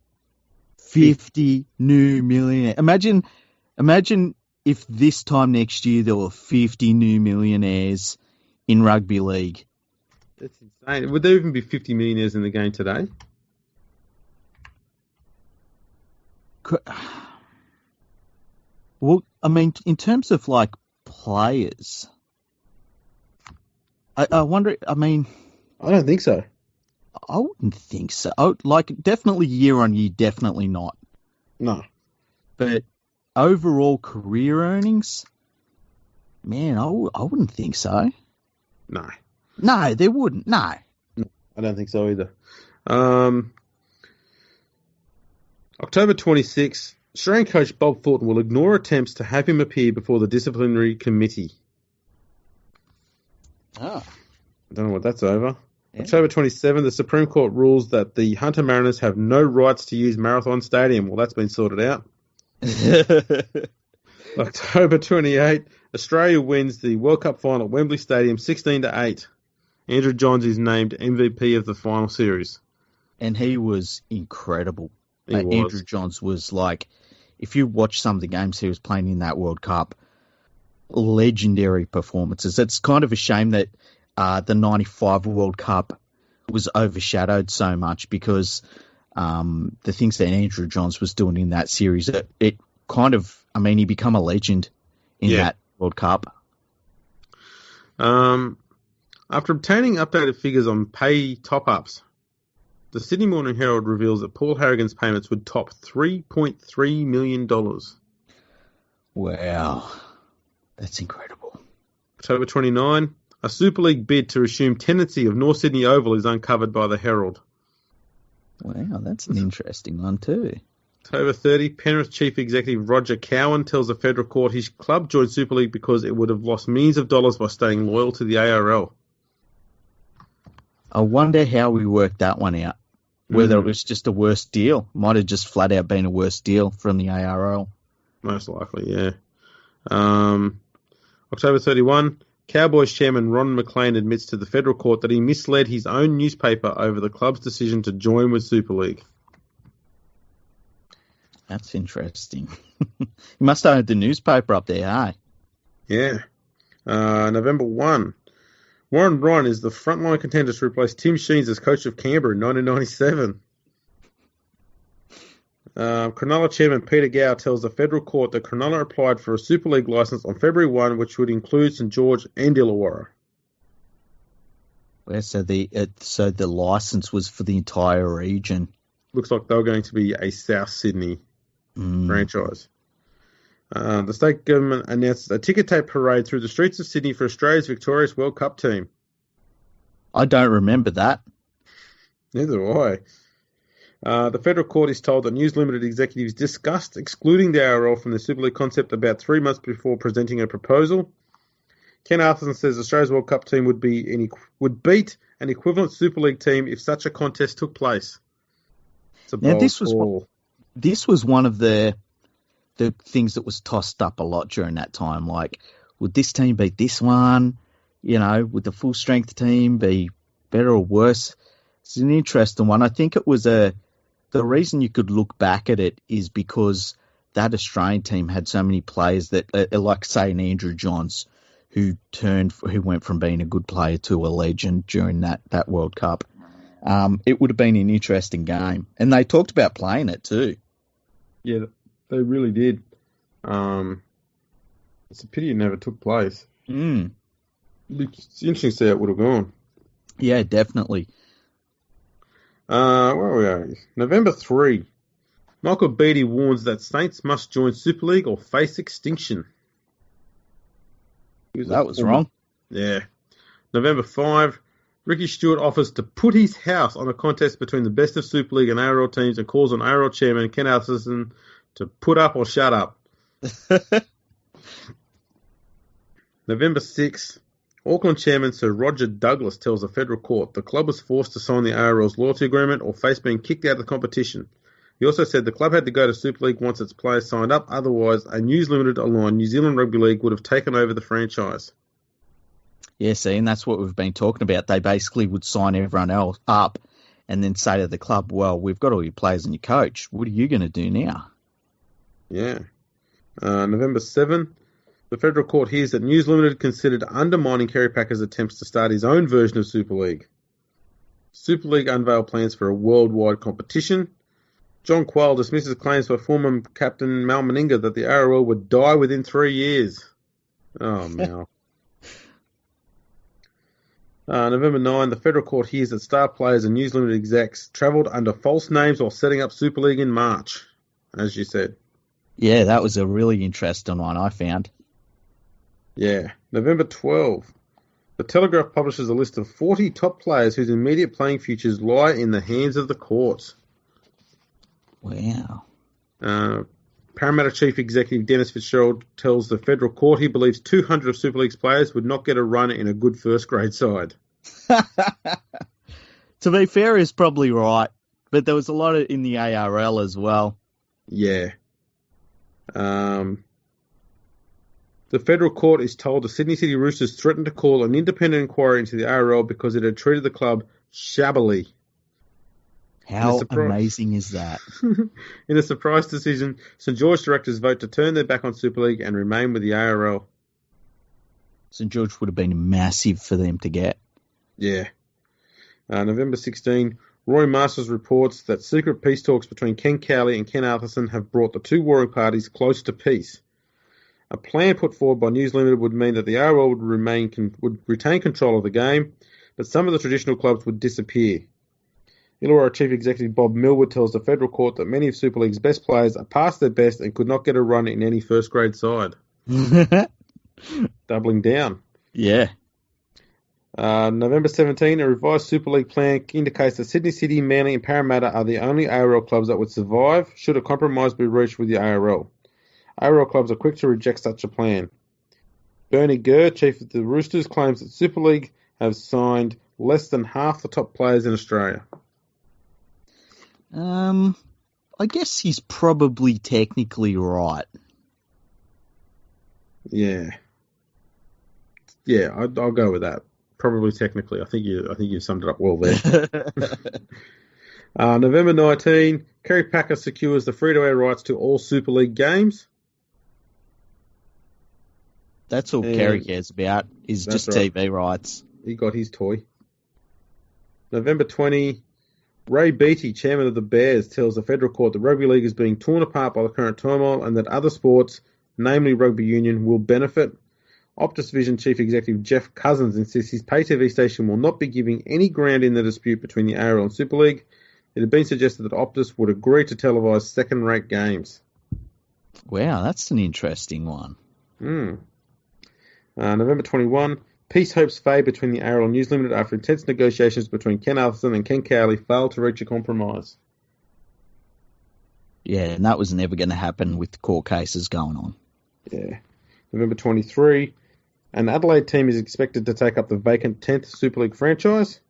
50 new millionaires. Imagine if this time next year there were 50 new millionaires in rugby league.
That's insane. Would there even be 50 millionaires in the game today?
Well, I mean, in terms of like players, I wonder. I mean,
I don't think so.
I wouldn't think so. Like, definitely year on year, definitely not.
No.
But overall career earnings, man, I wouldn't think so.
No.
No, they wouldn't. No.
I don't think so either. October 26, Australian coach Bob Thornton will ignore attempts to have him appear before the disciplinary committee.
Oh.
I don't know what that's over. Yeah. October 27, the Supreme Court rules that the Hunter Mariners have no rights to use Marathon Stadium. Well, that's been sorted out. October 28, Australia wins the World Cup final at Wembley Stadium 16-8. Andrew Johns is named MVP of the final series.
And he was incredible. Andrew Johns was like, if you watch some of the games he was playing in that World Cup, legendary performances. It's kind of a shame that the 95 World Cup was overshadowed so much because the things that Andrew Johns was doing in that series, it kind of, I mean, he became a legend in that World Cup.
After obtaining updated figures on pay top-ups, the Sydney Morning Herald reveals that Paul Harrigan's payments would top $3.3 million.
Wow. That's incredible.
October 29, a Super League bid to resume tenancy of North Sydney Oval is uncovered by the Herald.
Wow, that's an interesting one too.
October 30, Penrith Chief Executive Roger Cowan tells the federal court his club joined Super League because it would have lost millions of dollars by staying loyal to the ARL.
I wonder how we worked that one out. Whether it was just a worse deal. Might have just flat out been a worse deal from the ARL.
Most likely, yeah. October 31, Cowboys chairman Ron McLean admits to the federal court that he misled his own newspaper over the club's decision to join with Super League.
That's interesting. He must have owned the newspaper up there, eh?
Yeah. November 1. Warren Ryan is the frontline contender to replace Tim Sheens as coach of Canberra in 1997. Cronulla chairman Peter Gow tells the federal court that Cronulla applied for a Super League licence on February 1, which would include St George and Illawarra.
Well, so the licence was for the entire region.
Looks like they were going to be a South Sydney franchise. The state government announced a ticker tape parade through the streets of Sydney for Australia's victorious World Cup team.
I don't remember that.
Neither do I. The federal court is told that News Limited executives discussed excluding the ARL from the Super League concept about 3 months before presenting a proposal. Ken Arthurson says Australia's World Cup team would beat an equivalent Super League team if such a contest took place.
Now, this was one of the things that was tossed up a lot during that time. Like, would this team beat this one? You know, would the full strength team be better or worse? It's an interesting one. I think it was the reason you could look back at it is because that Australian team had so many players that, like say, an Andrew Johns, who went from being a good player to a legend during that World Cup. It would have been an interesting game, and they talked about playing it too.
Yeah, they really did. It's a pity it never took place. It's interesting to see how it would have gone.
Yeah, definitely.
Where are we? November 3. Michael Beattie warns that Saints must join Super League or face extinction.
That was wrong.
Yeah. November 5. Ricky Stewart offers to put his house on a contest between the best of Super League and ARL teams and calls on ARL chairman Ken Atherton to put up or shut up. November 6. Auckland chairman Sir Roger Douglas tells the federal court the club was forced to sign the ARL's loyalty agreement or face being kicked out of the competition. He also said the club had to go to Super League once its players signed up, otherwise a News Limited aligned New Zealand Rugby League would have taken over the franchise.
Yeah, see, and that's what we've been talking about. They basically would sign everyone else up and then say to the club, well, we've got all your players and your coach. What are you going to do now?
Yeah. November 7. The federal court hears that News Limited considered undermining Kerry Packer's attempts to start his own version of Super League. Super League unveiled plans for a worldwide competition. John Quayle dismisses claims by former captain Mal Meninga that the ARL would die within 3 years. Oh, Mal. November 9, the federal court hears that star players and News Limited execs travelled under false names while setting up Super League in March, as you said.
Yeah, that was a really interesting one, I found.
Yeah. November 12. The Telegraph publishes a list of 40 top players whose immediate playing futures lie in the hands of the courts.
Wow.
Parramatta Chief Executive Dennis Fitzgerald tells the federal court he believes 200 of Super League's players would not get a run in a good first-grade side.
To be fair, he's probably right, but there was a lot in the ARL as well.
Yeah. The federal court is told the Sydney City Roosters threatened to call an independent inquiry into the ARL because it had treated the club shabbily.
How amazing is that?
In a surprise decision, St George directors vote to turn their back on Super League and remain with the ARL.
St George would have been massive for them to get.
Yeah. November 16, Roy Masters reports that secret peace talks between Ken Cowley and Ken Atherton have brought the two warring parties close to peace. A plan put forward by News Limited would mean that the ARL would retain control of the game, but some of the traditional clubs would disappear. Illawarra Chief Executive Bob Millwood tells the federal court that many of Super League's best players are past their best and could not get a run in any first-grade side. Doubling down.
Yeah.
November 17, a revised Super League plan indicates that Sydney City, Manly and Parramatta are the only ARL clubs that would survive should a compromise be reached with the ARL. ARL clubs are quick to reject such a plan. Bernie Gurr, chief of the Roosters, claims that Super League have signed less than half the top players in Australia.
I guess he's probably technically right.
Yeah. Yeah, I'll go with that. Probably technically. I think you summed it up well there. November 19, Kerry Packer secures the free-to-air rights to all Super League games.
That's all Kerry cares about, is just right. TV rights.
He got his toy. November 20, Ray Beattie, chairman of the Bears, tells the federal court that Rugby League is being torn apart by the current turmoil and that other sports, namely rugby union, will benefit. Optus Vision Chief Executive Jeff Cousins insists his pay TV station will not be giving any ground in the dispute between the ARL and Super League. It had been suggested that Optus would agree to televise second-rate games.
Wow, that's an interesting one.
November 21, peace hopes fade between the ARL and News Limited after intense negotiations between Ken Atherton and Ken Cowley failed to reach a compromise.
Yeah, and that was never going to happen with the court cases going on.
Yeah. November 23, an Adelaide team is expected to take up the vacant 10th Super League franchise.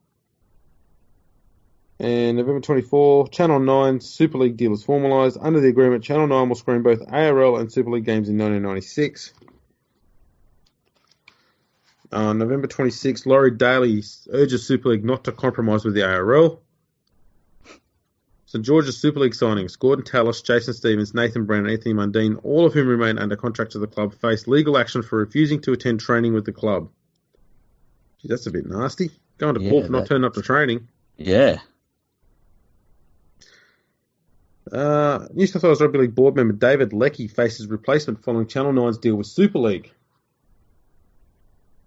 And November 24, Channel 9 Super League deal is formalised. Under the agreement, Channel 9 will screen both ARL and Super League games in 1996. On November 26, Laurie Daly urges Super League not to compromise with the ARL. St George's Super League signings, Gordon Tallis, Jason Stevens, Nathan Brown and Anthony Mundine, all of whom remain under contract to the club, face legal action for refusing to attend training with the club. Gee, that's a bit nasty. Going to court for not turning up to training.
Yeah.
New South Wales Rugby League board member David Leckie faces replacement following Channel 9's deal with Super League.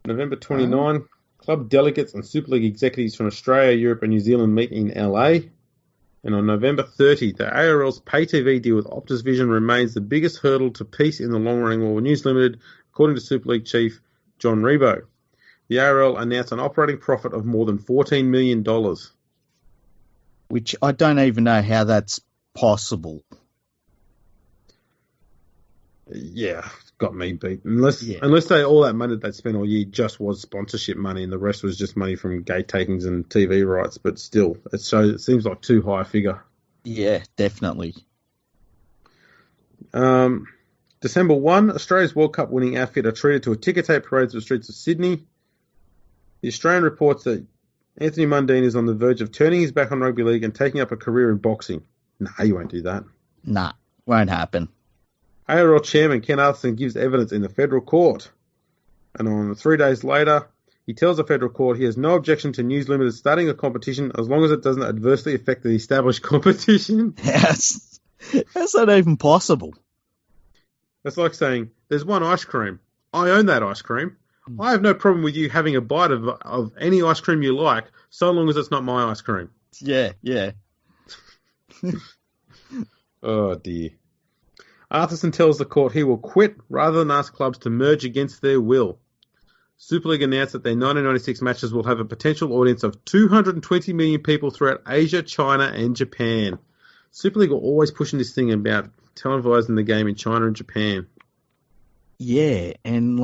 November 29, club delegates and Super League executives from Australia, Europe and New Zealand meet in LA. And on November 30, the ARL's pay TV deal with Optus Vision remains the biggest hurdle to peace in the long-running war. News Limited, according to Super League chief John Rebo. The ARL announced an operating profit of more than $14 million.
Which I don't even know how that's possible.
Yeah, got me beat. Unless all that money they'd spent all year just was sponsorship money and the rest was just money from gate takings and TV rights. But still, it seems like too high a figure.
Yeah, definitely.
December 1, Australia's World Cup winning outfit are treated to a ticker tape parade through the streets of Sydney. The Australian reports that Anthony Mundine is on the verge of turning his back on rugby league and taking up a career in boxing. Nah, you won't do that.
Nah, won't happen.
ARL chairman Ken Atherton gives evidence in the federal court. And on 3 days later, he tells the federal court he has no objection to News Limited starting a competition as long as it doesn't adversely affect the established competition.
Yes. How's that even possible?
That's like saying, there's one ice cream. I own that ice cream. I have no problem with you having a bite of any ice cream you like, so long as it's not my ice cream.
Yeah.
Oh, dear. Atherton tells the court he will quit rather than ask clubs to merge against their will. Super League announced that their 1996 matches will have a potential audience of 220 million people throughout Asia, China and Japan. Super League are always pushing this thing about televising the game in China and Japan.
Yeah, and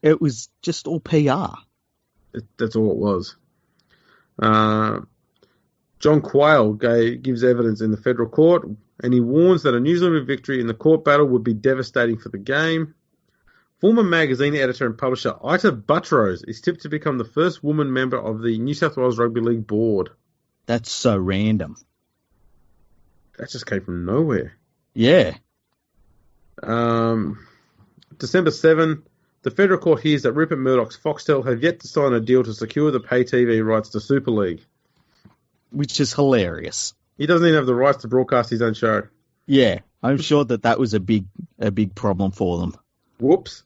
it was just all PR.
That's all it was. John Quayle gives evidence in the federal court, and he warns that a New Zealand victory in the court battle would be devastating for the game. Former magazine editor and publisher Ita Buttrose is tipped to become the first woman member of the New South Wales Rugby League board.
That's so random.
That just came from nowhere.
Yeah.
December 7, the federal court hears that Rupert Murdoch's Foxtel have yet to sign a deal to secure the pay TV rights to Super League.
Which is hilarious.
He doesn't even have the rights to broadcast his own show.
Yeah, I'm sure that was a big problem for them.
Whoops.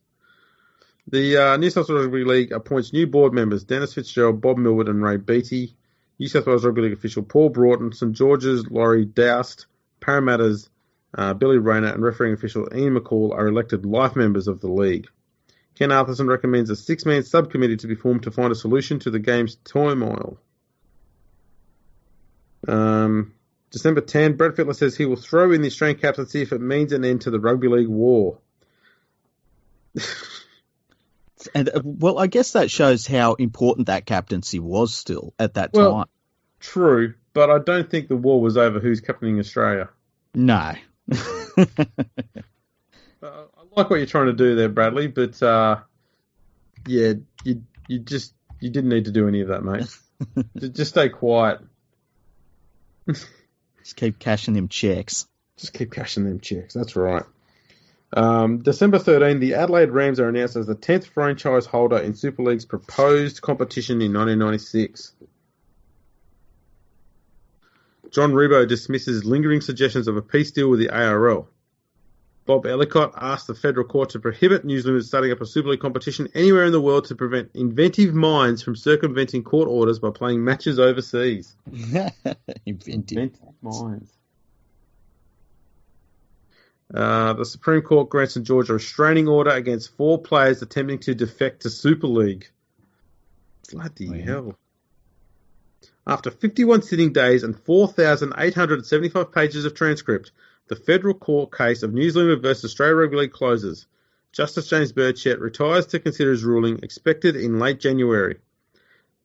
The New South Wales Rugby League appoints new board members, Dennis Fitzgerald, Bob Millward and Ray Beattie. New South Wales Rugby League official Paul Broughton, St George's Laurie Doust, Parramatta's Billy Rayner and refereeing official Ian McCall are elected life members of the league. Ken Atherton recommends a 6-man subcommittee to be formed to find a solution to the game's turmoil. December 10, Brett Fittler says he will throw in the Australian captaincy if it means an end to the Rugby League war.
And well, I guess that shows how important that captaincy was still at that time.
True, but I don't think the war was over who's captaining Australia.
No.
I like what you're trying to do there, Bradley, but yeah, you didn't need to do any of that, mate. Just stay quiet.
Just keep cashing them checks.
That's right. December 13, the Adelaide Rams are announced as the 10th franchise holder in Super League's proposed competition in 1996. John Rebo dismisses lingering suggestions of a peace deal with the ARL. Bob Ellicott asked the federal court to prohibit New Zealand starting up a Super League competition anywhere in the world to prevent inventive minds from circumventing court orders by playing matches overseas. Inventive minds. The Supreme Court grants St George a restraining order against 4 players attempting to defect to Super League. Bloody hell. After 51 sitting days and 4,875 pages of transcript, the federal court case of New Zealand versus Australia Rugby League closes. Justice James Burchett retires to consider his ruling, expected in late January.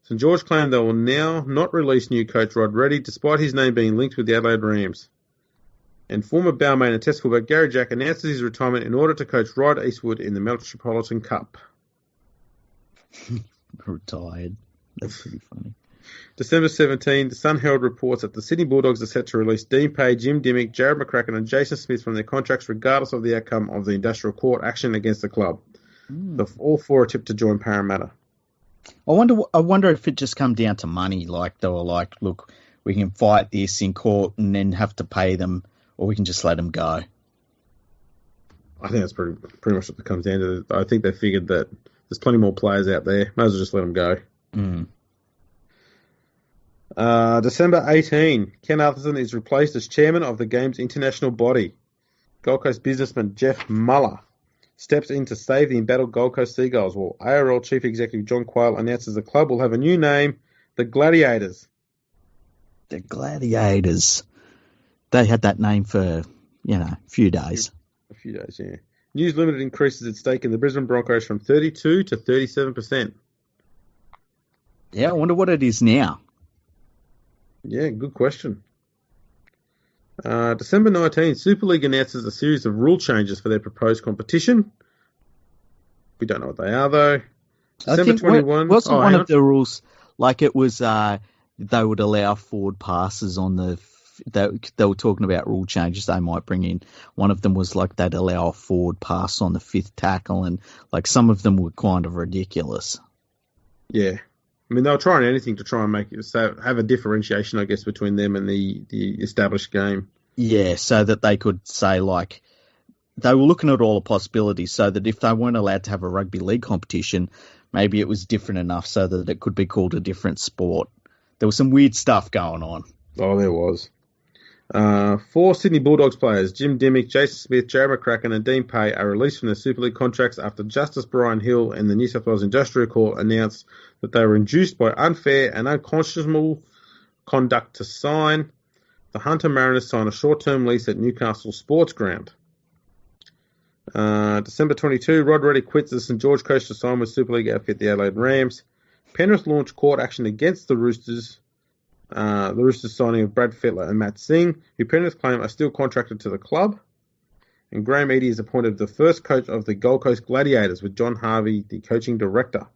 St George claimed they will now not release new coach Rod Reddy, despite his name being linked with the Adelaide Rams. And former Balmain and Test fullback Gary Jack announces his retirement in order to coach Rod Eastwood in the Metropolitan Cup.
Retired. That's pretty funny.
December 17, the Sun Herald reports that the Sydney Bulldogs are set to release Dean Pay, Jim Dimmick, Jared McCracken and Jason Smith from their contracts regardless of the outcome of the industrial court action against the club. All four are tipped to join Parramatta.
I wonder if it just come down to money. Like they were like, look, we can fight this in court and then have to pay them, or we can just let them go.
I think that's pretty much what it comes down to. I think they figured that there's plenty more players out there. Might as well just let them go. December 18, Ken Atherton is replaced as chairman of the game's international body. Gold Coast businessman Jeff Muller steps in to save the embattled Gold Coast Seagulls, while ARL Chief Executive John Quayle announces the club will have a new name, the Gladiators.
The Gladiators. They had that name for, a few days.
A few days, yeah. News Limited increases its stake in the Brisbane Broncos from 32 to 37%.
Yeah, I wonder what it is now.
Yeah, good question. December 19, Super League announces a series of rule changes for their proposed competition. We don't know what they are, though. December 21.
Wasn't one of the rules, like it was, they would allow forward passes on the... They were talking about rule changes they might bring in. One of them was like they'd allow a forward pass on the fifth tackle, and like some of them were kind of ridiculous.
Yeah. I mean, they were trying anything to try and have a differentiation, I guess, between them and the established game.
Yeah, so that they could say, like, they were looking at all the possibilities so that if they weren't allowed to have a rugby league competition, maybe it was different enough so that it could be called a different sport. There was some weird stuff going on.
Oh, there was. 4 Sydney Bulldogs players, Jim Dimmick, Jason Smith, Jared McCracken and Dean Pay, are released from their Super League contracts after Justice Brian Hill and the New South Wales Industrial Court announced that they were induced by unfair and unconscionable conduct to sign. The Hunter Mariners sign a short-term lease at Newcastle Sports Ground. December 22, Rod Reddy quits the St George Coast to sign with Super League outfit the Adelaide Rams. Penrith launched court action against the Roosters. The Roosters signing of Brad Fittler and Matt Singh, who Penrith claim are still contracted to the club. And Graham Eadie is appointed the first coach of the Gold Coast Gladiators, with John Harvey the coaching director.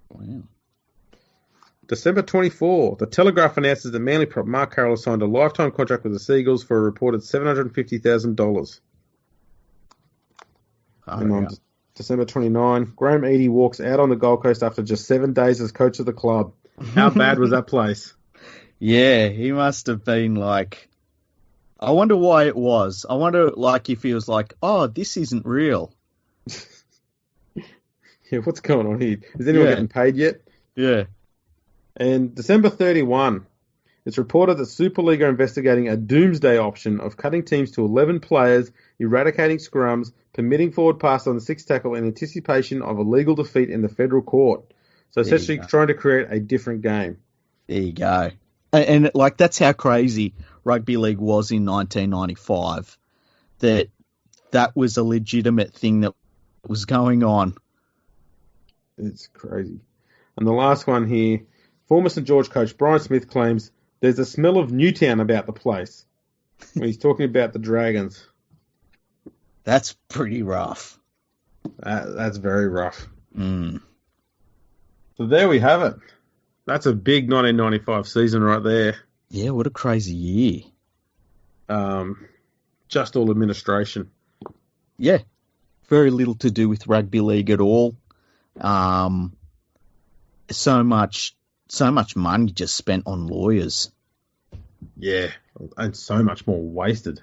Wow.
December 24, the Telegraph announces that Manly prop Mark Carroll has signed a lifetime contract with the Seagulls for a reported $750,000. And on December 29, Graham Eadie walks out on the Gold Coast after just 7 days as coach of the club. How bad was that place?
Yeah, he must have been like... I wonder why it was. I wonder like if he was like, oh, this isn't real.
Yeah, what's going on here? Is anyone getting paid yet?
Yeah.
And December 31, it's reported that Super League are investigating a doomsday option of cutting teams to 11 players, eradicating scrums, permitting forward pass on the sixth tackle in anticipation of a legal defeat in the federal court. So essentially trying to create a different game.
There you go. And like that's how crazy rugby league was in 1995. That was a legitimate thing that was going on.
It's crazy. And the last one here, former St George coach Brian Smith claims there's a smell of Newtown about the place when he's talking about the Dragons.
That's pretty rough.
That's very rough.
Mm.
So there we have it. That's a big 1995 season right there.
Yeah, what a crazy year.
Just all administration.
Yeah, very little to do with rugby league at all. So much money just spent on lawyers.
Yeah, and so much more wasted.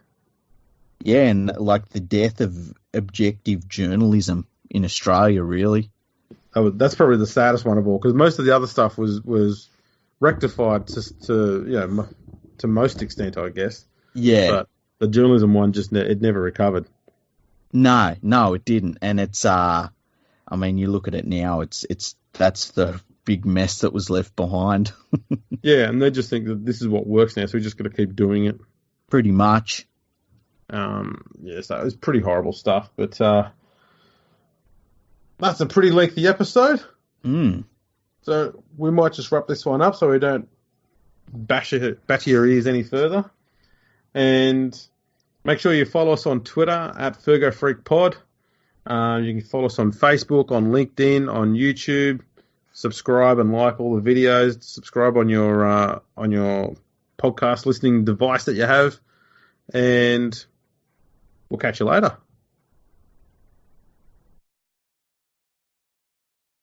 Yeah, and like the death of objective journalism in Australia, really.
That's probably the saddest one of all, because most of the other stuff was rectified to most extent, I guess.
Yeah.
But the journalism one it never recovered.
No, it didn't. And it's I mean, you look at it now, that's the big mess that was left behind.
Yeah, and they just think that this is what works now, so we just got to keep doing it.
Pretty much.
Yeah, so it was pretty horrible stuff, but that's a pretty lengthy episode. So we might just wrap this one up so we don't bash your ears any further. And make sure you follow us on Twitter at FergoFreakPod. You can follow us on Facebook, on LinkedIn, on YouTube, subscribe and like all the videos. Subscribe on your podcast listening device that you have, and we'll catch you later.